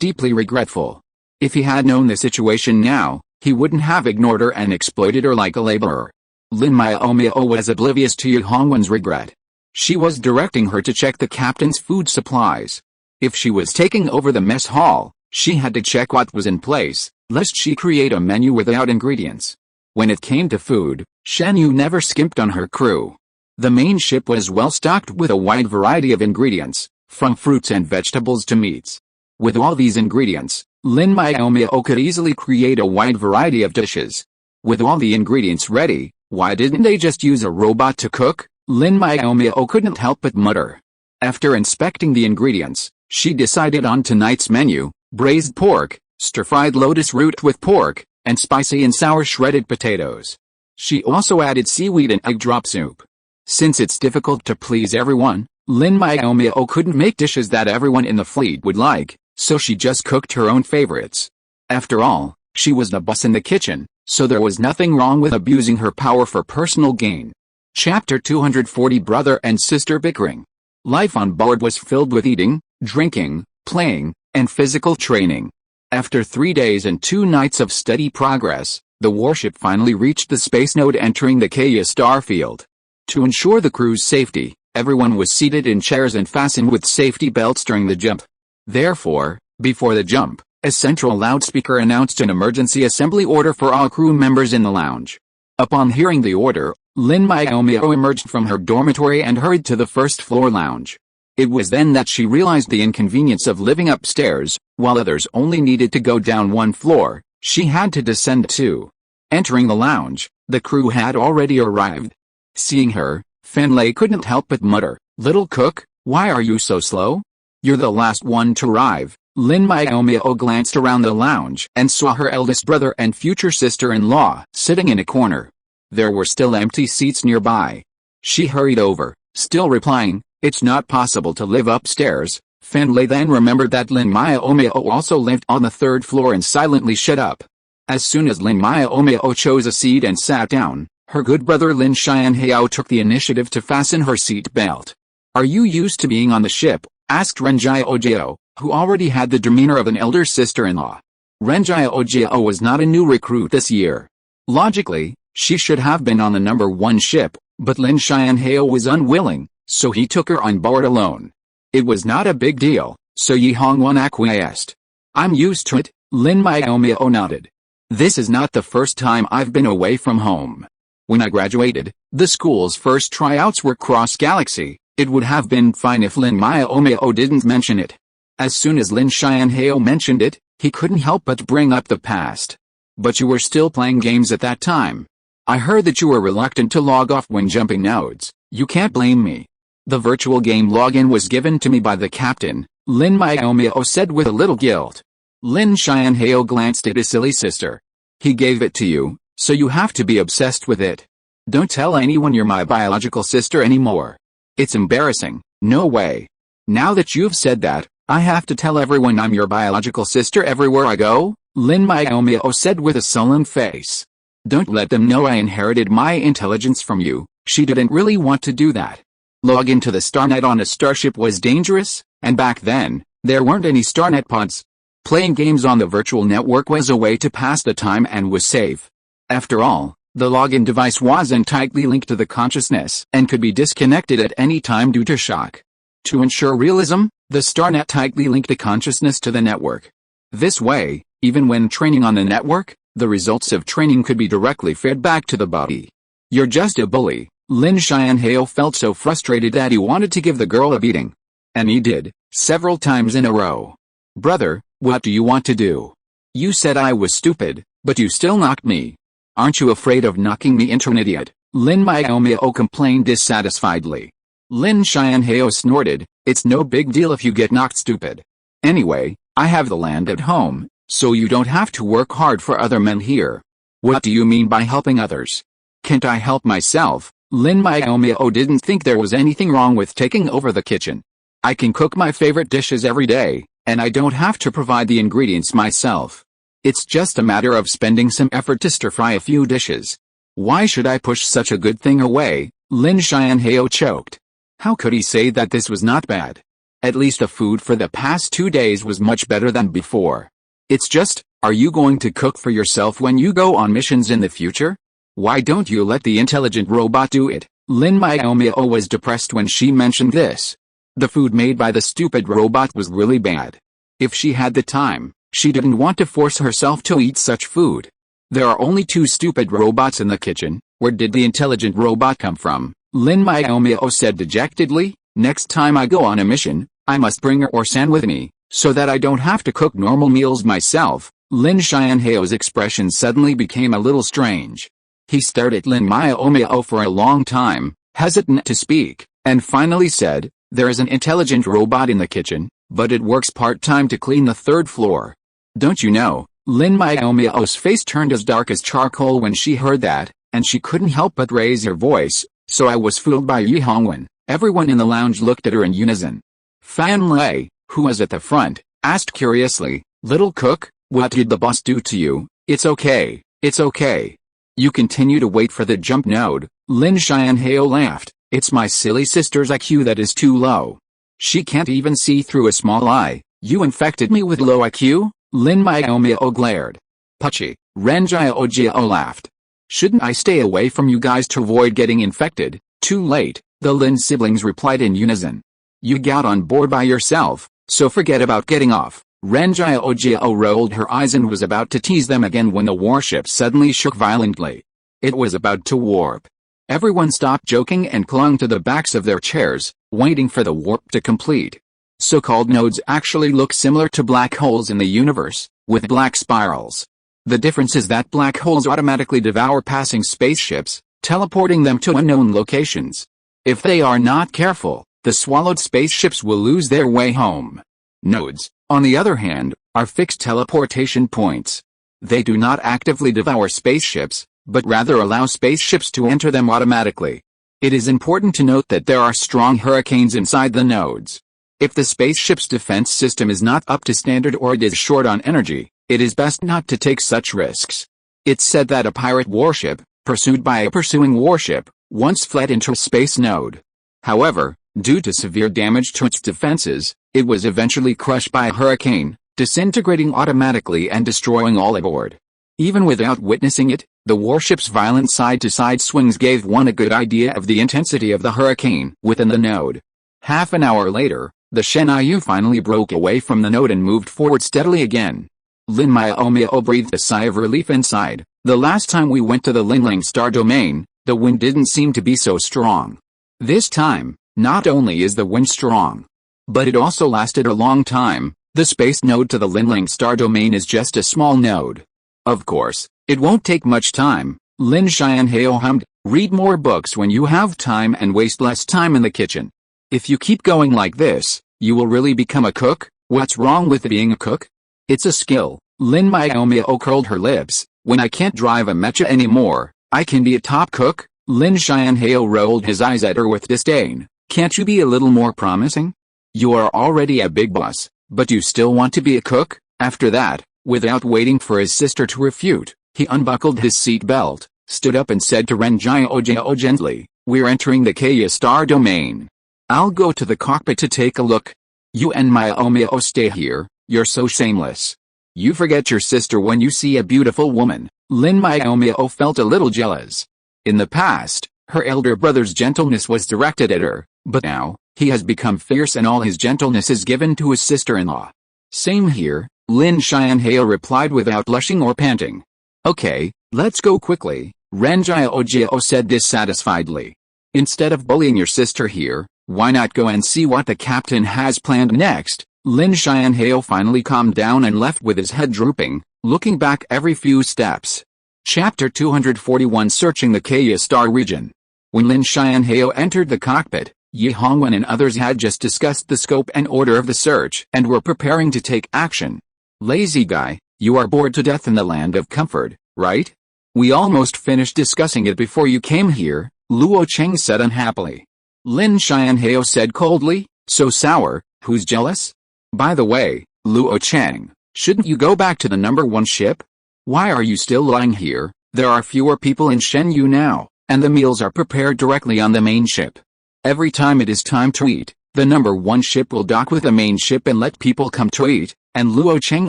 deeply regretful. If he had known the situation now, he wouldn't have ignored her and exploited her like a laborer. Lin Miaomiao was oblivious to Yi Hongwen's regret. She was directing her to check the captain's food supplies. If she was taking over the mess hall, she had to check what was in place, lest she create a menu without ingredients. When it came to food, Shen Yu never skimped on her crew. The main ship was well stocked with a wide variety of ingredients, from fruits and vegetables to meats. With all these ingredients, Lin Miaomiao could easily create a wide variety of dishes. With all the ingredients ready, why didn't they just use a robot to cook? Lin Miaomiao couldn't help but mutter. After inspecting the ingredients, she decided on tonight's menu: braised pork, stir-fried lotus root with pork, and spicy and sour shredded potatoes. She also added seaweed and egg drop soup. Since it's difficult to please everyone, Lin Miaomiao couldn't make dishes that everyone in the fleet would like, so she just cooked her own favorites. After all, she was the boss in the kitchen, so there was nothing wrong with abusing her power for personal gain. Chapter 240: Brother and Sister Bickering. Life on board was filled with eating, drinking, playing, and physical training. After 3 days and 2 nights of steady progress, the warship finally reached the space node, entering the Kaya starfield. To ensure the crew's safety, everyone was seated in chairs and fastened with safety belts during the jump. Therefore, before the jump, a central loudspeaker announced an emergency assembly order for all crew members in the lounge. Upon hearing the order, Lin Miaomiao emerged from her dormitory and hurried to the first-floor lounge. It was then that she realized the inconvenience of living upstairs. While others only needed to go down 1 floor, she had to descend 2. Entering the lounge, the crew had already arrived. Seeing her, Fanlei couldn't help but mutter, "Little cook, why are you so slow? You're the last one to arrive." Lin Miaomiao glanced around the lounge and saw her eldest brother and future sister-in-law sitting in a corner. There were still empty seats nearby. She hurried over, still replying, "It's not possible to live upstairs." Fanlei then remembered that Lin Miaomiao also lived on the 3rd floor and silently shut up. As soon as Lin Miaomiao chose a seat and sat down, her good brother Lin Xianhao took the initiative to fasten her seat belt. "Are you used to being on the ship?" asked Renjiao, who already had the demeanor of an elder sister-in-law. Renjiao was not a new recruit this year. Logically, she should have been on the number 1 ship, but Lin Xianhao was unwilling, so he took her on board alone. It was not a big deal, so Yi Hongwan acquiesced. "I'm used to it," Lin Miaomiao nodded. "This is not the first time I've been away from home. When I graduated, the school's first tryouts were cross-galaxy. It would have been fine if Lin Miaomiao didn't mention it." As soon as Lin Xianhao mentioned it, he couldn't help but bring up the past. "But you were still playing games at that time. I heard that you were reluctant to log off when jumping nodes. You can't blame me. The virtual game login was given to me by the captain," Lin Miaomiao said with a little guilt. Lin Xianhao glanced at his silly sister. "He gave it to you, so you have to be obsessed with it. Don't tell anyone you're my biological sister anymore. It's embarrassing." "No way. Now that you've said that, I have to tell everyone I'm your biological sister everywhere I go," Lin Miaomiao said with a sullen face. "Don't let them know I inherited my intelligence from you." She didn't really want to do that. Log into the Starnet on a starship was dangerous, and back then, there weren't any Starnet pods. Playing games on the virtual network was a way to pass the time and was safe. After all, the login device wasn't tightly linked to the consciousness and could be disconnected at any time due to shock. To ensure realism, the Starnet tightly linked the consciousness to the network. This way, even when training on the network, the results of training could be directly fed back to the body. "You're just a bully." Lin Xianhao felt so frustrated that he wanted to give the girl a beating. And he did, several times in a row. "Brother, what do you want to do? You said I was stupid, but you still knocked me. Aren't you afraid of knocking me into an idiot?" Lin Miaomiao complained dissatisfiedly. Lin Xianhao snorted, "It's no big deal if you get knocked stupid. Anyway, I have the land at home, so you don't have to work hard for other men here." "What do you mean by helping others? Can't I help myself?" Lin Miaomiao didn't think there was anything wrong with taking over the kitchen. "I can cook my favorite dishes every day, and I don't have to provide the ingredients myself. It's just a matter of spending some effort to stir-fry a few dishes. Why should I push such a good thing away?" Lin Xianhao choked. How could he say that this was not bad? At least the food for the past 2 days was much better than before. "It's just, are you going to cook for yourself when you go on missions in the future? Why don't you let the intelligent robot do it?" Lin Miaomiao was depressed when she mentioned this. The food made by the stupid robot was really bad. If she had the time, she didn't want to force herself to eat such food. There are only two stupid robots in the kitchen. Where did the intelligent robot come from? Lin Miaomiao said dejectedly. Next time I go on a mission, I must bring her or San with me, so that I don't have to cook normal meals myself. Lin Xianhao's expression suddenly became a little strange. He stared at Lin Miaomiao for a long time, hesitant to speak, and finally said, "There is an intelligent robot in the kitchen, but it works part-time to clean the third floor. Don't you know?" Lin Miaomiao's face turned as dark as charcoal when she heard that, and she couldn't help but raise her voice. "So I was fooled by Yi Hongwen." Everyone in the lounge looked at her in unison. Fan Lei, who was at the front, asked curiously, "Little cook, what did the boss do to you?" "It's okay, it's okay. You continue to wait for the jump node." Lin Xianhao laughed. "It's my silly sister's IQ that is too low. She can't even see through a small eye. You infected me with low IQ?" Lin Miaomiao glared. "Puchy," Ren Jiaojiao laughed. "Shouldn't I stay away from you guys to avoid getting infected?" "Too late," the Lin siblings replied in unison. "You got on board by yourself, so forget about getting off." Ren Jiaojiao rolled her eyes and was about to tease them again when the warship suddenly shook violently. It was about to warp. Everyone stopped joking and clung to the backs of their chairs, waiting for the warp to complete. So-called nodes actually look similar to black holes in the universe, with black spirals. The difference is that black holes automatically devour passing spaceships, teleporting them to unknown locations. If they are not careful, the swallowed spaceships will lose their way home. Nodes, on the other hand, are fixed teleportation points. They do not actively devour spaceships, but rather allow spaceships to enter them automatically. It is important to note that there are strong hurricanes inside the nodes. If the spaceship's defense system is not up to standard or it is short on energy, it is best not to take such risks. It's said that a pirate warship, pursued by a pursuing warship, once fled into a space node. However, due to severe damage to its defenses, it was eventually crushed by a hurricane, disintegrating automatically and destroying all aboard. Even without witnessing it, the warship's violent side-to-side swings gave one a good idea of the intensity of the hurricane within the node. Half an hour later, the Shenyu finally broke away from the node and moved forward steadily again. Lin Miaomiao breathed a sigh of relief inside. "The last time we went to the Linling star domain, the wind didn't seem to be so strong. This time, not only is the wind strong, but it also lasted a long time. The space node to the Linling star domain is just a small node. Of course, it won't take much time." Lin Xianhao hummed, "Read more books when you have time and waste less time in the kitchen. If you keep going like this, you will really become a cook." "What's wrong with being a cook? It's a skill." Lin Miaomiao curled her lips. "When I can't drive a mecha anymore, I can be a top cook." Lin Xianhao rolled his eyes at her with disdain. "Can't you be a little more promising? You are already a big boss, but you still want to be a cook?" After that, without waiting for his sister to refute, he unbuckled his seat belt, stood up and said to Ren Jiaojiao gently, "We're entering the Kaya star domain. I'll go to the cockpit to take a look. You and Miaomiao stay here. You're so shameless. You forget your sister when you see a beautiful woman." Lin Miaomiao felt a little jealous. In the past, her elder brother's gentleness was directed at her, but now, he has become fierce and all his gentleness is given to his sister-in-law. "Same here," Lin Xianhao replied without blushing or panting. "Okay, let's go quickly," Ren Jiaojiao said dissatisfiedly. "Instead of bullying your sister here, why not go and see what the captain has planned next?" Lin Xianhao finally calmed down and left with his head drooping, looking back every few steps. Chapter 241 Searching the Kaya Star Region. When Lin Xianhao entered the cockpit, Yi Hongwen and others had just discussed the scope and order of the search and were preparing to take action. "Lazy guy, you are bored to death in the land of comfort, right? We almost finished discussing it before you came here," Luo Cheng said unhappily. Lin Xianhao said coldly, "So sour, who's jealous? By the way, Luo Cheng, shouldn't you go back to the number 1 ship? Why are you still lying here? There are fewer people in Shenyu now, and the meals are prepared directly on the main ship. Every time it is time to eat, the number 1 ship will dock with the main ship and let people come to eat, and Luo Cheng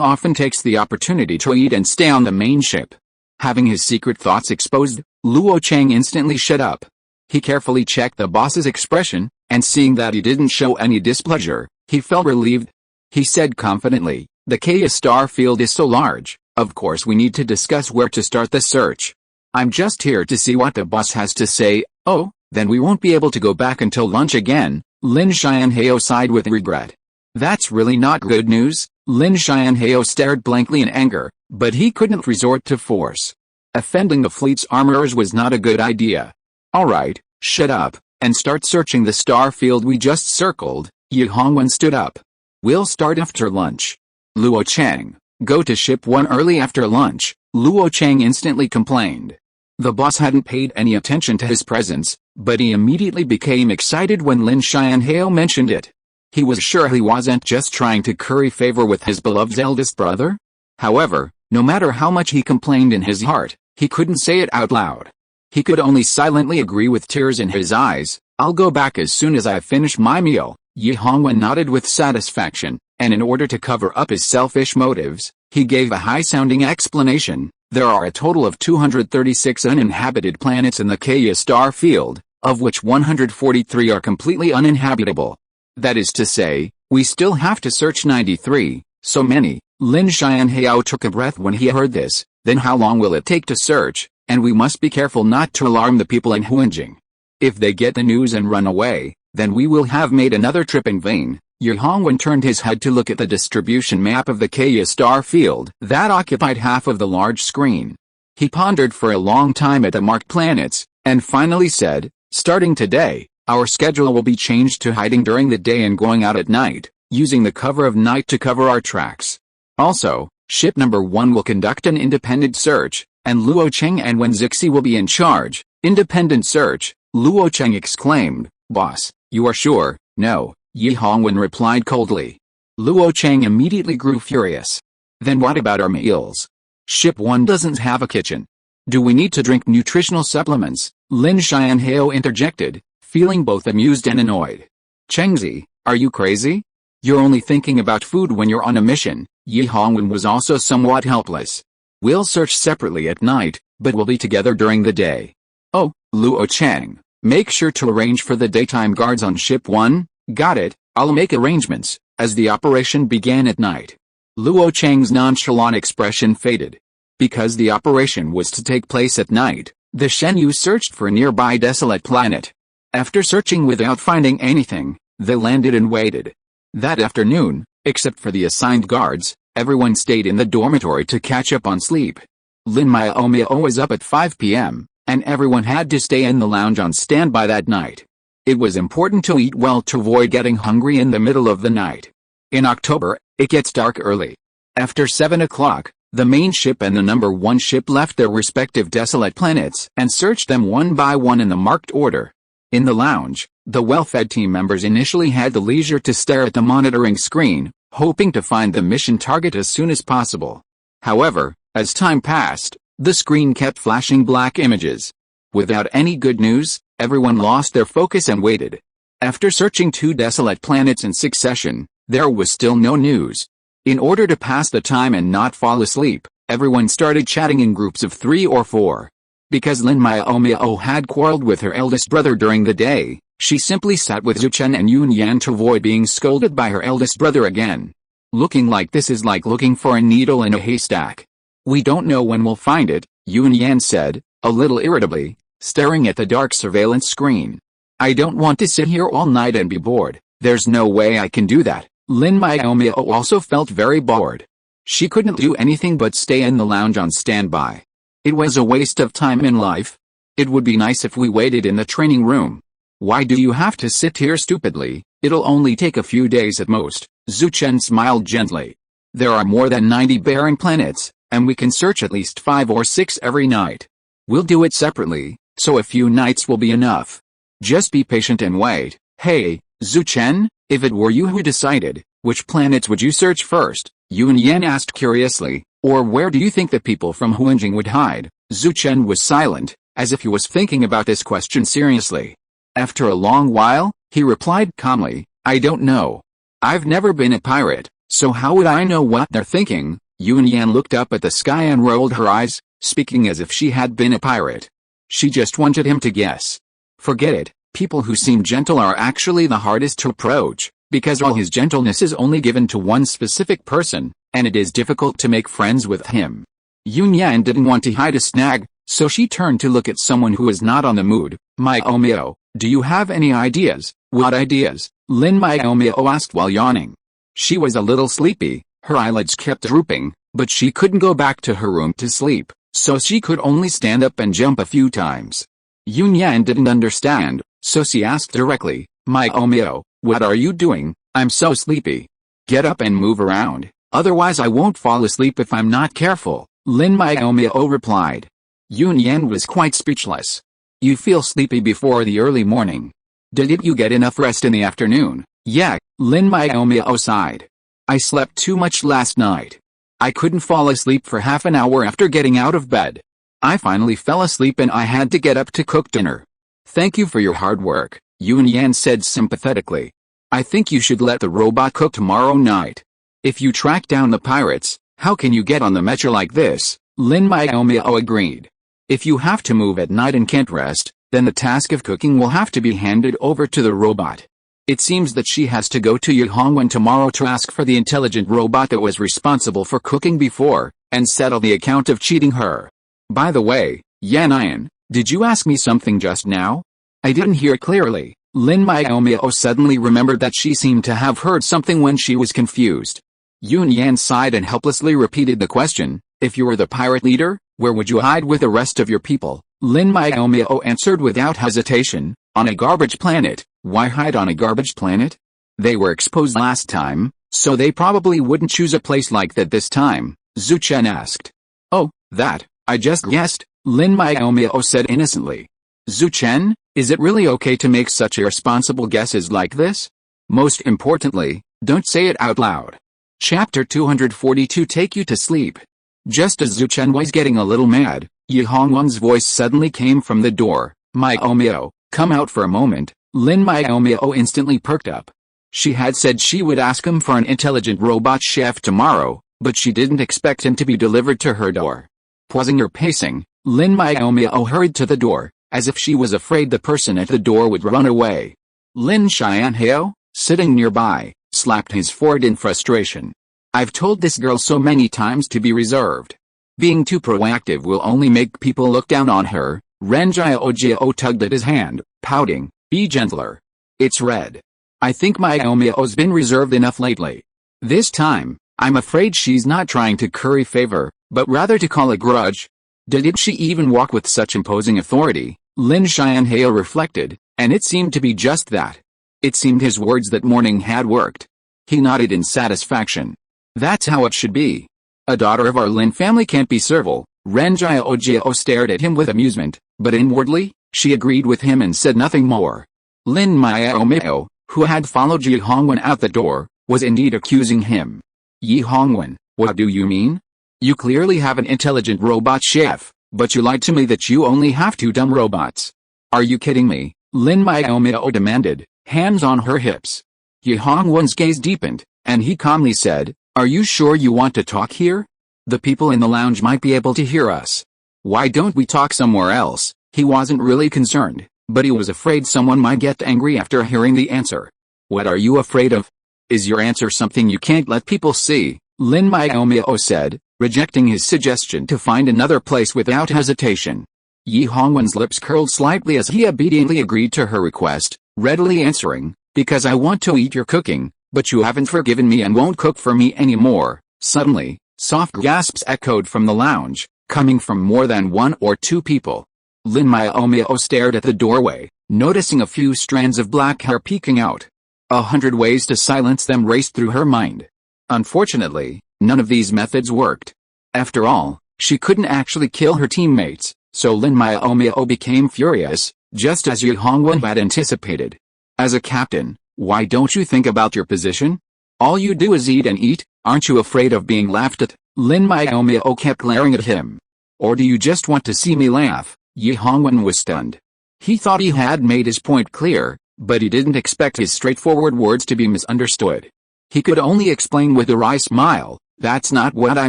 often takes the opportunity to eat and stay on the main ship." Having his secret thoughts exposed, Luo Cheng instantly shut up. He carefully checked the boss's expression, and seeing that he didn't show any displeasure, he felt relieved. He said confidently, "The Kaya star field is so large, Of course we need to discuss where to start the search. I'm just here to see what the boss has to say. Oh, then we won't be able to go back until lunch again, Lin Miaomiao sighed with regret. That's really not good news. Lin Miaomiao stared blankly in anger, but he couldn't resort to force. Offending the fleet's armorers was not a good idea. Alright, shut up, and start searching the star field we just circled. Yi Hongwen stood up. We'll start after lunch. Luo Chang, go to ship 1 early after lunch, Luo Chang instantly complained. The boss hadn't paid any attention to his presence, but he immediately became excited when Lin Miaomiao mentioned it. He was sure he wasn't just trying to curry favor with his beloved eldest brother. However, no matter how much he complained in his heart, he couldn't say it out loud. He could only silently agree with tears in his eyes. I'll go back as soon as I finish my meal. Yi Hongwen nodded with satisfaction, and in order to cover up his selfish motives, he gave a high-sounding explanation. There are a total of 236 uninhabited planets in the Kaya star field, of which 143 are completely uninhabitable. That is to say, we still have to search 93, so many. Lin Miaomiao took a breath when he heard this. Then how long will it take to search? And we must be careful not to alarm the people in Huanjing. If they get the news and run away, then we will have made another trip in vain. Yi Hongwen turned his head to look at the distribution map of the Kaya star field that occupied half of the large screen. He pondered for a long time at the marked planets, and finally said, starting today, our schedule will be changed to hiding during the day and going out at night, using the cover of night to cover our tracks. Also, ship number 1 will conduct an independent search, and Luo Cheng and Wen Zixi will be in charge. Independent search, Luo Cheng exclaimed. Boss, you are sure? No, Yi Hongwen replied coldly. Luo Cheng immediately grew furious. Then what about our meals? Ship 1 doesn't have a kitchen. Do we need to drink nutritional supplements? Lin Miaomiao interjected, feeling both amused and annoyed. Chengzi, are you crazy? You're only thinking about food when you're on a mission. Yi Hongwen was also somewhat helpless. We'll search separately at night, but we'll be together during the day. Oh, Luo Cheng, make sure to arrange for the daytime guards on ship 1. Got it, I'll make arrangements. As the operation began at night, Luo Cheng's nonchalant expression faded. Because the operation was to take place at night, the Shenyu searched for a nearby desolate planet. After searching without finding anything, they landed and waited. That afternoon, except for the assigned guards, everyone stayed in the dormitory to catch up on sleep. Lin Miaomiao was up at 5 p.m., and everyone had to stay in the lounge on standby that night. It was important to eat well to avoid getting hungry in the middle of the night. In October, it gets dark early. After 7 o'clock, the main ship and the number 1 ship left their respective desolate planets and searched them one by one in the marked order. In the lounge, the well-fed team members initially had the leisure to stare at the monitoring screen, hoping to find the mission target as soon as possible. However, as time passed, the screen kept flashing black images. Without any good news, everyone lost their focus and waited. After searching 2 desolate planets in succession, there was still no news. In order to pass the time and not fall asleep, everyone started chatting in groups of 3 or 4. Because Lin Miaomiao had quarreled with her eldest brother during the day, she simply sat with Zhu Chen and Yun Yan to avoid being scolded by her eldest brother again. Looking like this is like looking for a needle in a haystack. We don't know when we'll find it, Yun Yan said, a little irritably, staring at the dark surveillance screen. I don't want to sit here all night and be bored. There's no way I can do that. Lin Miaomiao also felt very bored. She couldn't do anything but stay in the lounge on standby. It was a waste of time in life. It would be nice if we waited in the training room. Why do you have to sit here stupidly? It'll only take a few days at most. Zhu Chen smiled gently. There are more than 90 barren planets, and we can search at least 5 or 6 every night. We'll do it separately, so a few nights will be enough. Just be patient and wait. Hey, Zhu Chen, if it were you who decided, which planets would you search first? Yun Yan asked curiously, or where do you think the people from Huanjing would hide? Zhu Chen was silent, as if he was thinking about this question seriously. After a long while, he replied calmly, I don't know. I've never been a pirate, so how would I know what they're thinking? Yun Yan looked up at the sky and rolled her eyes, speaking as if she had been a pirate. She just wanted him to guess. Forget it, people who seem gentle are actually the hardest to approach, because all his gentleness is only given to one specific person. and it is difficult to make friends with him. Lin Yin didn't want to hide a snag, so she turned to look at someone who was not on the mood. Miaomiao, do you have any ideas? What ideas? Lin Miaomiao asked while yawning. She was a little sleepy, her eyelids kept drooping, but she couldn't go back to her room to sleep, so she could only stand up and jump a few times. Lin Yin didn't understand, so she asked directly, Miaomiao, what are you doing? I'm so sleepy. Get up and move around, otherwise I won't fall asleep if I'm not careful, Lin Miaomiao replied. Lin Yin was quite speechless. You feel sleepy before the early morning. Didn't you get enough rest in the afternoon? Yeah, Lin Miaomiao sighed. I slept too much last night. I couldn't fall asleep for half an hour after getting out of bed. I finally fell asleep and I had to get up to cook dinner. Thank you for your hard work, Lin Yin said sympathetically. I think you should let the robot cook tomorrow night. If you track down the pirates, how can you get on the mecha like this? Lin Miaomiao agreed. If you have to move at night and can't rest, then the task of cooking will have to be handed over to the robot. It seems that she has to go to Yihongwen tomorrow to ask for the intelligent robot that was responsible for cooking before, and settle the account of cheating her. By the way, Yan, did you ask me something just now? I didn't hear clearly. Lin Miaomiao suddenly remembered that she seemed to have heard something when she was confused. Lin Yin sighed and helplessly repeated the question, if you were the pirate leader, where would you hide with the rest of your people? Lin Miaomiao answered without hesitation, on a garbage planet. Why hide on a garbage planet? They were exposed last time, so they probably wouldn't choose a place like that this time, Zhu Chen asked. Oh, that, I just guessed, Lin Miaomiao said innocently. Zhu Chen, is it really okay to make such irresponsible guesses like this? Most importantly, don't say it out loud. Chapter 242 Take you to sleep. Just as Zhu Chen was getting a little mad, Yihongwen's voice suddenly came from the door. Miaomiao, come out for a moment. Lin Miaomiao instantly perked up. She had said she would ask him for an intelligent robot chef tomorrow, but she didn't expect him to be delivered to her door. Pausing her pacing, Lin Miaomiao hurried to the door, as if she was afraid the person at the door would run away. Lin Xianhao, sitting nearby, slapped his forehead in frustration. I've told this girl so many times to be reserved. Being too proactive will only make people look down on her. Ren Jiao tugged at his hand, pouting. Be gentler. It's red. I think Miaomiao's been reserved enough lately. This time, I'm afraid she's not trying to curry favor, but rather to call a grudge. Did she even walk with such imposing authority? Lin Xianhao reflected, and it seemed to be just that. It seemed his words that morning had worked. He nodded in satisfaction. That's how it should be. A daughter of our Lin family can't be servile. Ren Jiao stared at him with amusement, but inwardly, she agreed with him and said nothing more. Lin Miaomiao, who had followed Yihongwen out the door, was indeed accusing him. Yihongwen, what do you mean? You clearly have an intelligent robot chef, but you lied to me that you only have 2 dumb robots. Are you kidding me? Lin Miaomiao demanded, hands on her hips. Yihongwen's gaze deepened, and he calmly said, are you sure you want to talk here? The people in the lounge might be able to hear us. Why don't we talk somewhere else? He wasn't really concerned, but he was afraid someone might get angry after hearing the answer. What are you afraid of? Is your answer something you can't let people see? Lin Miaomiao said, rejecting his suggestion to find another place without hesitation. Yihongwen's lips curled slightly as he obediently agreed to her request, readily answering, because I want to eat your cooking, but you haven't forgiven me and won't cook for me anymore. Suddenly, soft gasps echoed from the lounge, coming from more than 1 or 2 people. Lin Miaomiao stared at the doorway, noticing a few strands of black hair peeking out. 100 ways to silence them raced through her mind. Unfortunately, none of these methods worked. After all, she couldn't actually kill her teammates, so Lin Miaomiao became furious, just as Yihongwen had anticipated. As a captain, why don't you think about your position? All you do is eat and eat, aren't you afraid of being laughed at? Lin Miaomiao kept glaring at him. Or do you just want to see me laugh? Yihongwen was stunned. He thought he had made his point clear, but he didn't expect his straightforward words to be misunderstood. He could only explain with a wry smile, that's not what I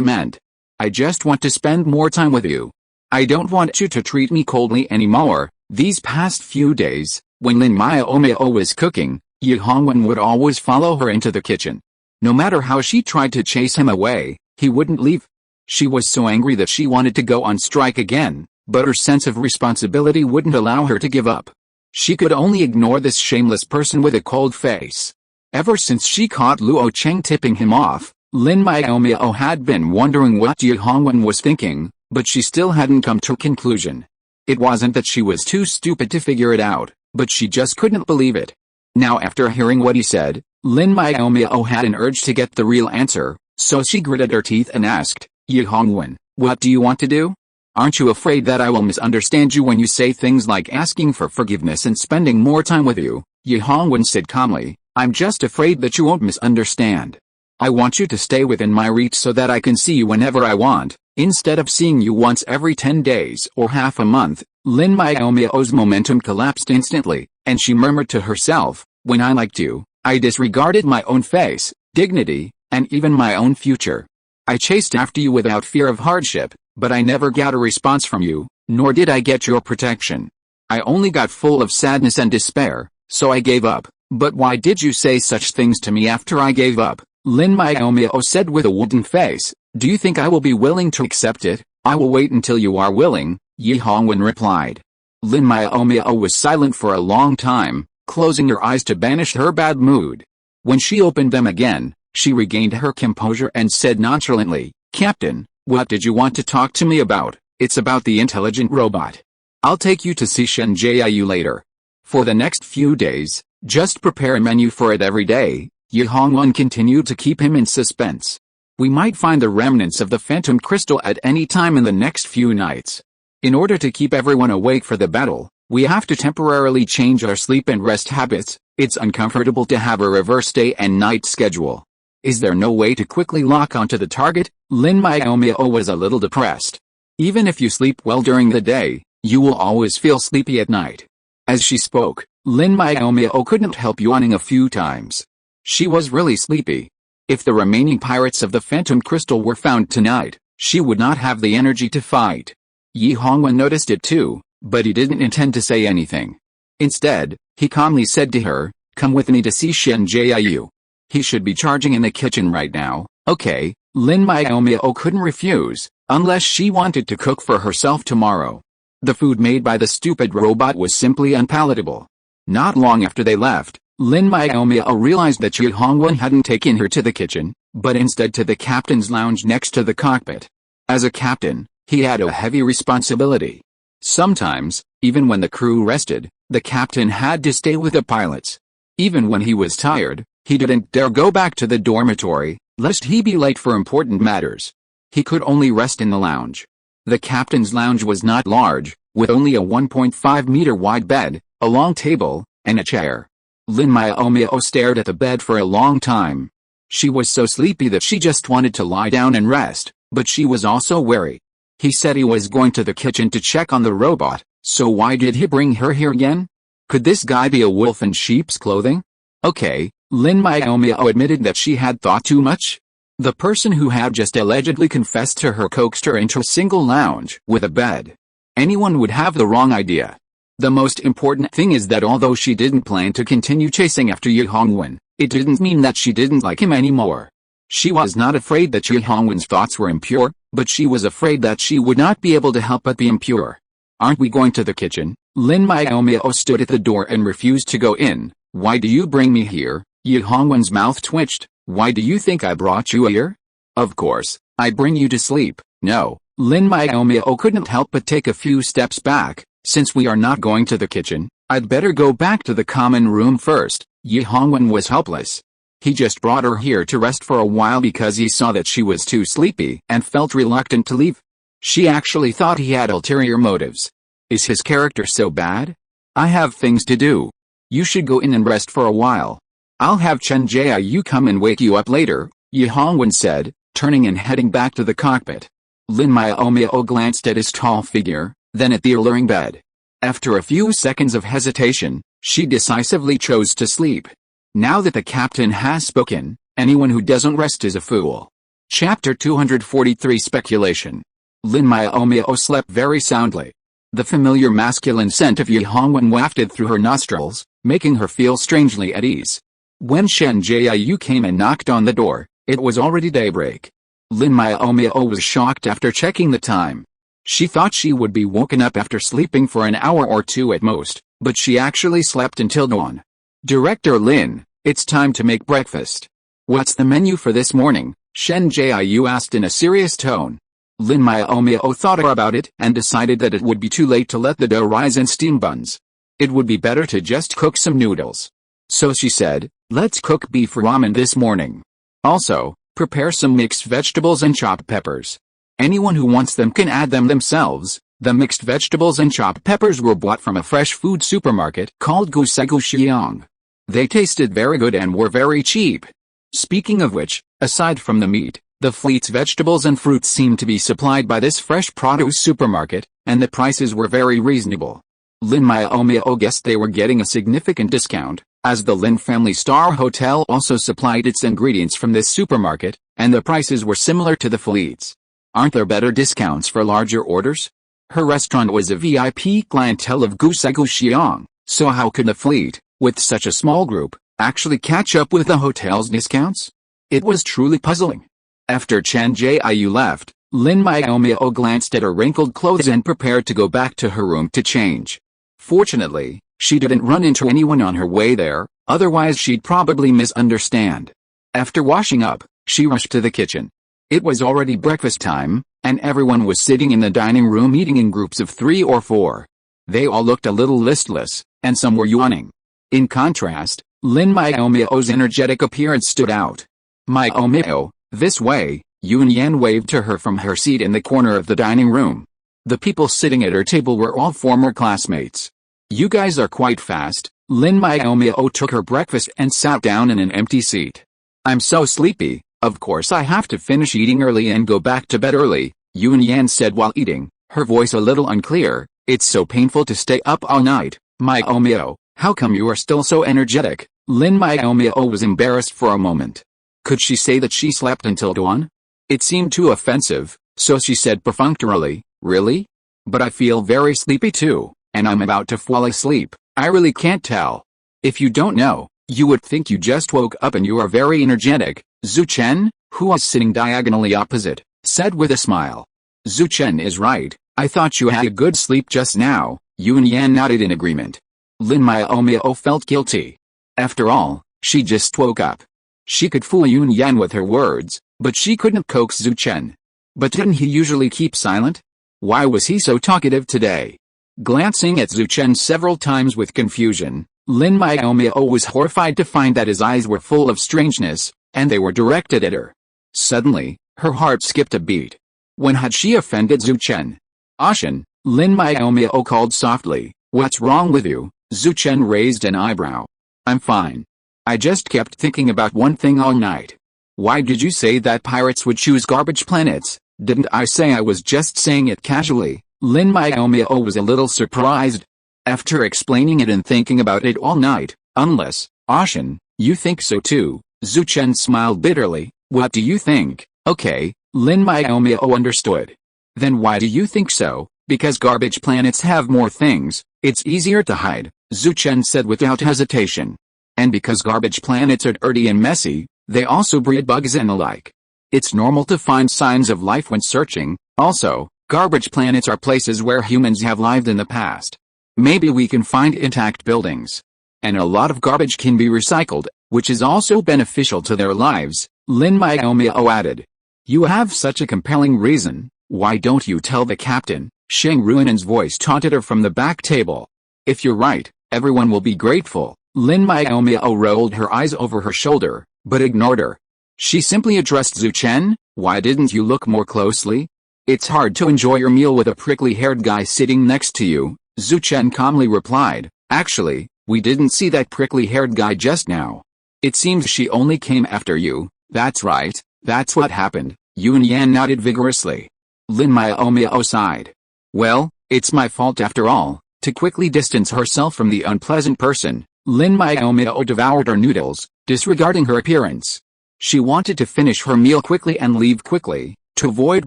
meant. I just want to spend more time with you. I don't want you to treat me coldly anymore. These past few days, when Lin Miaomiao was cooking, Yihongwen would always follow her into the kitchen. No matter how she tried to chase him away, he wouldn't leave. She was so angry that she wanted to go on strike again, but her sense of responsibility wouldn't allow her to give up. She could only ignore this shameless person with a cold face. Ever since she caught Luo Cheng tipping him off, Lin Miaomiao had been wondering what Ji Hongwen was thinking, but she still hadn't come to a conclusion. It wasn't that she was too stupid to figure it out, but she just couldn't believe it. Now after hearing what he said, Lin Miaomiao had an urge to get the real answer, so she gritted her teeth and asked, Ji Hongwen, what do you want to do? Aren't you afraid that I will misunderstand you when you say things like asking for forgiveness and spending more time with you? Ji Hongwen said calmly, I'm just afraid that you won't misunderstand. I want you to stay within my reach so that I can see you whenever I want, instead of seeing you once every 10 days or half a month. Lin Miaomiao's momentum collapsed instantly, and she murmured to herself, when I liked you, I disregarded my own face, dignity, and even my own future. I chased after you without fear of hardship, but I never got a response from you, nor did I get your protection. I only got full of sadness and despair, so I gave up. But why did you say such things to me after I gave up? Lin Miaomiao said with a wooden face. Do you think I will be willing to accept it? I will wait until you are willing, Ji Hongwen replied. Lin Miaomiao was silent for a long time, closing her eyes to banish her bad mood. When she opened them again, she regained her composure and said nonchalantly, Captain, what did you want to talk to me about? It's about the intelligent robot. I'll take you to see Shen Jiayu later. For the next few days, just prepare a menu for it every day. Ji Hongwen continued to keep him in suspense. We might find the remnants of the phantom crystal at any time in the next few nights. In order to keep everyone awake for the battle, we have to temporarily change our sleep and rest habits. It's uncomfortable to have a reverse day and night schedule. Is there no way to quickly lock onto the target? Lin Miaomiao was a little depressed. Even if you sleep well during the day, you will always feel sleepy at night. As she spoke, Lin Miaomiao couldn't help yawning a few times. She was really sleepy. If the remaining pirates of the Phantom Crystal were found tonight, she would not have the energy to fight. Ji Hongwen noticed it too, but he didn't intend to say anything. Instead, he calmly said to her, Come with me to see Shen Jiayu. He should be charging in the kitchen right now. Okay, Lin Miaomiao couldn't refuse, unless she wanted to cook for herself tomorrow. The food made by the stupid robot was simply unpalatable. Not long after they left, Lin Miaomiao realized that Ji Hongwen hadn't taken her to the kitchen, but instead to the captain's lounge next to the cockpit. As a captain, he had a heavy responsibility. Sometimes, even when the crew rested, the captain had to stay with the pilots. Even when he was tired, he didn't dare go back to the dormitory, lest he be late for important matters. He could only rest in the lounge. The captain's lounge was not large, with only a 1.5-meter wide bed, a long table, and a chair. Lin Miaomiao stared at the bed for a long time. She was so sleepy that she just wanted to lie down and rest, but she was also wary. He said he was going to the kitchen to check on the robot, so why did he bring her here again? Could this guy be a wolf in sheep's clothing? Okay, Lin Miaomiao admitted that she had thought too much. The person who had just allegedly confessed to her coaxed her into a single lounge with a bed. Anyone would have the wrong idea. The most important thing is that although she didn't plan to continue chasing after Ji Hongwen, it didn't mean that she didn't like him anymore. She was not afraid that Ji Hongwen's thoughts were impure, but she was afraid that she would not be able to help but be impure. Aren't we going to the kitchen? Lin Miaomiao stood at the door and refused to go in. Why do you bring me here? Ji Hongwen's mouth twitched. Why do you think I brought you here? Of course, I bring you to sleep. No. Lin Miaomiao couldn't help but take a few steps back. Since we are not going to the kitchen, I'd better go back to the common room first. Ji Hongwen was helpless. He just brought her here to rest for a while because he saw that she was too sleepy and felt reluctant to leave. She actually thought he had ulterior motives. Is his character so bad? I have things to do. You should go in and rest for a while. I'll have Chen Jiayu come and wake you up later, Ji Hongwen said, turning and heading back to the cockpit. Lin Miaomiao glanced at his tall figure, then at the alluring bed. After a few seconds of hesitation, she decisively chose to sleep. Now that the captain has spoken, anyone who doesn't rest is a fool. Chapter 243 Speculation. Lin Miaomiao slept very soundly. The familiar masculine scent of Ji Hongwen wafted through her nostrils, making her feel strangely at ease. When Shen Jiayu came and knocked on the door, it was already daybreak. Lin Miaomiao was shocked after checking the time. She thought she would be woken up after sleeping for an hour or two at most, but she actually slept until dawn. Director Lin, it's time to make breakfast. What's the menu for this morning? Shen Jiayu asked in a serious tone. Lin Miaomiao thought about it and decided that it would be too late to let the dough rise and steam buns. It would be better to just cook some noodles. So she said, let's cook beef ramen this morning. Also, prepare some mixed vegetables and chopped peppers. Anyone who wants them can add them themselves. The mixed vegetables and chopped peppers were bought from a fresh food supermarket called Gusegu. They tasted very good and were very cheap. Speaking of which, aside from the meat, the fleet's vegetables and fruits seemed to be supplied by this fresh produce supermarket, and the prices were very reasonable. Lin Miaomiao guessed they were getting a significant discount, as the Lin Family Star Hotel also supplied its ingredients from this supermarket, and the prices were similar to the fleet's. Aren't there better discounts for larger orders? Her restaurant was a VIP clientele of Gusegu, so how could the fleet, with such a small group, actually catch up with the hotel's discounts? It was truly puzzling. After Chen Jiayu left, Lin Miaomiao glanced at her wrinkled clothes and prepared to go back to her room to change. Fortunately, she didn't run into anyone on her way there, otherwise she'd probably misunderstand. After washing up, she rushed to the kitchen. It was already breakfast time, and everyone was sitting in the dining room eating in groups of 3 or 4. They all looked a little listless, and some were yawning. In contrast, Lin Miaomiao's energetic appearance stood out. Miaomiao, this way, Yun Yan waved to her from her seat in the corner of the dining room. The people sitting at her table were all former classmates. You guys are quite fast. Lin Miaomiao took her breakfast and sat down in an empty seat. I'm so sleepy, of course I have to finish eating early and go back to bed early, Yun Yan said while eating, her voice a little unclear. It's so painful to stay up all night. Miaomiao, how come you are still so energetic? Lin Miaomiao was embarrassed for a moment. Could she say that she slept until dawn? It seemed too offensive, so she said perfunctorily, really? But I feel very sleepy too, and I'm about to fall asleep. I really can't tell. If you don't know, you would think you just woke up and you are very energetic, Zhu Chen, who was sitting diagonally opposite, said with a smile. Zhu Chen is right, I thought you had a good sleep just now, Yun Yan nodded in agreement. Lin Miaomiao felt guilty. After all, she just woke up. She could fool Yun Yan with her words, but she couldn't coax Zhu Chen. But didn't he usually keep silent? Why was he so talkative today? Glancing at Zhu Chen several times with confusion, Lin Miaomiao was horrified to find that his eyes were full of strangeness, and they were directed at her. Suddenly, her heart skipped a beat. When had she offended Zhu Chen? Ashen, Lin Miaomiao called softly, what's wrong with you? Zhu Chen raised an eyebrow. I'm fine. I just kept thinking about one thing all night. Why did you say that pirates would choose garbage planets? Didn't I say I was just saying it casually? Lin Miaomiao was a little surprised. After explaining it and thinking about it all night, unless, Ashen, you think so too, Zhu Chen smiled bitterly. What do you think? Okay, Lin Miaomiao understood. Then why do you think so? Because garbage planets have more things, it's easier to hide, Zhu Chen said without hesitation. And because garbage planets are dirty and messy, they also breed bugs and the like. It's normal to find signs of life when searching. Also, garbage planets are places where humans have lived in the past. Maybe we can find intact buildings. And a lot of garbage can be recycled, which is also beneficial to their lives, Lin Miaomiao added. You have such a compelling reason, why don't you tell the captain? Sheng Ruinen's voice taunted her from the back table. If you're right, everyone will be grateful. Lin Miaomiao rolled her eyes over her shoulder, but ignored her. She simply addressed Zhu Chen, why didn't you look more closely? It's hard to enjoy your meal with a prickly-haired guy sitting next to you, Zhu Chen calmly replied. Actually, we didn't see that prickly-haired guy just now. It seems she only came after you. That's right, that's what happened, Yun Yan nodded vigorously. Lin Miaomiao sighed. Well, it's my fault after all. To quickly distance herself from the unpleasant person, Lin Miaomiao devoured her noodles, disregarding her appearance. She wanted to finish her meal quickly and leave quickly, to avoid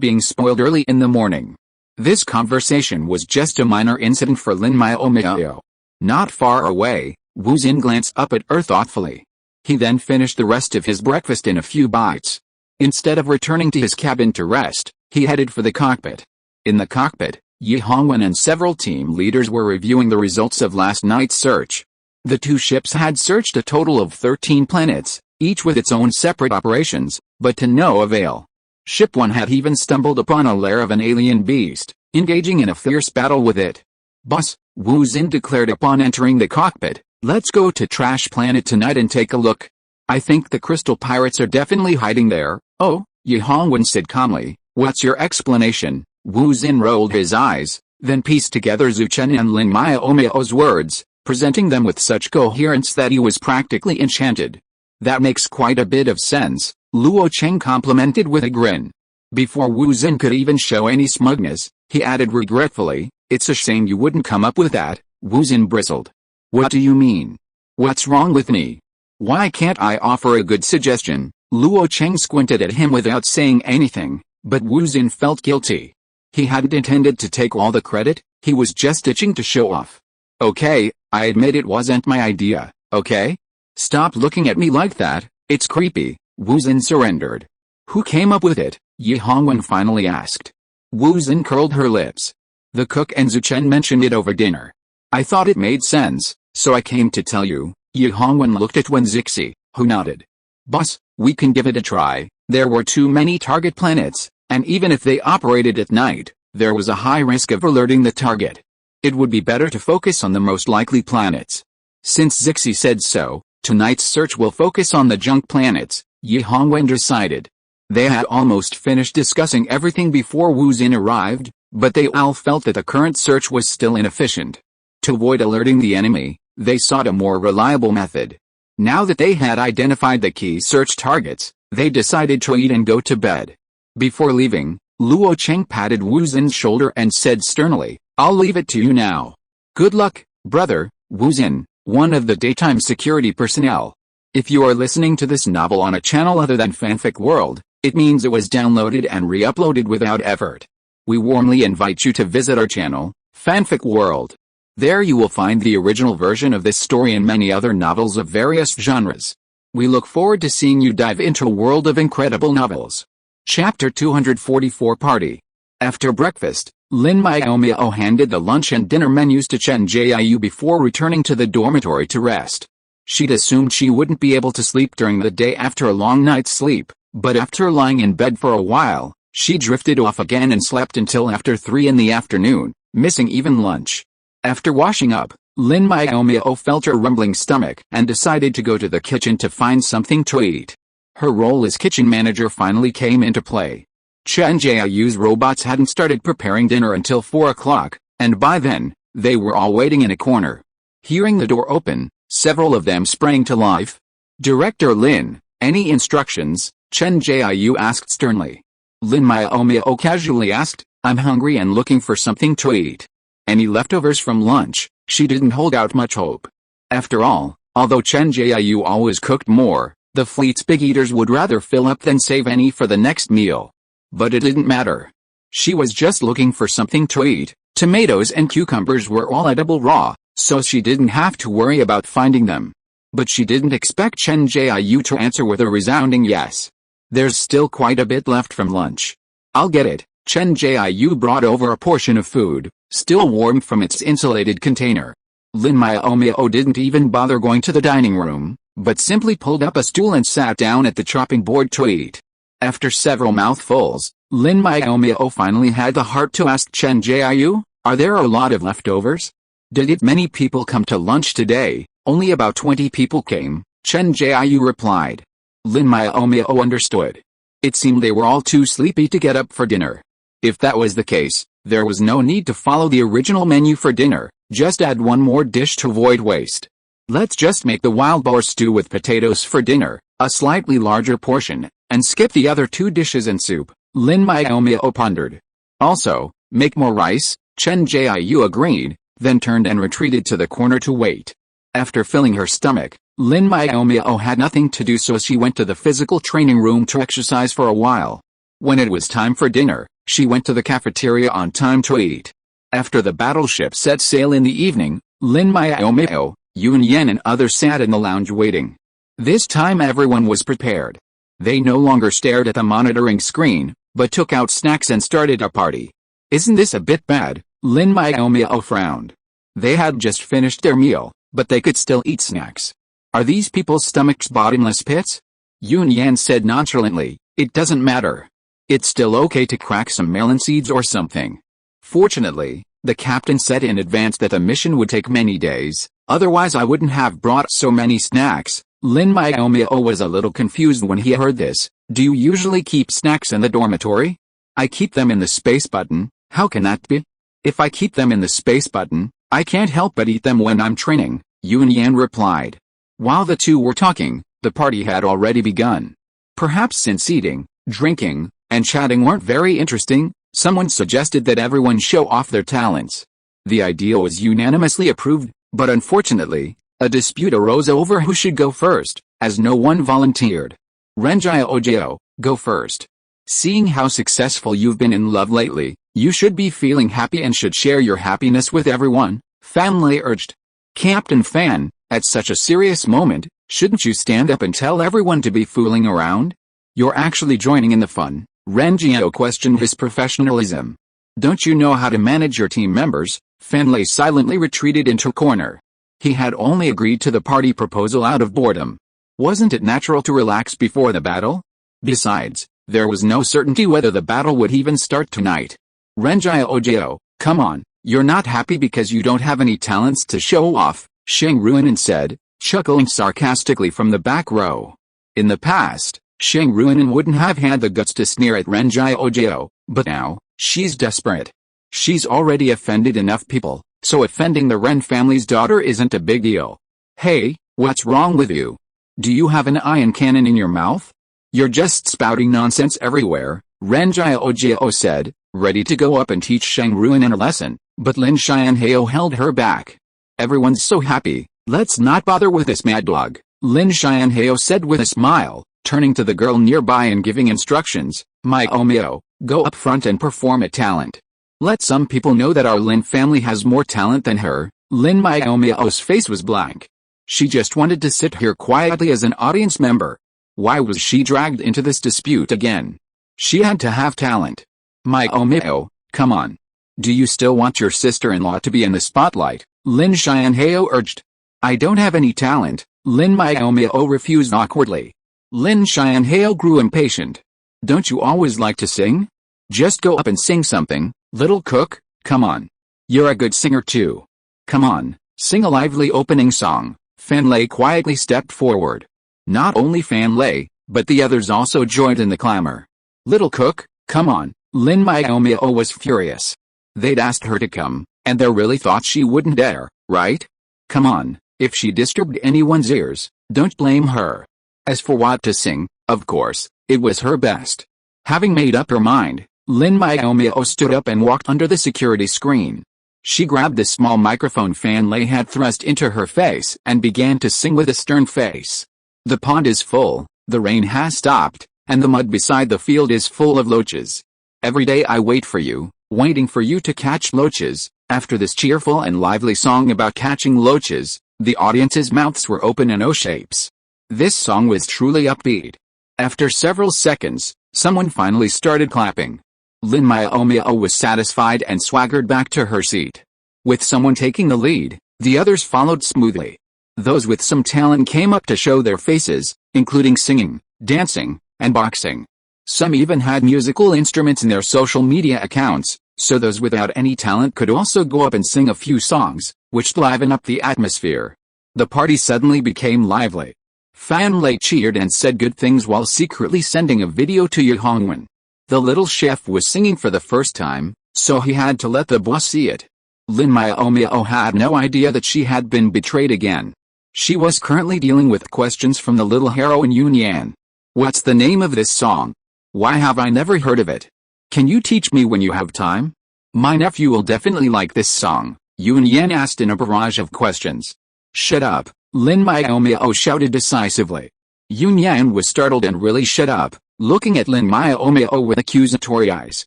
being spoiled early in the morning. This conversation was just a minor incident for Lin Miaomiao. Not far away, Wu Xin glanced up at her thoughtfully. He then finished the rest of his breakfast in a few bites. Instead of returning to his cabin to rest, he headed for the cockpit. In the cockpit, Yi Hongwen and several team leaders were reviewing the results of last night's search. The two ships had searched a total of 13 planets, each with its own separate operations, but to no avail. Ship 1 had even stumbled upon a lair of an alien beast, engaging in a fierce battle with it. "Boss," Wu Xin declared upon entering the cockpit, "let's go to Trash Planet tonight and take a look. I think the crystal pirates are definitely hiding there." "Oh," Yi Hongwen said calmly, "what's your explanation?" Wu Xin rolled his eyes, then pieced together Zhu Chen and Lin Miaomiao's words, presenting them with such coherence that he was practically enchanted. "That makes quite a bit of sense," Luo Cheng complimented with a grin. Before Wu Xin could even show any smugness, he added regretfully, "It's a shame you wouldn't come up with that." Wu Xin bristled. "What do you mean? What's wrong with me? Why can't I offer a good suggestion?" Luo Cheng squinted at him without saying anything, but Wu Xin felt guilty. He hadn't intended to take all the credit, he was just itching to show off. "Okay, I admit it wasn't my idea, okay? Stop looking at me like that, it's creepy." Wu Xin surrendered. "Who came up with it?" Yi Hongwen finally asked. Wu Xin curled her lips. "The cook and Zhu Chen mentioned it over dinner. I thought it made sense, so I came to tell you." Yi Hongwen looked at Wen Zixi, who nodded. "Boss, we can give it a try. There were too many target planets, and even if they operated at night, there was a high risk of alerting the target. It would be better to focus on the most likely planets." Since Zixi said so, tonight's search will focus on the junk planets, Yi Hongwen decided. They had almost finished discussing everything before Wu Xin arrived, but they all felt that the current search was still inefficient. To avoid alerting the enemy, they sought a more reliable method. Now that they had identified the key search targets, they decided to eat and go to bed. Before leaving, Luo Cheng patted Wu Xin's shoulder and said sternly, "I'll leave it to you now. Good luck, brother." Wu Xin, one of the daytime security personnel. If you are listening to this novel on a channel other than Fanfic World, it means it was downloaded and re-uploaded without effort. We warmly invite you to visit our channel, Fanfic World. There you will find the original version of this story and many other novels of various genres. We look forward to seeing you dive into a world of incredible novels. Chapter 244 Party. After breakfast, Lin Miaomiao handed the lunch and dinner menus to Chen Jiayu before returning to the dormitory to rest. She'd assumed she wouldn't be able to sleep during the day after a long night's sleep, but after lying in bed for a while, she drifted off again and slept until after 3 in the afternoon, missing even lunch. After washing up, Lin Miaomiao felt her rumbling stomach and decided to go to the kitchen to find something to eat. Her role as kitchen manager finally came into play. Chen Jiayu's robots hadn't started preparing dinner until 4 o'clock, and by then, they were all waiting in a corner. Hearing the door open, several of them sprang to life. "Director Lin, any instructions?" Chen Jiayu asked sternly. Lin Miaomiao casually asked, "I'm hungry and looking for something to eat." Any leftovers from lunch? She didn't hold out much hope. After all, although Chen Jiayu always cooked more, the fleet's big eaters would rather fill up than save any for the next meal. But it didn't matter. She was just looking for something to eat. Tomatoes and cucumbers were all edible raw, so she didn't have to worry about finding them. But she didn't expect Chen Jiayu to answer with a resounding yes. "There's still quite a bit left from lunch. I'll get it." Chen Jiayu brought over a portion of food, still warm from its insulated container. Lin Miaomiao didn't even bother going to the dining room, but simply pulled up a stool and sat down at the chopping board to eat. After several mouthfuls, Lin Miaomiao finally had the heart to ask Chen Jiayu, "Are there a lot of leftovers? Did many people come to lunch today?" "Only about 20 people came," Chen Jiayu replied. Lin Miaomiao understood. It seemed they were all too sleepy to get up for dinner. If that was the case, there was no need to follow the original menu for dinner, just add one more dish to avoid waste. "Let's just make the wild boar stew with potatoes for dinner, a slightly larger portion, and skip the other 2 dishes and soup," Lin Miaomiao pondered. "Also, make more rice," Chen Jiayu agreed, then turned and retreated to the corner to wait. After filling her stomach, Lin Miaomiao had nothing to do, so she went to the physical training room to exercise for a while. When it was time for dinner, she went to the cafeteria on time to eat. After the battleship set sail in the evening, Lin Miaomiao, Yun Yen and others sat in the lounge waiting. This time everyone was prepared. They no longer stared at the monitoring screen, but took out snacks and started a party. Isn't this a bit bad? Lin Miaomiao frowned. They had just finished their meal, but they could still eat snacks. Are these people's stomachs bottomless pits? Lin Yin said nonchalantly, it doesn't matter. It's still okay to crack some melon seeds or something. Fortunately, the captain said in advance that the mission would take many days, otherwise I wouldn't have brought so many snacks. Lin Miaomiao was a little confused when he heard this. Do you usually keep snacks in the dormitory? I keep them in the space button. How can that be? If I keep them in the space button, I can't help but eat them when I'm training, Lin Yin replied. While the two were talking, the party had already begun. Perhaps since eating, drinking, and chatting weren't very interesting, someone suggested that everyone show off their talents. The idea was unanimously approved, but unfortunately, a dispute arose over who should go first, as no one volunteered. Renjiao, go first. Seeing how successful you've been in love lately, you should be feeling happy and should share your happiness with everyone, Fan Lei urged. Captain Fan, at such a serious moment, shouldn't you stand up and tell everyone to be fooling around? You're actually joining in the fun, Renjiao questioned his professionalism. Don't you know how to manage your team members? Fan Lei silently retreated into a corner. He had only agreed to the party proposal out of boredom. Wasn't it natural to relax before the battle? Besides, there was no certainty whether the battle would even start tonight. Renjiao, come on, you're not happy because you don't have any talents to show off, Sheng Ruinan said, chuckling sarcastically from the back row. In the past, Sheng Ruinan wouldn't have had the guts to sneer at Renjiao, but now, she's desperate. She's already offended enough people, so offending the Ren family's daughter isn't a big deal. Hey, what's wrong with you? Do you have an ion cannon in your mouth? You're just spouting nonsense everywhere, Renjiao said, ready to go up and teach Sheng Ruinan a lesson, but Lin Xianhao held her back. Everyone's so happy, let's not bother with this mad dog, Lin Xianhao said with a smile, turning to the girl nearby and giving instructions. Miaomiao, go up front and perform a talent. Let some people know that our Lin family has more talent than her. Lin Miaomiao's face was blank. She just wanted to sit here quietly as an audience member. Why was she dragged into this dispute again? She had to have talent. Miaomiao, come on. Do you still want your sister-in-law to be in the spotlight? Lin Xianhao urged. I don't have any talent, Lin Miaomiao refused awkwardly. Lin Xianhao grew impatient. Don't you always like to sing? Just go up and sing something, little cook, come on. You're a good singer too. Come on, sing a lively opening song. Fan Lei quietly stepped forward. Not only Fan Lei, but the others also joined in the clamor. Little cook, come on, Lin Miaomiao was furious. They'd asked her to come, and they really thought she wouldn't dare, right? Come on, if she disturbed anyone's ears, don't blame her. As for what to sing, of course, it was her best. Having made up her mind, Lin Miaomiao stood up and walked under the security screen. She grabbed the small microphone Fan Lei had thrust into her face and began to sing with a stern face. The pond is full, the rain has stopped, and the mud beside the field is full of loaches. Every day I wait for you, waiting for you to catch loaches. After this cheerful and lively song about catching loaches, the audience's mouths were open in O shapes. This song was truly upbeat. After several seconds, someone finally started clapping. Lin Miaomiao was satisfied and swaggered back to her seat. With someone taking the lead, the others followed smoothly. Those with some talent came up to show their faces, including singing, dancing, and boxing. Some even had musical instruments in their social media accounts, so those without any talent could also go up and sing a few songs, which livened up the atmosphere. The party suddenly became lively. Fan Lei cheered and said good things while secretly sending a video to Yu Hongwen. The little chef was singing for the first time, so he had to let the boss see it. Lin Miaomiao had no idea that she had been betrayed again. She was currently dealing with questions from the little heroine Yun Yan. What's the name of this song? Why have I never heard of it? Can you teach me when you have time? My nephew will definitely like this song, Yun Yan asked in a barrage of questions. Shut up, Lin Miaomiao shouted decisively. Yun Yan was startled and really shut up, looking at Lin Miaomiao with accusatory eyes.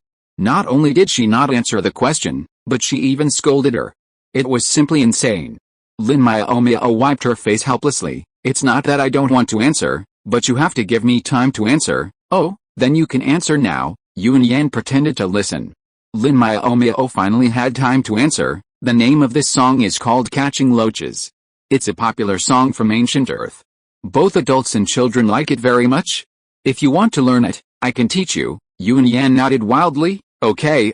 Not only did she not answer the question, but she even scolded her. It was simply insane. Lin Miaomiao wiped her face helplessly, It's not that I don't want to answer, but you have to give me time to answer. Oh, then you can answer now. Lin Yin pretended to listen. Lin Miaomiao finally had time to answer. The name of this song is called Catching Loaches. It's a popular song from ancient Earth. Both adults and children like it very much. If you want to learn it, I can teach you. Lin Yin nodded wildly. Okay,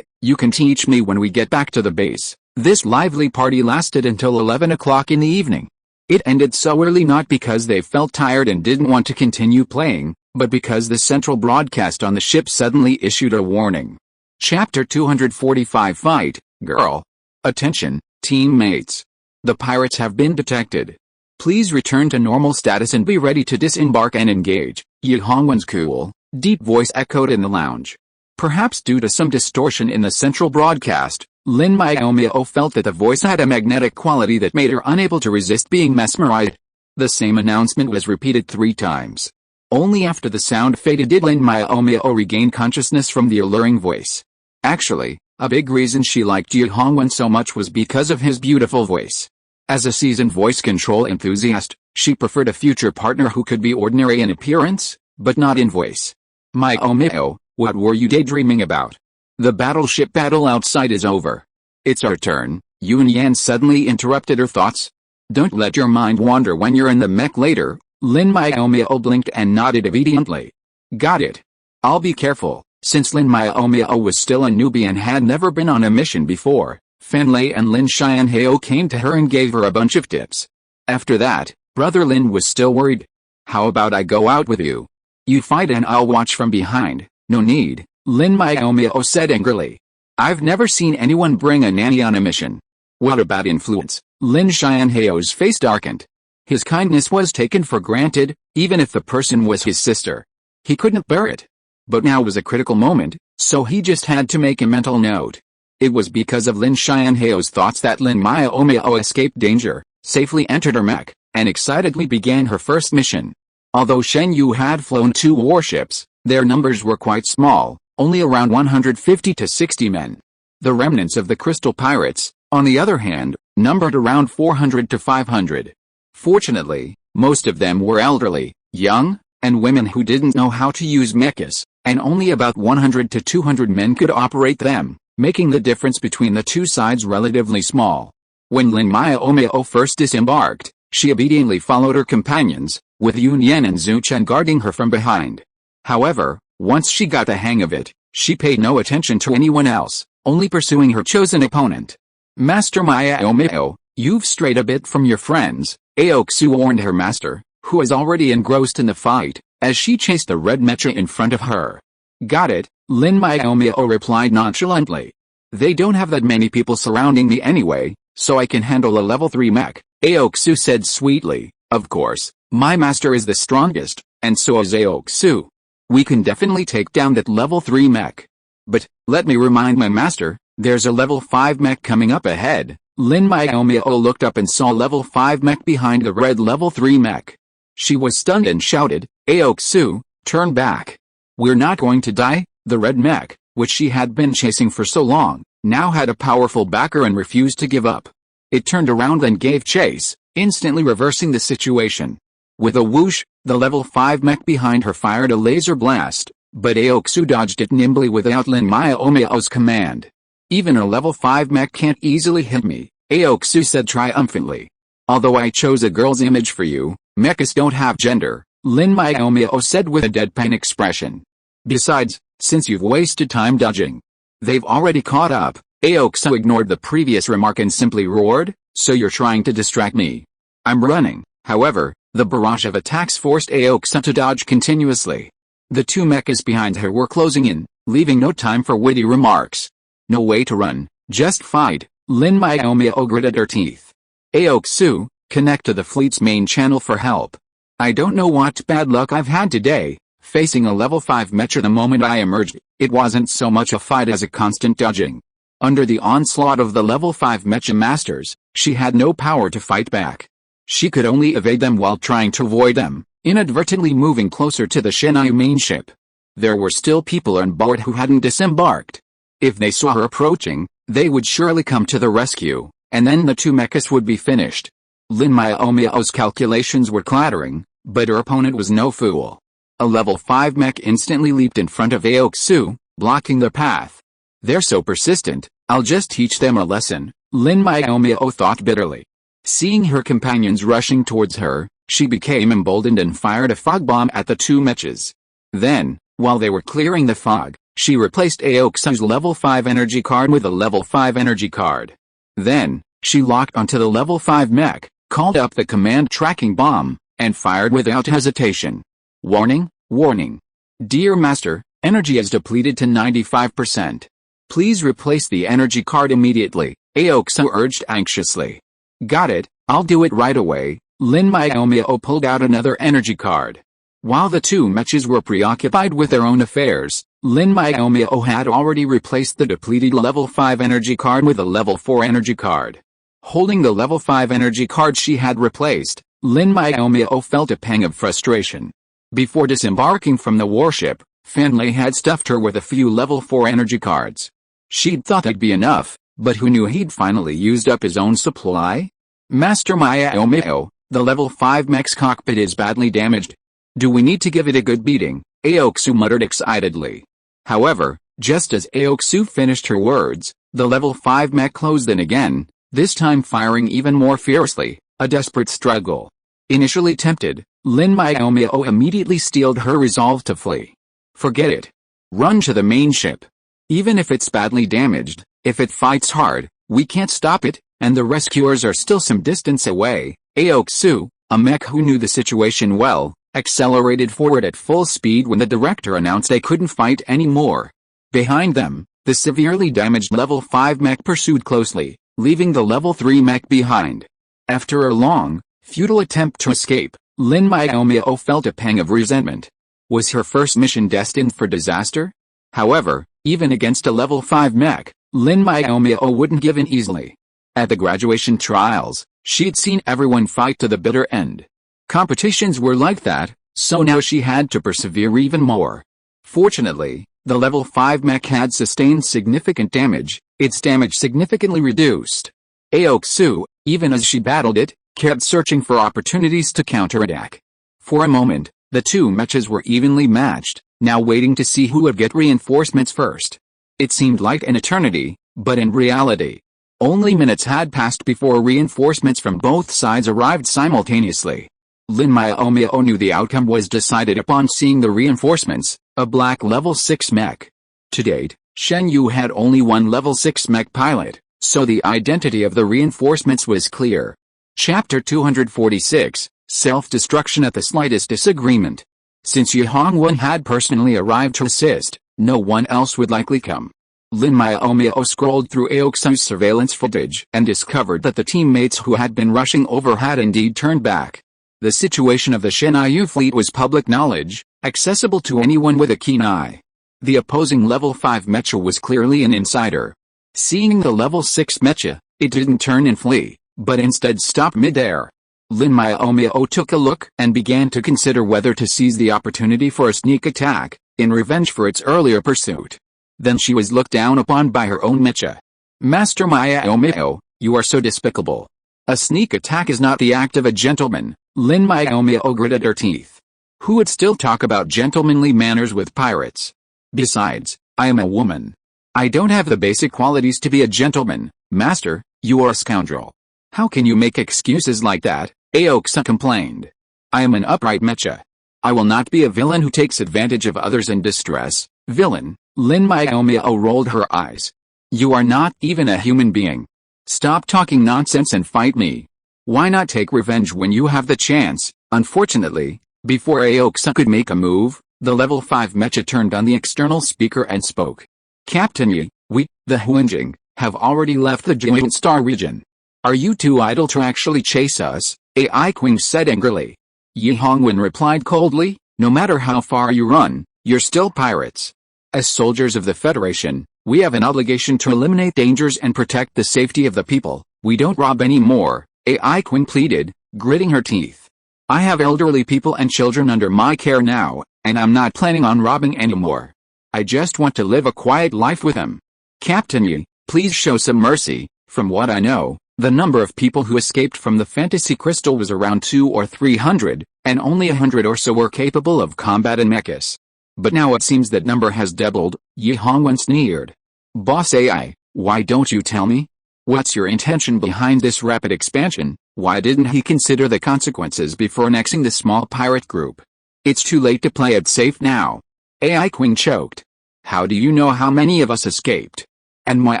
you can teach me when we get back to the base. This lively party lasted until 11 o'clock in the evening. It ended so early not because they felt tired and didn't want to continue playing, but because the central broadcast on the ship suddenly issued a warning. Chapter 245 Fight, Girl. Attention, teammates. The pirates have been detected. Please return to normal status and be ready to disembark and engage. Yi Hongwen's cool, deep voice echoed in the lounge. Perhaps due to some distortion in the central broadcast, Lin Miaomiao felt that the voice had a magnetic quality that made her unable to resist being mesmerized. The same announcement was repeated 3 times. Only after the sound faded did Lin Miaomiao regain consciousness from the alluring voice. Actually, a big reason she liked Yi Hongwen so much was because of his beautiful voice. As a seasoned voice control enthusiast, she preferred a future partner who could be ordinary in appearance, but not in voice. Miaomiao, what were you daydreaming about? The battleship battle outside is over. It's our turn. Lin Yin suddenly interrupted her thoughts. Don't let your mind wander when you're in the mech later. Lin Miaomiao blinked and nodded obediently. Got it. I'll be careful. Since Lin Miaomiao was still a newbie and had never been on a mission before, Fan Lei and Lin Xianhao came to her and gave her a bunch of tips. After that, Brother Lin was still worried. How about I go out with you? You fight and I'll watch from behind. No need, Lin Miaomiao said angrily. I've never seen anyone bring a nanny on a mission. What about influence? Lin Xianhao's face darkened. His kindness was taken for granted, even if the person was his sister. He couldn't bear it. But now was a critical moment, so he just had to make a mental note. It was because of Lin Xianhao's thoughts that Lin Miaomiao escaped danger, safely entered her mech, and excitedly began her first mission. Although Shen Yu had flown 2 warships, their numbers were quite small, only around 150 to 60 men. The remnants of the Crystal Pirates, on the other hand, numbered around 400 to 500. Fortunately, most of them were elderly, young, and women who didn't know how to use mechas, and only about 100 to 200 men could operate them, making the difference between the 2 sides relatively small. When Lin Miaomiao first disembarked, she obediently followed her companions, with Lin Yin and Zhu Chen guarding her from behind. However, once she got the hang of it, she paid no attention to anyone else, only pursuing her chosen opponent. Master Miaomiao, you've strayed a bit from your friends, Aoxu warned her master, who was already engrossed in the fight, as she chased the red mecha in front of her. Got it, Lin Miaomiao replied nonchalantly. They don't have that many people surrounding me anyway, so I can handle a level 3 mech, Aoxu said sweetly. Of course, my master is the strongest, and so is Aoxu. We can definitely take down that level 3 mech. But, let me remind my master, there's a level 5 mech coming up ahead. Lin Miaomiao looked up and saw level 5 mech behind the red level 3 mech. She was stunned and shouted, Aoxu, turn back. We're not going to die. The red mech, which she had been chasing for so long, now had a powerful backer and refused to give up. It turned around and gave chase, instantly reversing the situation. With a whoosh, the level 5 mech behind her fired a laser blast, but Aoxu dodged it nimbly without Lin Miaomiao's command. Even a level 5 mech can't easily hit me, Aoxu said triumphantly. Although I chose a girl's image for you, mechas don't have gender, Lin Miaomiao said with a deadpan expression. Besides, since you've wasted time dodging, they've already caught up. Aoxu ignored the previous remark and simply roared, so you're trying to distract me. I'm running. However, the barrage of attacks forced Aoxu to dodge continuously. The 2 mechas behind her were closing in, leaving no time for witty remarks. No way to run, just fight, Lin Miaomiao gritted her teeth. Aoxu, connect to the fleet's main channel for help. I don't know what bad luck I've had today, facing a level 5 mecha the moment I emerged. It wasn't so much a fight as a constant dodging. Under the onslaught of the level 5 mecha masters, she had no power to fight back. She could only evade them while trying to avoid them, inadvertently moving closer to the Shenai main ship. There were still people on board who hadn't disembarked. If they saw her approaching, they would surely come to the rescue, and then the 2 mechas would be finished. Lin Miaomiao's calculations were clattering, but her opponent was no fool. A level 5 mech instantly leaped in front of Aoksu, blocking the path. They're so persistent, I'll just teach them a lesson, Lin Miaomiao thought bitterly. Seeing her companions rushing towards her, she became emboldened and fired a fog bomb at the two mechas. Then, while they were clearing the fog, she replaced Aoksu's level 5 energy card with a level 5 energy card. Then, she locked onto the level 5 mech, called up the command tracking bomb, and fired without hesitation. Warning, warning. Dear Master, energy is depleted to 95%. Please replace the energy card immediately, Aoksu urged anxiously. Got it, I'll do it right away, Lin Miaomiao pulled out another energy card. While the two mechas were preoccupied with their own affairs, Lin Miaomiao had already replaced the depleted level 5 energy card with a level 4 energy card. Holding the level 5 energy card she had replaced, Lin Miaomiao felt a pang of frustration. Before disembarking from the warship, Fanlei had stuffed her with a few level 4 energy cards. She'd thought that'd be enough, but who knew he'd finally used up his own supply? Master Miaomiao, the level 5 mech's cockpit is badly damaged. Do we need to give it a good beating? Aoksu muttered excitedly. However, just as Aoksu finished her words, the level 5 mech closed in again, this time firing even more fiercely, a desperate struggle. Initially tempted, Lin Miaomiao immediately steeled her resolve to flee. Forget it. Run to the main ship. Even if it's badly damaged, if it fights hard, we can't stop it, and the rescuers are still some distance away. Aoksu, a mech who knew the situation well, accelerated forward at full speed when the director announced they couldn't fight anymore. Behind them, the severely damaged level 5 mech pursued closely, leaving the level 3 mech behind. After a long, futile attempt to escape, Lin Miaomiao felt a pang of resentment. Was her first mission destined for disaster? However, even against a level 5 mech, Lin Miaomiao wouldn't give in easily. At the graduation trials, she'd seen everyone fight to the bitter end. Competitions were like that, so now she had to persevere even more. Fortunately, the level 5 mech had sustained significant damage, its damage significantly reduced. Aoksu, even as she battled it, kept searching for opportunities to counterattack. For a moment, the two mechas were evenly matched, now waiting to see who would get reinforcements first. It seemed like an eternity, but in reality, only minutes had passed before reinforcements from both sides arrived simultaneously. Lin Miaomiao knew the outcome was decided upon seeing the reinforcements, a black level 6 mech. To date, Shen Yu had only one level 6 mech pilot, so the identity of the reinforcements was clear. Chapter 246, Self-Destruction at the Slightest Disagreement. Since Ye Hongwen had personally arrived to assist, no one else would likely come. Lin Miaomiao scrolled through Aoksu's surveillance footage and discovered that the teammates who had been rushing over had indeed turned back. The situation of the Shenyu fleet was public knowledge, accessible to anyone with a keen eye. The opposing level 5 mecha was clearly an insider. Seeing the level 6 mecha, it didn't turn and flee, but instead stopped mid-air. Lin Miaomiao took a look and began to consider whether to seize the opportunity for a sneak attack, in revenge for its earlier pursuit. Then she was looked down upon by her own mecha. Master Miaomiao, you are so despicable. A sneak attack is not the act of a gentleman, Lin Miaomiao gritted her teeth. Who would still talk about gentlemanly manners with pirates? Besides, I am a woman. I don't have the basic qualities to be a gentleman, master, you are a scoundrel. How can you make excuses like that? Aoksu complained. I am an upright mecha. I will not be a villain who takes advantage of others in distress. Villain, Lin Miaomiao rolled her eyes. You are not even a human being. Stop talking nonsense and fight me. Why not take revenge when you have the chance? Unfortunately, before Aoksu could make a move, the level 5 mecha turned on the external speaker and spoke. Captain Yi, we, the Huanjing, have already left the Giant Star region. Are you too idle to actually chase us? Ai Qing said angrily. Yi Hongwen replied coldly, no matter how far you run, you're still pirates. As soldiers of the Federation, we have an obligation to eliminate dangers and protect the safety of the people. We don't rob anymore, Ai Qing pleaded, gritting her teeth. I have elderly people and children under my care now, and I'm not planning on robbing anymore. I just want to live a quiet life with them. Captain Yi, please show some mercy. From what I know, The number of people who escaped from the fantasy crystal was around 200 or 300, and only 100 or so were capable of combat in mechas. But now it seems that number has doubled, Yi Hongwen sneered. Boss AI, why don't you tell me? What's your intention behind this rapid expansion? Why didn't he consider the consequences before annexing the small pirate group? It's too late to play it safe now. AI Queen choked. How do you know how many of us escaped? And my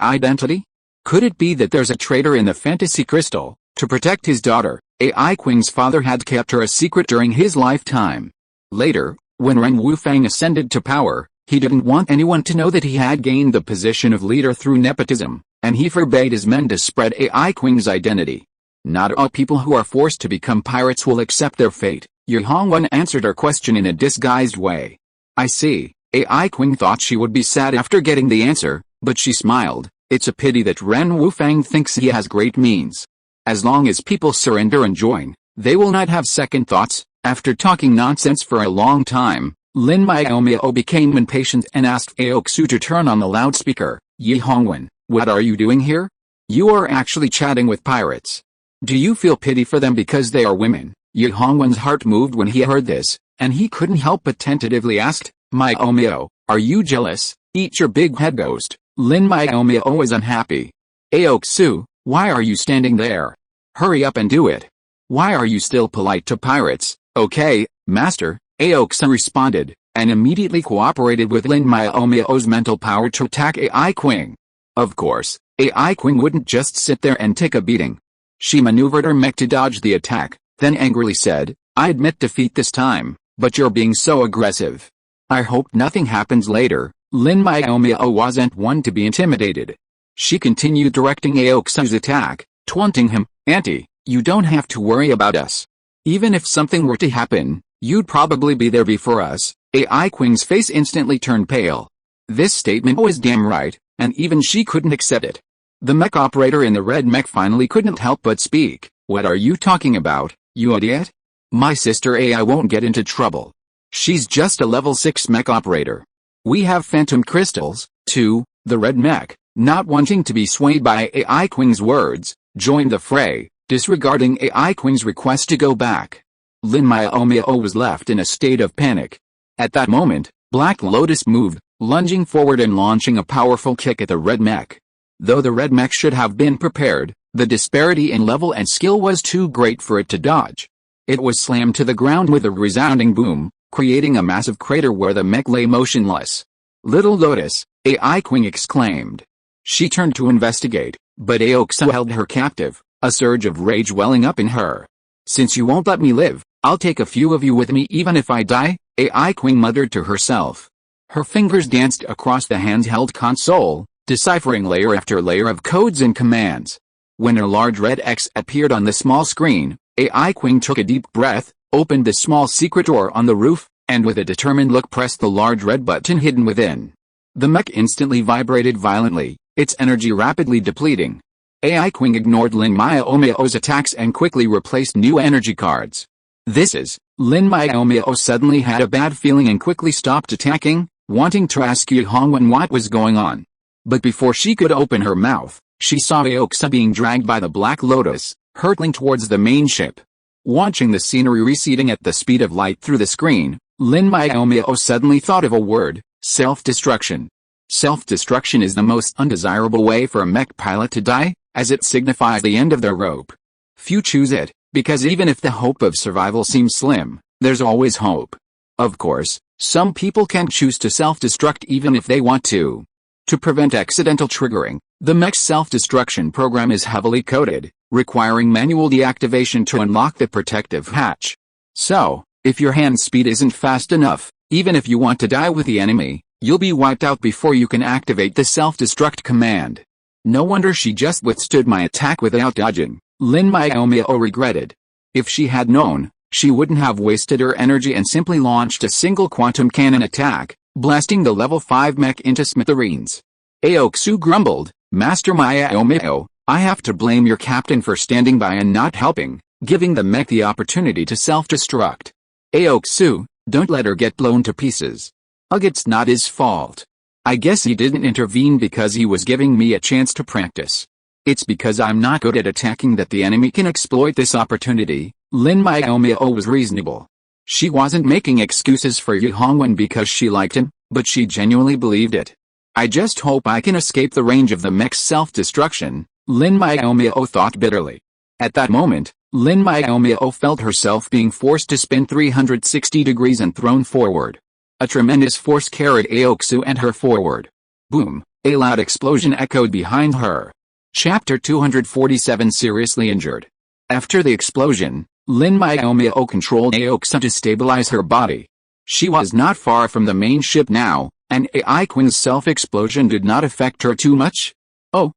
identity? Could it be that there's a traitor in the fantasy crystal? To protect his daughter, AI Queen's father had kept her a secret during his lifetime. Later, when Ren Wufang ascended to power, he didn't want anyone to know that he had gained the position of leader through nepotism, and he forbade his men to spread AI Queen's identity. Not all people who are forced to become pirates will accept their fate. Yi Hongwen answered her question in a disguised way. I see. AI Queen thought she would be sad after getting the answer, but she smiled. It's a pity that Ren Wufang thinks he has great means. As long as people surrender and join, they will not have second thoughts. After talking nonsense for a long time, Lin Miaomiao became impatient and asked Aoksu to turn on the loudspeaker. Yi Hongwen, what are you doing here? You are actually chatting with pirates. Do you feel pity for them because they are women? Yi Hongwen's heart moved when he heard this, and he couldn't help but tentatively asked, Miaomiao, are you jealous? Eat your big head, ghost. Lin Miaomiao was unhappy. Aoksu, why are you standing there? Hurry up and do it. Why are you still polite to pirates? Okay, master, Aoksu responded, and immediately cooperated with Lin Miaomiao's mental power to attack AI Queen. Of course, AI Queen wouldn't just sit there and take a beating. She maneuvered her mech to dodge the attack, then angrily said, I admit defeat this time, but you're being so aggressive. I hope nothing happens later. Lin Miaomiao wasn't one to be intimidated. She continued directing Aoksu's attack, taunting him, Auntie, you don't have to worry about us. Even if something were to happen, you'd probably be there before us. AI Queen's face instantly turned pale. This statement was damn right, and even she couldn't accept it. The mech operator in the red mech finally couldn't help but speak. What are you talking about, you idiot? My sister AI won't get into trouble. She's just a level 6 mech operator. We have phantom crystals, too. The red mech, not wanting to be swayed by AI Queen's words, joined the fray, disregarding AI Queen's request to go back. Lin Miaomiao was left in a state of panic. At that moment, Black Lotus moved, lunging forward and launching a powerful kick at the red mech. Though the red mech should have been prepared, the disparity in level and skill was too great for it to dodge. It was slammed to the ground with a resounding boom, creating a massive crater where the mech lay motionless. Little Lotus, AI Queen exclaimed. She turned to investigate, but Aoksu held her captive, a surge of rage welling up in her. Since you won't let me live, I'll take a few of you with me even if I die, AI Queen muttered to herself. Her fingers danced across the handheld console, deciphering layer after layer of codes and commands. When a large red X appeared on the small screen, AI Queen took a deep breath, opened the small secret door on the roof, and with a determined look pressed the large red button hidden within. The mech instantly vibrated violently, its energy rapidly depleting. AI Queen ignored Lin Miaomiao's attacks and quickly replaced new energy cards. Lin Miaomiao suddenly had a bad feeling and quickly stopped attacking, wanting to ask Yi Hongwen what was going on. But before she could open her mouth, she saw Aoksu being dragged by the Black Lotus, hurtling towards the main ship. Watching the scenery receding at the speed of light through the screen, Lin Miaomiao suddenly thought of a word, self-destruction. Self-destruction is the most undesirable way for a mech pilot to die, as it signifies the end of their rope. Few choose it, because even if the hope of survival seems slim, there's always hope. Of course, some people can choose to self-destruct even if they want to. To prevent accidental triggering, the mech's self-destruction program is heavily coded, requiring manual deactivation to unlock the protective hatch. So, if your hand speed isn't fast enough, even if you want to die with the enemy, you'll be wiped out before you can activate the self-destruct command. No wonder she just withstood my attack without dodging, Lin Miaomiao regretted. If she had known, she wouldn't have wasted her energy and simply launched a single quantum cannon attack, blasting the level 5 mech into smithereens. Aoksu grumbled, Master Miaomiao, I have to blame your captain for standing by and not helping, giving the mech the opportunity to self-destruct. Aoksu, don't let her get blown to pieces. Ugh, it's not his fault. I guess he didn't intervene because he was giving me a chance to practice. It's because I'm not good at attacking that the enemy can exploit this opportunity. Lin Miaomiao was reasonable. She wasn't making excuses for Yu Hongwen because she liked him, but she genuinely believed it. I just hope I can escape the range of the mech's self-destruction, Lin Miaomiao thought bitterly. At that moment, Lin Miaomiao felt herself being forced to spin 360 degrees and thrown forward. A tremendous force carried Aoksu and her forward. Boom! A loud explosion echoed behind her. Chapter 247 Seriously injured. After the explosion, Lin Miaomiao controlled Aoksu to stabilize her body. She was not far from the main ship now, and AI Queen's self-explosion did not affect her too much. Oh,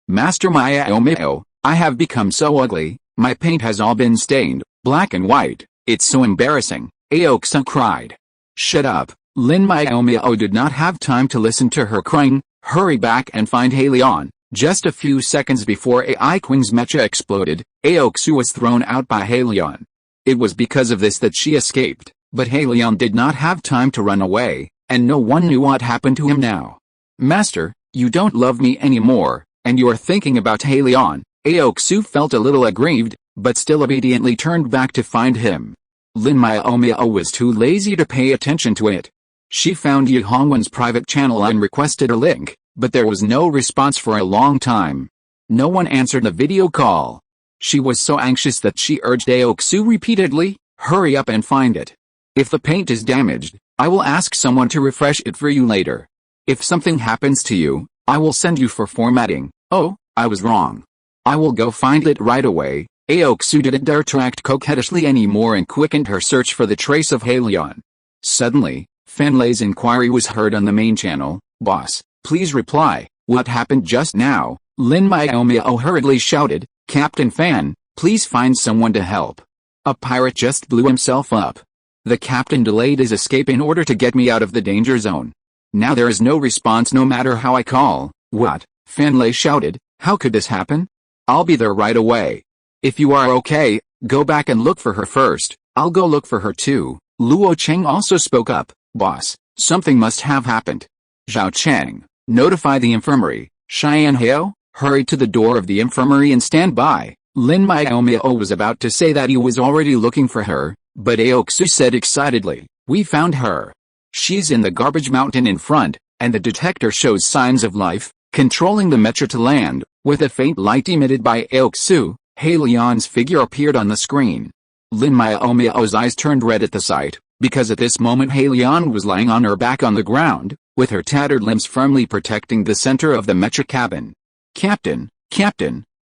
Master Miaomiao, I have become so ugly, my paint has all been stained, black and white, it's so embarrassing, Aoksu cried. Shut up, Lin Miaomiao did not have time to listen to her crying. Hurry back and find Halion. Just a few seconds before AI Queen's mecha exploded, Aoksu was thrown out by Halion. It was because of this that she escaped, but Halion did not have time to run away, and no one knew what happened to him now. Master, you don't love me anymore, and you are thinking about Halion. Aoksu felt a little aggrieved, but still obediently turned back to find him. Lin Miaomiao was too lazy to pay attention to it. She found Yu Hongwen's private channel and requested a link, but there was no response for a long time. No one answered the video call. She was so anxious that she urged Aoksu repeatedly, hurry up and find it. If the paint is damaged, I will ask someone to refresh it for you later. If something happens to you, I will send you for formatting. Oh, I was wrong. I will go find it right away. Aoksu didn't dare to act coquettishly anymore and quickened her search for the trace of Halion. Suddenly, Fanlei's inquiry was heard on the main channel. Boss, please reply, what happened just now? Lin Miaomiao hurriedly shouted, Captain Fan, please find someone to help. A pirate just blew himself up. The captain delayed his escape in order to get me out of the danger zone. Now there is no response no matter how I call. What? Fanlei shouted, how could this happen? I'll be there right away. If you are okay, go back and look for her first. I'll go look for her too. Luo Cheng also spoke up, boss, something must have happened. Zhao Cheng, notify the infirmary. Xian Hao, hurry to the door of the infirmary and stand by. Lin Miaomiao was about to say that he was already looking for her, but Aoksu said excitedly, we found her. She's in the garbage mountain in front, and the detector shows signs of life, controlling the mecha to land. With a faint light emitted by Aoksu, Halion's figure appeared on the screen. Lin Miaomiao's eyes turned red at the sight, because at this moment Halion was lying on her back on the ground, with her tattered limbs firmly protecting the center of the mecha cabin. Captain,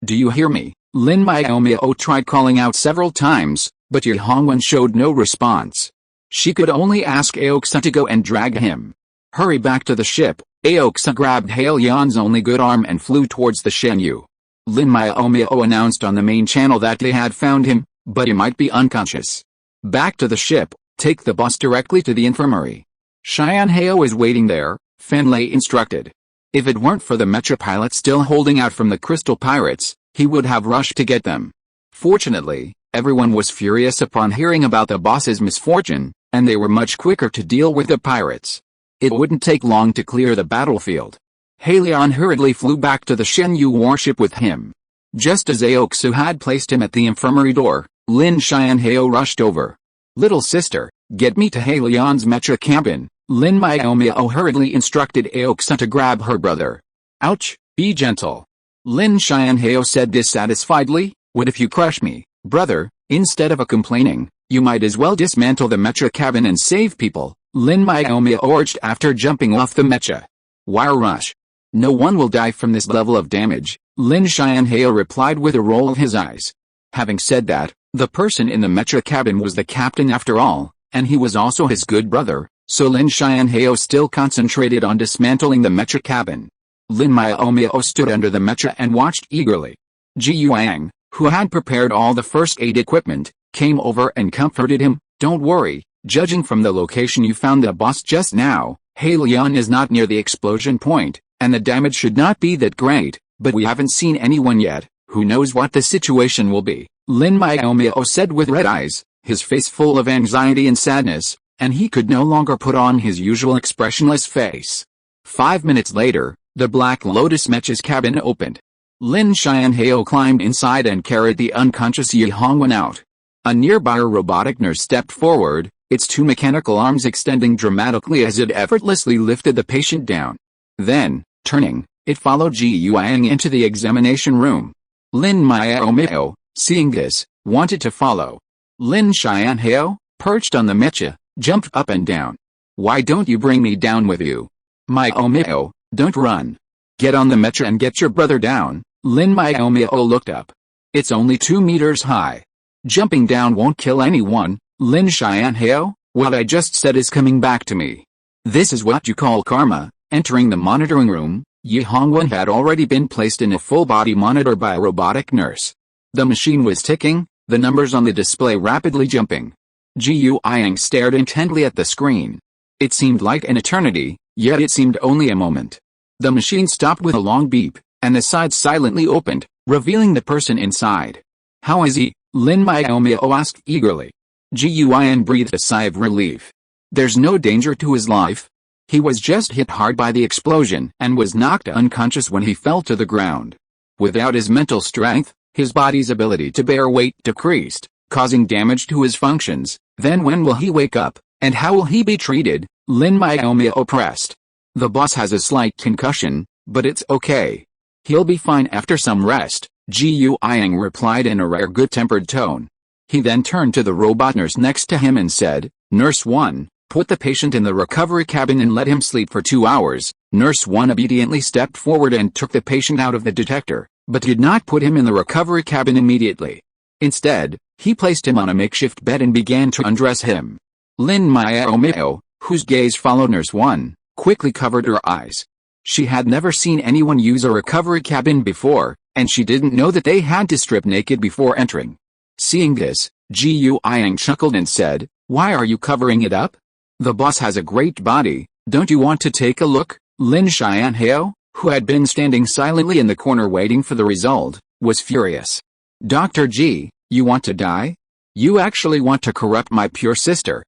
do you hear me? Lin Miaomiao tried calling out several times, but Yu Hongwen showed no response. She could only ask Aoksu to go and drag him. Hurry back to the ship. Aoksu grabbed Halion's only good arm and flew towards the Shenyu. Lin Miaomiao announced on the main channel that they had found him, but he might be unconscious. Back to the ship, take the bus directly to the infirmary. Xian Hao is waiting there, Fanlei instructed. If it weren't for the mecha pilot still holding out from the crystal pirates, he would have rushed to get them. Fortunately, everyone was furious upon hearing about the boss's misfortune, and they were much quicker to deal with the pirates. It wouldn't take long to clear the battlefield. Halion hurriedly flew back to the Shenyu warship with him. Just as Aoksu had placed him at the infirmary door, Lin Xianhao rushed over. Little sister, get me to Halion's mecha cabin. Lin Miaomiao hurriedly instructed Aoksu to grab her brother. Ouch, be gentle. Lin Xianhao said dissatisfiedly, what if you crush me, brother? Instead of complaining, you might as well dismantle the mecha cabin and save people. Lin Miaomiao urged after jumping off the mecha. Why rush? No one will die from this level of damage, Lin Xianhao replied with a roll of his eyes. Having said that, the person in the mecha cabin was the captain after all, and he was also his good brother, so Lin Xianhao still concentrated on dismantling the mecha cabin. Lin Miaomiao stood under the mecha and watched eagerly. Ji Yuang, who had prepared all the first aid equipment, came over and comforted him. Don't worry, judging from the location you found the boss just now, Halion is not near the explosion point, and the damage should not be that great, but we haven't seen anyone yet. Who knows what the situation will be, Lin Miaomiao said with red eyes, his face full of anxiety and sadness, and he could no longer put on his usual expressionless face. 5 minutes later, the Black Lotus mecha's cabin opened. Lin Miaomiao climbed inside and carried the unconscious Yi Hongwen out. A nearby robotic nurse stepped forward, its two mechanical arms extending dramatically as it effortlessly lifted the patient down. Then, turning, it followed Ji Yuang into the examination room. Lin Miaomiao, seeing this, wanted to follow. Lin Miaomiao, perched on the mecha, jumped up and down. "Why don't you bring me down with you? Miaomiao, don't run. Get on the mecha and get your brother down." Lin Miaomiao looked up. "It's only 2 meters high. Jumping down won't kill anyone." Lin Miaomiao, "What I just said is coming back to me. This is what you call karma." Entering the monitoring room, Yi Hongwen had already been placed in a full-body monitor by a robotic nurse. The machine was ticking, the numbers on the display rapidly jumping. Ji Yuang stared intently at the screen. It seemed like an eternity, yet it seemed only a moment. The machine stopped with a long beep, and the side silently opened, revealing the person inside. "How is he?" Lin Miaomiao asked eagerly. Ji Yuang breathed a sigh of relief. "There's no danger to his life. He was just hit hard by the explosion and was knocked unconscious when he fell to the ground. Without his mental strength, his body's ability to bear weight decreased, causing damage to his functions. Then when will he wake up, and how will he be treated?" Lin Miaomiao pressed. "The boss has a slight concussion, but it's okay. He'll be fine after some rest," Ji Yuang replied in a rare good-tempered tone. He then turned to the robot nurse next to him and said, "Nurse 1, put the patient in the recovery cabin and let him sleep for 2 hours." Nurse 1 obediently stepped forward and took the patient out of the detector, but did not put him in the recovery cabin immediately. Instead, he placed him on a makeshift bed and began to undress him. Lin Miaomiao, whose gaze followed Nurse 1, quickly covered her eyes. She had never seen anyone use a recovery cabin before, and she didn't know that they had to strip naked before entering. Seeing this, Ji Yuang chuckled and said, "Why are you covering it up? The boss has a great body, don't you want to take a look?" Lin Miaomiao, who had been standing silently in the corner waiting for the result, was furious. "Dr. Ji, you want to die? You actually want to corrupt my pure sister?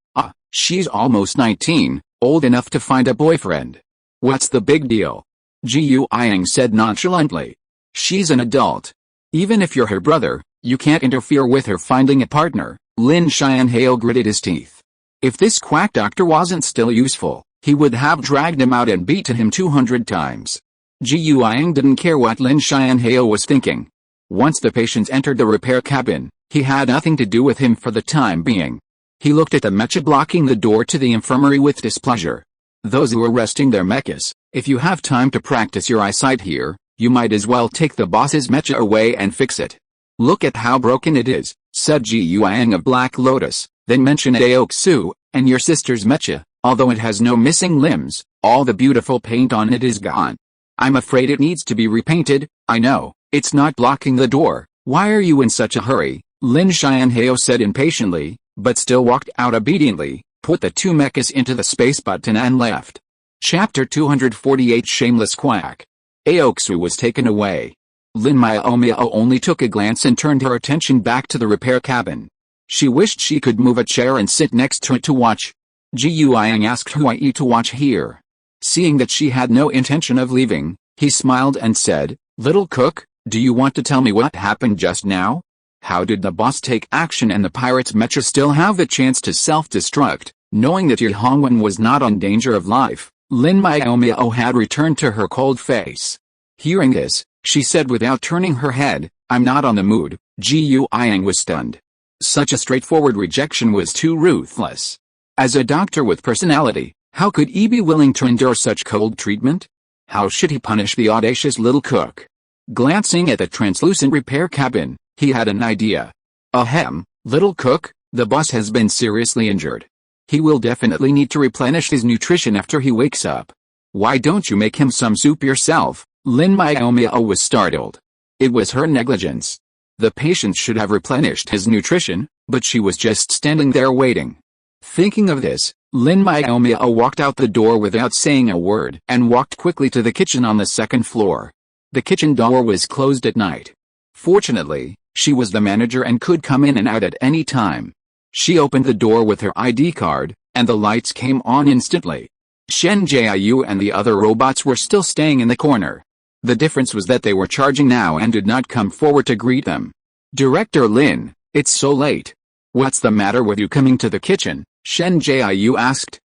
She's almost 19, old enough to find a boyfriend. What's the big deal?" Ji Yuang said nonchalantly. "She's an adult. Even if you're her brother, you can't interfere with her finding a partner." Lin Miaomiao gritted his teeth. If this quack doctor wasn't still useful, he would have dragged him out and beaten him 200 times. Ji Yuang didn't care what Lin Miaomiao was thinking. Once the patients entered the repair cabin, he had nothing to do with him for the time being. He looked at the mecha blocking the door to the infirmary with displeasure. "Those who are resting their mechas, if you have time to practice your eyesight here, you might as well take the boss's mecha away and fix it. Look at how broken it is," said Ji Yuang of Black Lotus, "then mention Aoksu, and your sister's mecha, although it has no missing limbs, all the beautiful paint on it is gone. I'm afraid it needs to be repainted." "I know, it's not blocking the door, why are you in such a hurry?" Lin Miaomiao said impatiently, but still walked out obediently, put the 2 mechas into the space button and left. Chapter 248 Shameless Quack. Aoksu was taken away. Lin Miaomiao only took a glance and turned her attention back to the repair cabin. She wished she could move a chair and sit next to it to watch. Ji Yuang asked who I eat to watch here. Seeing that she had no intention of leaving, he smiled and said, "Little cook, do you want to tell me what happened just now? How did the boss take action and the pirate's mecha still have the chance to self-destruct, knowing that Yi Hongwen was not on danger of life?" Lin Miaomiao had returned to her cold face. Hearing this, she said without turning her head, "I'm not on the mood." Ji Yuang was stunned. Such a straightforward rejection was too ruthless. As a doctor with personality, how could he be willing to endure such cold treatment? How should he punish the audacious little cook? Glancing at the translucent repair cabin, he had an idea. "Ahem, little cook, the boss has been seriously injured. He will definitely need to replenish his nutrition after he wakes up. Why don't you make him some soup yourself?" Lin Miaomiao was startled. It was her negligence. The patient should have replenished his nutrition, but she was just standing there waiting. Thinking of this, Lin Miaomiao walked out the door without saying a word and walked quickly to the kitchen on the second floor. The kitchen door was closed at night. Fortunately, she was the manager and could come in and out at any time. She opened the door with her ID card, and the lights came on instantly. Shen Jiayu and the other robots were still staying in the corner. The difference was that they were charging now and did not come forward to greet them. "Director Lin, it's so late. What's the matter with you coming to the kitchen?" Shen Jiayu asked.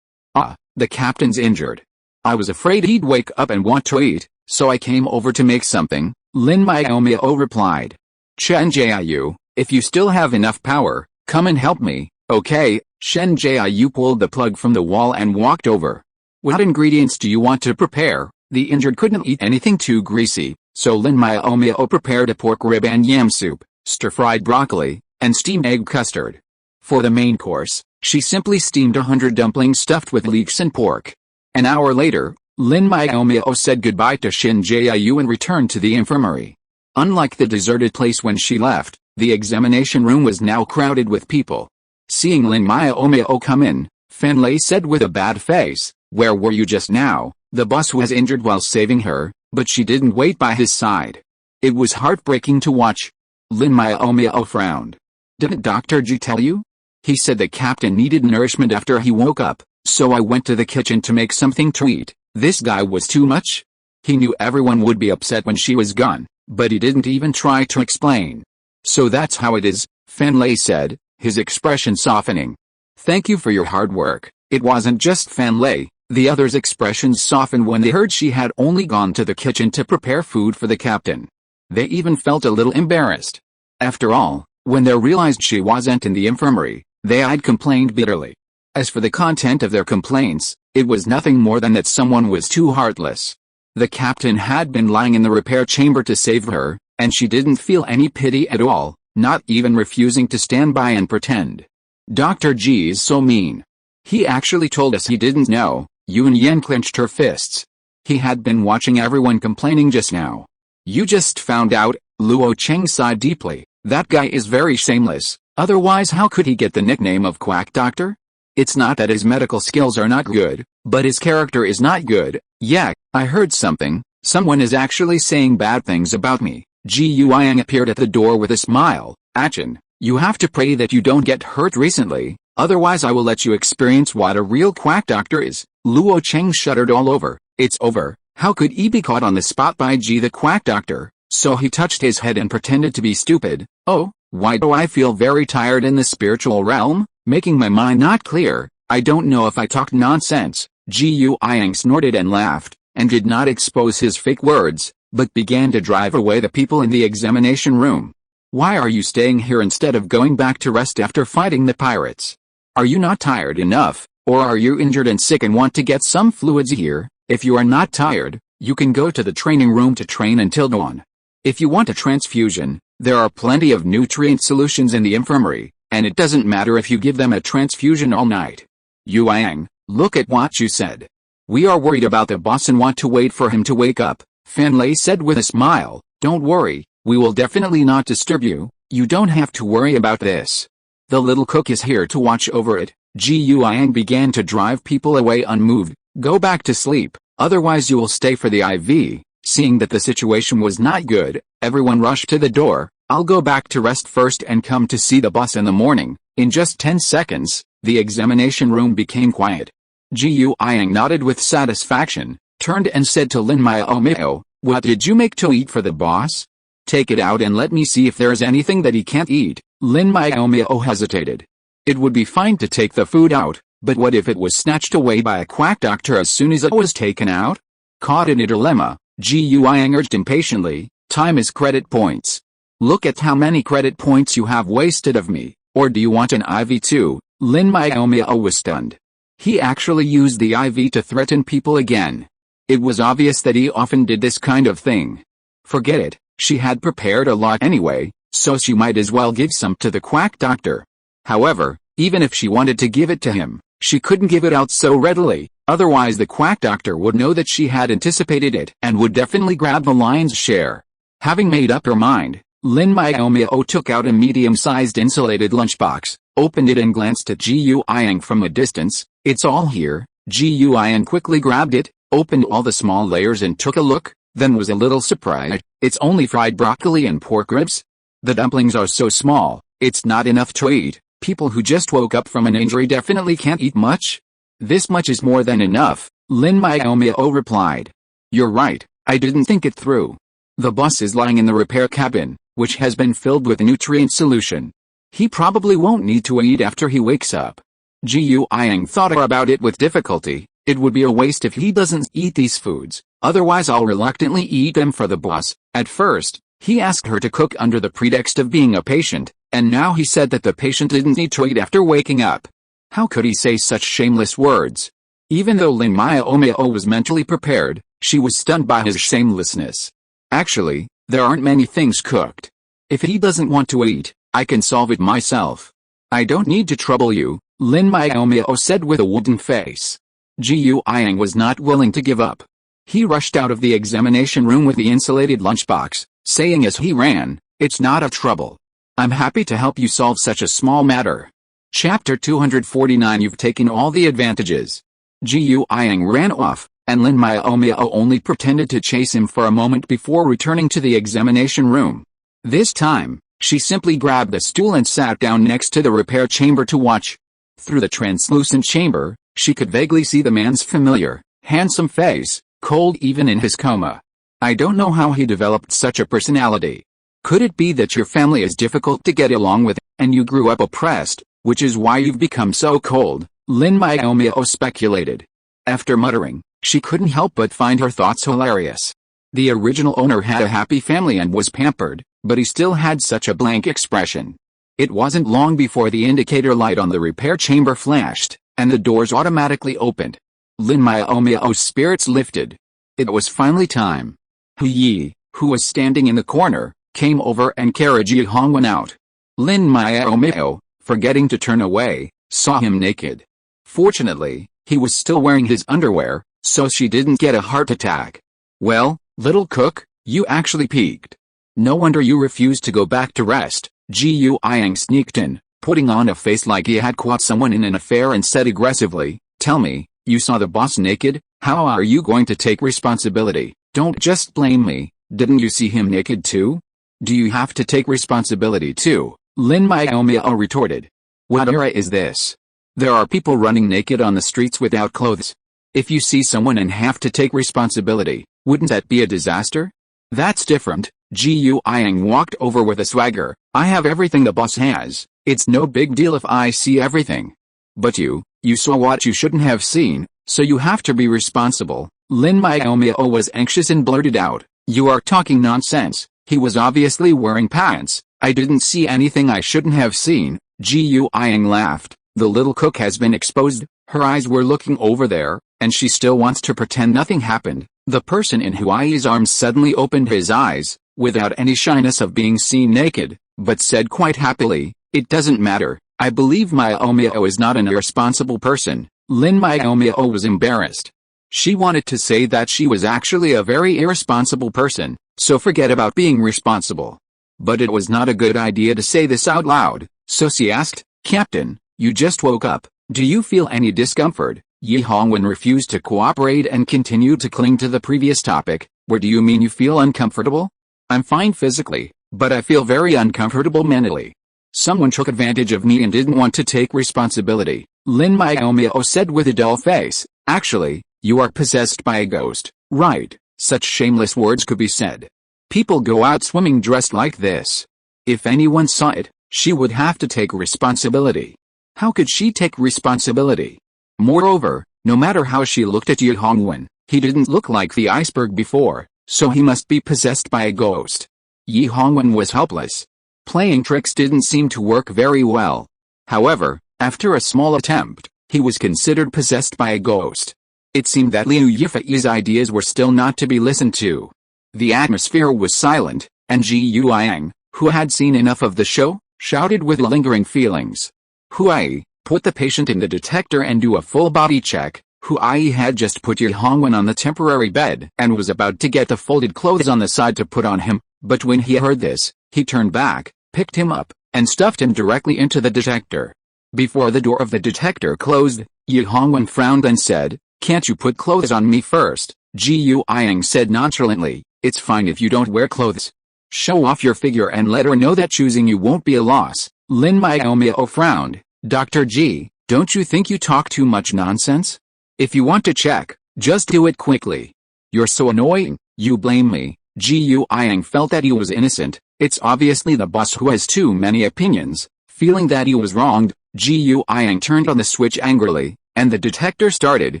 The captain's injured. I was afraid he'd wake up and want to eat, so I came over to make something," Lin Miaomiao replied. "Shen Jiayu, if you still have enough power, come and help me, okay?" Shen Jiayu pulled the plug from the wall and walked over. "What ingredients do you want to prepare?" The injured couldn't eat anything too greasy, so Lin Miaomiao prepared a pork rib and yam soup, stir-fried broccoli, and steamed egg custard. For the main course, she simply steamed 100 dumplings stuffed with leeks and pork. An hour later, Lin Miaomiao said goodbye to Shen Jiayu and returned to the infirmary. Unlike the deserted place when she left, the examination room was now crowded with people. Seeing Lin Miaomiao come in, Fan Lei said with a bad face, "Where were you just now?" The boss was injured while saving her, but she didn't wait by his side. It was heartbreaking to watch. Lin Miaomiao frowned. "Didn't Dr. Ji tell you? He said the captain needed nourishment after he woke up, so I went to the kitchen to make something to eat." This guy was too much. He knew everyone would be upset when she was gone, but he didn't even try to explain. "So that's how it is," Fan Lei said, his expression softening. "Thank you for your hard work." It wasn't just Fan Lei, the others' expressions softened when they heard she had only gone to the kitchen to prepare food for the captain. They even felt a little embarrassed. After all, when they realized she wasn't in the infirmary, they had complained bitterly. As for the content of their complaints, it was nothing more than that someone was too heartless. The captain had been lying in the repair chamber to save her, and she didn't feel any pity at all, not even refusing to stand by and pretend. "Dr. G is so mean. He actually told us he didn't know." Yun Yan clenched her fists. "He had been watching everyone complaining just now." "You just found out," Luo Cheng sighed deeply. "That guy is very shameless. Otherwise how could he get the nickname of Quack Doctor? It's not that his medical skills are not good, but his character is not good." "Yeah, I heard something. Someone is actually saying bad things about me." Ji Yuang appeared at the door with a smile. "Achin, you have to pray that you don't get hurt recently, otherwise I will let you experience what a real quack doctor is." Luo Cheng shuddered all over. "It's over. How could he be caught on the spot by Ji the quack doctor?" So he touched his head and pretended to be stupid. "Oh, why do I feel very tired in the spiritual realm? Making my mind not clear. I don't know if I talked nonsense." Ji Yuang snorted and laughed, and did not expose his fake words, but began to drive away the people in the examination room. "Why are you staying here instead of going back to rest after fighting the pirates? Are you not tired enough, or are you injured and sick and want to get some fluids here? If you are not tired, you can go to the training room to train until dawn. If you want a transfusion, there are plenty of nutrient solutions in the infirmary, and it doesn't matter if you give them a transfusion all night." "Yuang, look at what you said. We are worried about the boss and want to wait for him to wake up," Fan Lei said with a smile. "Don't worry, we will definitely not disturb you. You don't have to worry about this. The little cook is here to watch over it." Ji Yuang began to drive people away unmoved. "Go back to sleep, otherwise you will stay for the IV." Seeing that the situation was not good, everyone rushed to the door. "I'll go back to rest first and come to see the boss in the morning." In just 10 seconds, the examination room became quiet. Ji Yuang nodded with satisfaction, turned and said to Lin Miaomiao, "What did you make to eat for the boss? Take it out and let me see if there is anything that he can't eat." Lin Miaomiao hesitated. It would be fine to take the food out, but what if it was snatched away by a quack doctor as soon as it was taken out? Caught in a dilemma, Ji Yuang urged impatiently, "Time is credit points. Look at how many credit points you have wasted of me, or do you want an IV too?" Lin Miaomiao was stunned. He actually used the IV to threaten people again. It was obvious that he often did this kind of thing. Forget it, she had prepared a lot anyway, so she might as well give some to the quack doctor. However, even if she wanted to give it to him, she couldn't give it out so readily, otherwise the quack doctor would know that she had anticipated it and would definitely grab the lion's share. Having made up her mind, Lin Miaomiao took out a medium-sized insulated lunchbox, opened it and glanced at Ji Yuang from a distance. "It's all here." Ji Yuang quickly grabbed it, opened all the small layers and took a look, then was a little surprised. "It's only fried broccoli and pork ribs? The dumplings are so small, it's not enough to eat. People who just woke up from an injury definitely can't eat much." "This much is more than enough," Lin Miaomiao replied. "You're right, I didn't think it through. The boss is lying in the repair cabin, which has been filled with a nutrient solution. He probably won't need to eat after he wakes up. Gu Yang thought about it with difficulty. It would be a waste if he doesn't eat these foods, otherwise I'll reluctantly eat them for the boss. At first, he asked her to cook under the pretext of being a patient, and now he said that the patient didn't need to eat after waking up. How could he say such shameless words? Even though Lin Miaomiao was mentally prepared, she was stunned by his shamelessness. Actually, there aren't many things cooked. If he doesn't want to eat, I can solve it myself. I don't need to trouble you, Lin Miaomiao said with a wooden face. Gu Yang was not willing to give up. He rushed out of the examination room with the insulated lunchbox, saying as he ran, "It's not a trouble. I'm happy to help you solve such a small matter." Chapter 249. You've taken all the advantages. Gu Yang ran off, and Lin Miaomiao only pretended to chase him for a moment before returning to the examination room. This time, she simply grabbed a stool and sat down next to the repair chamber to watch. Through the translucent chamber, she could vaguely see the man's familiar, handsome face, cold even in his coma. I don't know how he developed such a personality. Could it be that your family is difficult to get along with, and you grew up oppressed, which is why you've become so cold? Lin Miaomiao speculated. After muttering, she couldn't help but find her thoughts hilarious. The original owner had a happy family and was pampered, but he still had such a blank expression. It wasn't long before the indicator light on the repair chamber flashed, and the doors automatically opened. Lin Miaomiao's spirits lifted. It was finally time. Hu Yi, who was standing in the corner, came over and carried Yi Hongwen out. Lin Miaomiao, forgetting to turn away, saw him naked. Fortunately, he was still wearing his underwear, so she didn't get a heart attack. "Well, little cook, you actually peaked. No wonder you refused to go back to rest." Gu Yang sneaked in, putting on a face like he had caught someone in an affair and said aggressively, "Tell me, you saw the boss naked? How are you going to take responsibility? Don't just blame me, didn't you see him naked too? Do you have to take responsibility too?" Lin Miaomiao retorted. "What era is this? There are people running naked on the streets without clothes. If you see someone and have to take responsibility, wouldn't that be a disaster? That's different." Gu Yang walked over with a swagger. "I have everything the boss has. It's no big deal if I see everything. But you saw what you shouldn't have seen, so you have to be responsible." Lin Miaomiao was anxious and blurted out, "You are talking nonsense. He was obviously wearing pants. I didn't see anything I shouldn't have seen." Gu Yang laughed. The little cook has been exposed. Her eyes were looking over there, and she still wants to pretend nothing happened. The person in Huai's arms suddenly opened his eyes, without any shyness of being seen naked, but said quite happily, "It doesn't matter. I believe Miaomiao is not an irresponsible person." Lin Miaomiao was embarrassed. She wanted to say that she was actually a very irresponsible person, so forget about being responsible. But it was not a good idea to say this out loud, so she asked, "Captain, you just woke up. Do you feel any discomfort?" Yi Hongwen refused to cooperate and continued to cling to the previous topic. "What do you mean you feel uncomfortable?" "I'm fine physically, but I feel very uncomfortable mentally. Someone took advantage of me and didn't want to take responsibility," Lin Miaomiao said with a dull face. "Actually, you are possessed by a ghost, right?" Such shameless words could be said. People go out swimming dressed like this. If anyone saw it, she would have to take responsibility. How could she take responsibility? Moreover, no matter how she looked at Yi Hongwen, he didn't look like the iceberg before, so he must be possessed by a ghost. Yi Hongwen was helpless. Playing tricks didn't seem to work very well. However, after a small attempt, he was considered possessed by a ghost. It seemed that Liu Yifei's ideas were still not to be listened to. The atmosphere was silent, and Ji Yuang, who had seen enough of the show, shouted with lingering feelings, "Huai, put the patient in the detector and do a full body check." Huai had just put Yi Hongwen on the temporary bed and was about to get the folded clothes on the side to put on him, but when he heard this, he turned back, picked him up, and stuffed him directly into the detector. Before the door of the detector closed, Yi Hongwen frowned and said, "Can't you put clothes on me first?" Ji Yuang said nonchalantly, "It's fine if you don't wear clothes. Show off your figure and let her know that choosing you won't be a loss." Lin Miaomiao frowned. "Dr. Ji, don't you think you talk too much nonsense? If you want to check, just do it quickly. You're so annoying." You blame me? Gu Yang felt that he was innocent. It's obviously the boss who has too many opinions. Feeling that he was wronged, Gu Yang turned on the switch angrily, and the detector started,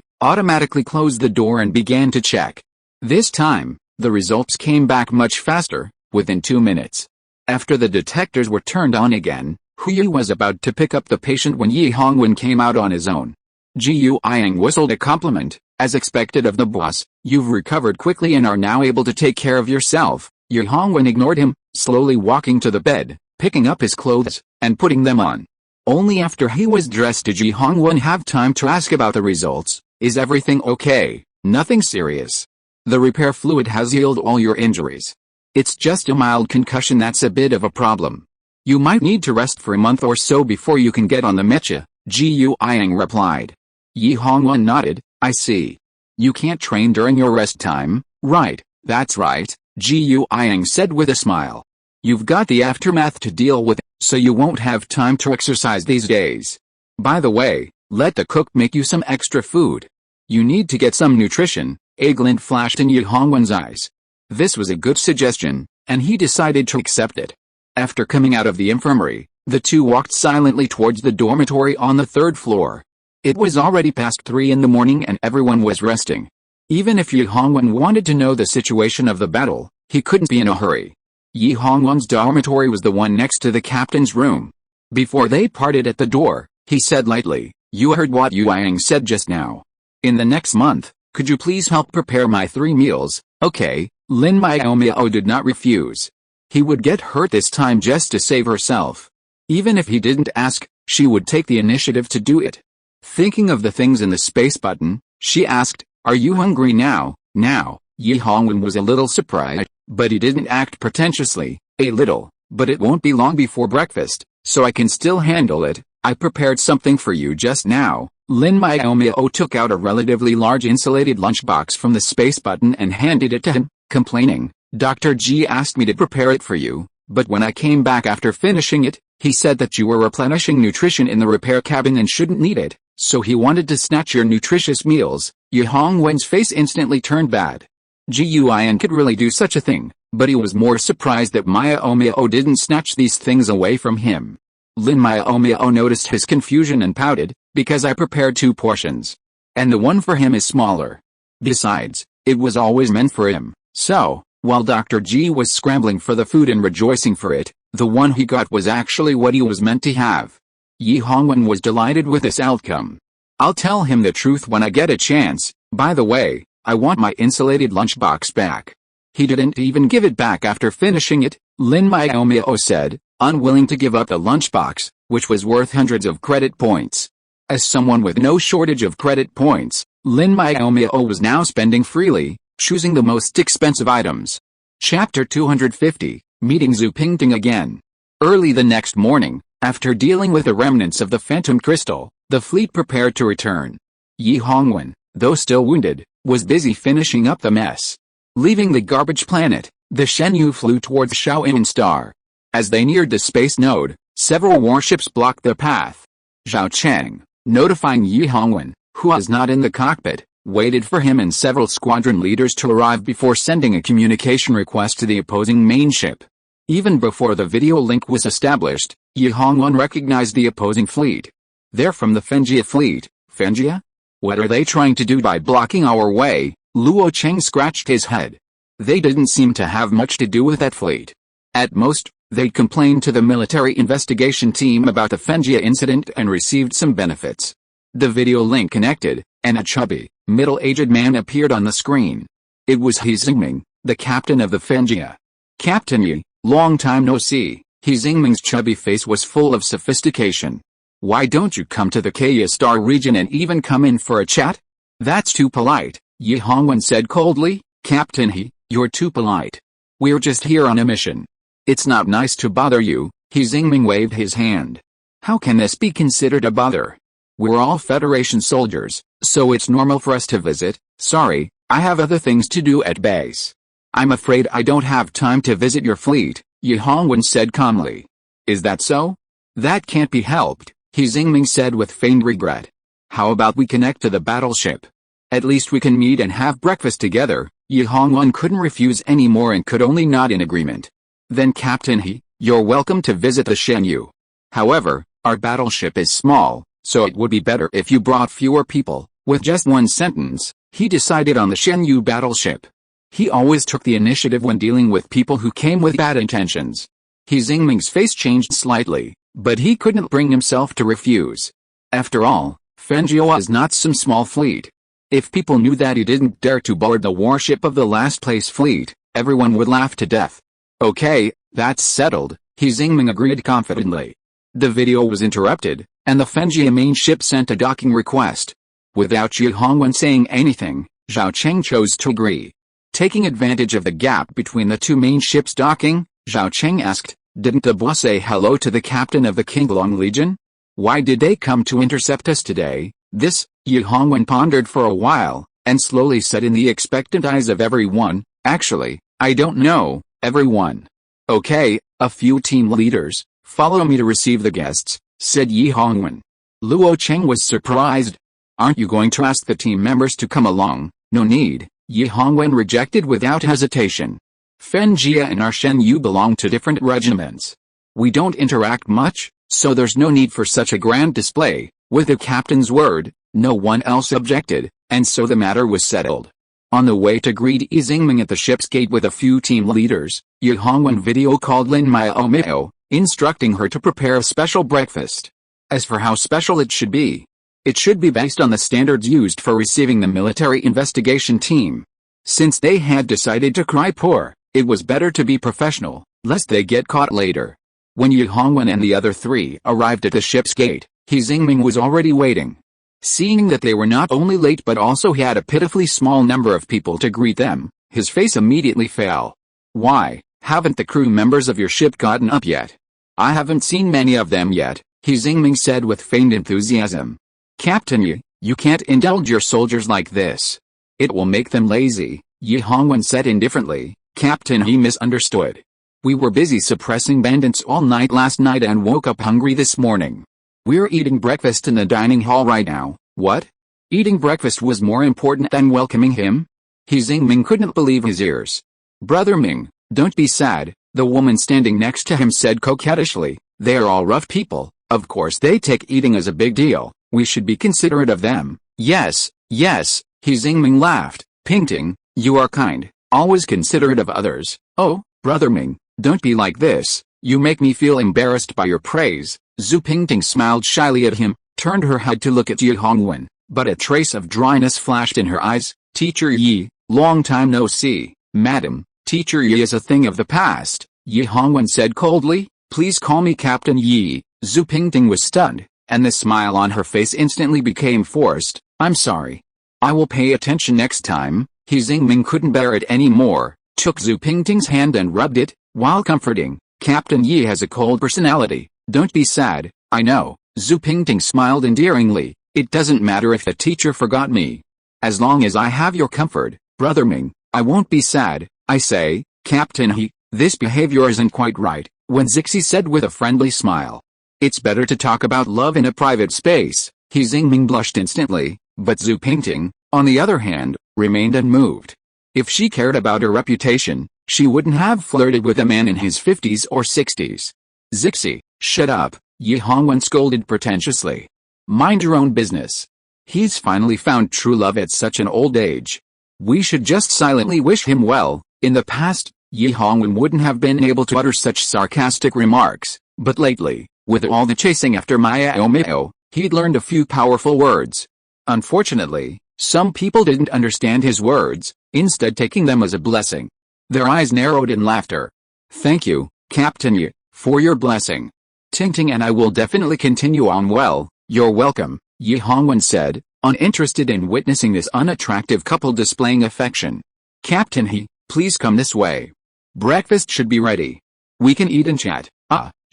automatically closed the door and began to check. This time, the results came back much faster, within 2 minutes. After the detectors were turned on again, Hu was about to pick up the patient when Yi Hongwen came out on his own. Gu Yang whistled a compliment. As expected of the boss, you've recovered quickly and are now able to take care of yourself. Yi Hongwen ignored him, slowly walking to the bed, picking up his clothes, and putting them on. Only after he was dressed did Yi Hongwen have time to ask about the results. Is everything okay? Nothing serious. The repair fluid has healed all your injuries. It's just a mild concussion that's a bit of a problem. You might need to rest for a month or so before you can get on the mecha, Gu Yang replied. Yi Hongwen nodded. I see. You can't train during your rest time, right? That's right, Gu Yang said with a smile. You've got the aftermath to deal with, so you won't have time to exercise these days. By the way, let the cook make you some extra food. You need to get some nutrition. A glint flashed in Yi Hongwen's eyes. This was a good suggestion, and he decided to accept it. After coming out of the infirmary, the two walked silently towards the dormitory on the 3rd floor. It was already past 3 in the morning and everyone was resting. Even if Yi Hongwen wanted to know the situation of the battle, he couldn't be in a hurry. Yi Hongwen's dormitory was the one next to the captain's room. Before they parted at the door, he said lightly, "You heard what Yu Yang said just now. In the next month, could you please help prepare my 3 meals?" "Okay." Lin Miaomiao did not refuse. He would get hurt this time just to save herself. Even if he didn't ask, she would take the initiative to do it. Thinking of the things in the space button, she asked, "Are you hungry now?" Now, Yi Hongwen was a little surprised, but he didn't act pretentiously. "A little, but it won't be long before breakfast, so I can still handle it. I prepared something for you just now." Lin Miaomiao took out a relatively large insulated lunchbox from the space button and handed it to him, complaining, "Dr. G asked me to prepare it for you, but when I came back after finishing it, he said that you were replenishing nutrition in the repair cabin and shouldn't need it, so he wanted to snatch your nutritious meals." Yi Hongwen's face instantly turned bad. Gu Yan could really do such a thing, but he was more surprised that Miaomiao didn't snatch these things away from him. Lin Miaomiao noticed his confusion and pouted, "Because I prepared 2 portions. And the one for him is smaller. Besides, it was always meant for him." So, while Dr. G was scrambling for the food and rejoicing for it, the one he got was actually what he was meant to have. Yi Hongwen was delighted with this outcome. "I'll tell him the truth when I get a chance. By the way, I want my insulated lunchbox back." "He didn't even give it back after finishing it," Lin Miaomiao said, unwilling to give up the lunchbox, which was worth hundreds of credit points. As someone with no shortage of credit points, Lin Miaomiao was now spending freely, choosing the most expensive items. Chapter 250, Meeting Zhu Pingting again. Early the next morning, after dealing with the remnants of the Phantom Crystal, the fleet prepared to return. Yi Hongwen, though still wounded, was busy finishing up the mess. Leaving the garbage planet, the Shenyu flew towards Shaoyin Star. As they neared the space node, several warships blocked their path. Zhao Cheng, notifying Yi Hongwen, who was not in the cockpit, waited for him and several squadron leaders to arrive before sending a communication request to the opposing main ship. Even before the video link was established, Yi Hongwen recognized the opposing fleet. "They're from the Fengjia fleet." "Fengjia? What are they trying to do by blocking our way?" Luo Cheng scratched his head. "They didn't seem to have much to do with that fleet. At most, they'd complained to the military investigation team about the Fengjia incident and received some benefits." The video link connected, and a chubby, middle-aged man appeared on the screen. It was He Xingming, the captain of the Fengjia. "Captain Yi, long time no see." He Xingming's chubby face was full of sophistication. "Why don't you come to the Kaya Star region and even come in for a chat?" "That's too polite," Yi Hongwen said coldly. "Captain He, you're too polite. We're just here on a mission. It's not nice to bother you." He Xingming waved his hand. "How can this be considered a bother? We're all Federation soldiers, so it's normal for us to visit." "Sorry, I have other things to do at base. I'm afraid I don't have time to visit your fleet," Yi Hongwen said calmly. "Is that so?" "That can't be helped," He Xingming said with feigned regret. "How about we connect to the battleship? At least we can meet and have breakfast together." Yi Hongwen couldn't refuse anymore and could only nod in agreement. Then Captain He, you're welcome to visit the Shen Yu. However, our battleship is small, so it would be better if you brought fewer people. With just one sentence, he decided on the Shen Yu battleship. He always took the initiative when dealing with people who came with bad intentions. He Xingming's face changed slightly, but he couldn't bring himself to refuse. After all, Fenjiao is not some small fleet. If people knew that he didn't dare to board the warship of the last place fleet, everyone would laugh to death. Okay, that's settled, He Xingming agreed confidently. The video was interrupted, and the Fenjiao main ship sent a docking request. Without Yi Hongwen saying anything, Zhao Cheng chose to agree. Taking advantage of the gap between the two main ships docking, Zhao Cheng asked, didn't the boss say hello to the captain of the Qinglong Legion? Why did they come to intercept us today? This, Yi Hongwen pondered for a while, and slowly said in the expectant eyes of everyone, actually, I don't know, everyone. Okay, a few team leaders, follow me to receive the guests, said Yi Hongwen. Luo Cheng was surprised. Aren't you going to ask the team members to come along? No need, Yi Hongwen rejected without hesitation. Fenjiao and our Shen Yu belong to different regiments. We don't interact much, so there's no need for such a grand display. With the captain's word, no one else objected, and so the matter was settled. On the way to greet Yi Xingming at the ship's gate with a few team leaders, Yi Hongwen video called Lin Miaomiao, instructing her to prepare a special breakfast. As for how special it should be based on the standards used for receiving the military investigation team. Since they had decided to cry poor, it was better to be professional, lest they get caught later. When Yi Hongwen and the other three arrived at the ship's gate, He Xingming was already waiting. Seeing that they were not only late but also had a pitifully small number of people to greet them, his face immediately fell. Why, haven't the crew members of your ship gotten up yet? I haven't seen many of them yet, He Xingming said with feigned enthusiasm. Captain Yi, you can't indulge your soldiers like this. It will make them lazy, Yi Hongwen said indifferently. Captain Yi misunderstood. We were busy suppressing bandits all night last night and woke up hungry this morning. We're eating breakfast in the dining hall right now. What? Eating breakfast was more important than welcoming him? He Xingming couldn't believe his ears. Brother Ming, don't be sad, the woman standing next to him said coquettishly. They're all rough people, of course they take eating as a big deal. We should be considerate of them. Yes, He Xingming laughed, panting. You are kind, always considerate of others. Oh, Brother Ming, don't be like this, you make me feel embarrassed by your praise. Zhu Pingting smiled shyly at him, turned her head to look at Yi Hongwen, but a trace of dryness flashed in her eyes. Teacher Yi, long time no see. Madam, Teacher Yi is a thing of the past, Yi Hongwen said coldly. Please call me Captain Yi. Zhu Pingting was stunned, and the smile on her face instantly became forced. I'm sorry. I will pay attention next time. He Xingming couldn't bear it anymore, took Zhu Pingting's hand and rubbed it, while comforting. Captain Yi has a cold personality. Don't be sad, I know. Zhu Pingting smiled endearingly. It doesn't matter if the teacher forgot me. As long as I have your comfort, Brother Ming, I won't be sad. I say, Captain He, this behavior isn't quite right, Wen Zixi said with a friendly smile. It's better to talk about love in a private space. He Xingming blushed instantly, but Zhu Pingting, on the other hand, remained unmoved. If she cared about her reputation, she wouldn't have flirted with a man in his 50s or 60s. Zixi, shut up, Yi Hongwen scolded pretentiously. Mind your own business. He's finally found true love at such an old age. We should just silently wish him well. In the past, Yi Hongwen wouldn't have been able to utter such sarcastic remarks, but lately, with all the chasing after Miaomiao, he'd learned a few powerful words. Unfortunately, some people didn't understand his words, instead taking them as a blessing. Their eyes narrowed in laughter. Thank you, Captain Yi, for your blessing. Tingting and I will definitely continue on well. You're welcome, Yi Hongwen said, uninterested in witnessing this unattractive couple displaying affection. Captain He, please come this way. Breakfast should be ready. We can eat and chat.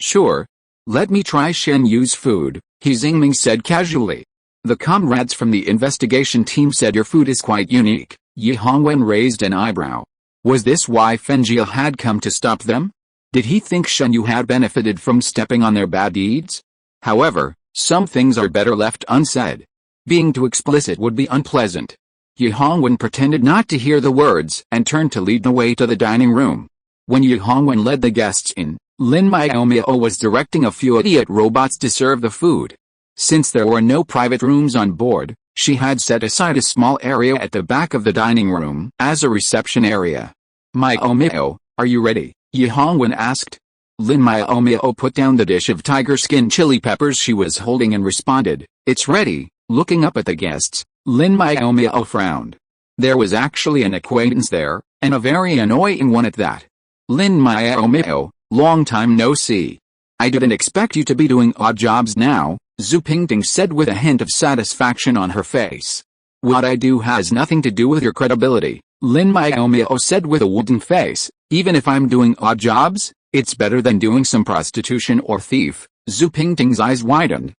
Sure. Let me try Shen Yu's food, He Xingming said casually. The comrades from the investigation team said your food is quite unique. Yi Hongwen raised an eyebrow. Was this why Fenjiao had come to stop them? Did he think Shen Yu had benefited from stepping on their bad deeds? However, some things are better left unsaid. Being too explicit would be unpleasant. Yu Hongwen pretended not to hear the words and turned to lead the way to the dining room. When Yu Hongwen led the guests in, Lin Miaomiao was directing a few idiot robots to serve the food. Since there were no private rooms on board, she had set aside a small area at the back of the dining room as a reception area. Miaomiao, are you ready? Yu Hongwen asked. Lin Miaomiao put down the dish of tiger skin chili peppers she was holding and responded, "It's ready." Looking up at the guests, Lin Miaomiao frowned. There was actually an acquaintance there, and a very annoying one at that. "Lin Miaomiao, long time no see. I didn't expect you to be doing odd jobs now," Zhu Pingting said with a hint of satisfaction on her face. "What I do has nothing to do with your credibility," Lin Miaomiao said with a wooden face. "Even if I'm doing odd jobs, it's better than doing some prostitution or thief." Zhu Pingting's eyes widened.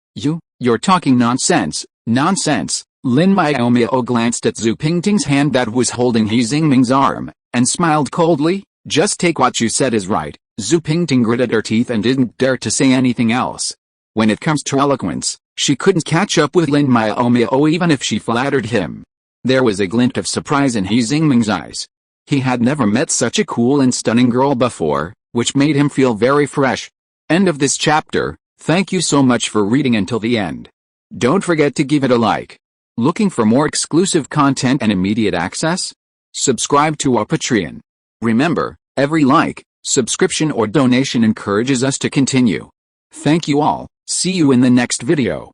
You're talking nonsense." "Nonsense." Lin Miaomiao glanced at Zhu Pingting's hand that was holding He Xingming's arm, and smiled coldly. "Just take what you said as right." Zhu Pingting gritted her teeth and didn't dare to say anything else. When it comes to eloquence, she couldn't catch up with Lin Miaomiao even if she flattered him. There was a glint of surprise in He Xingming's eyes. He had never met such a cool and stunning girl before, which made him feel very fresh. End of this chapter. Thank you so much for reading until the end. Don't forget to give it a like. Looking for more exclusive content and immediate access? Subscribe to our Patreon. Remember, every like, subscription or donation encourages us to continue. Thank you all. See you in the next video.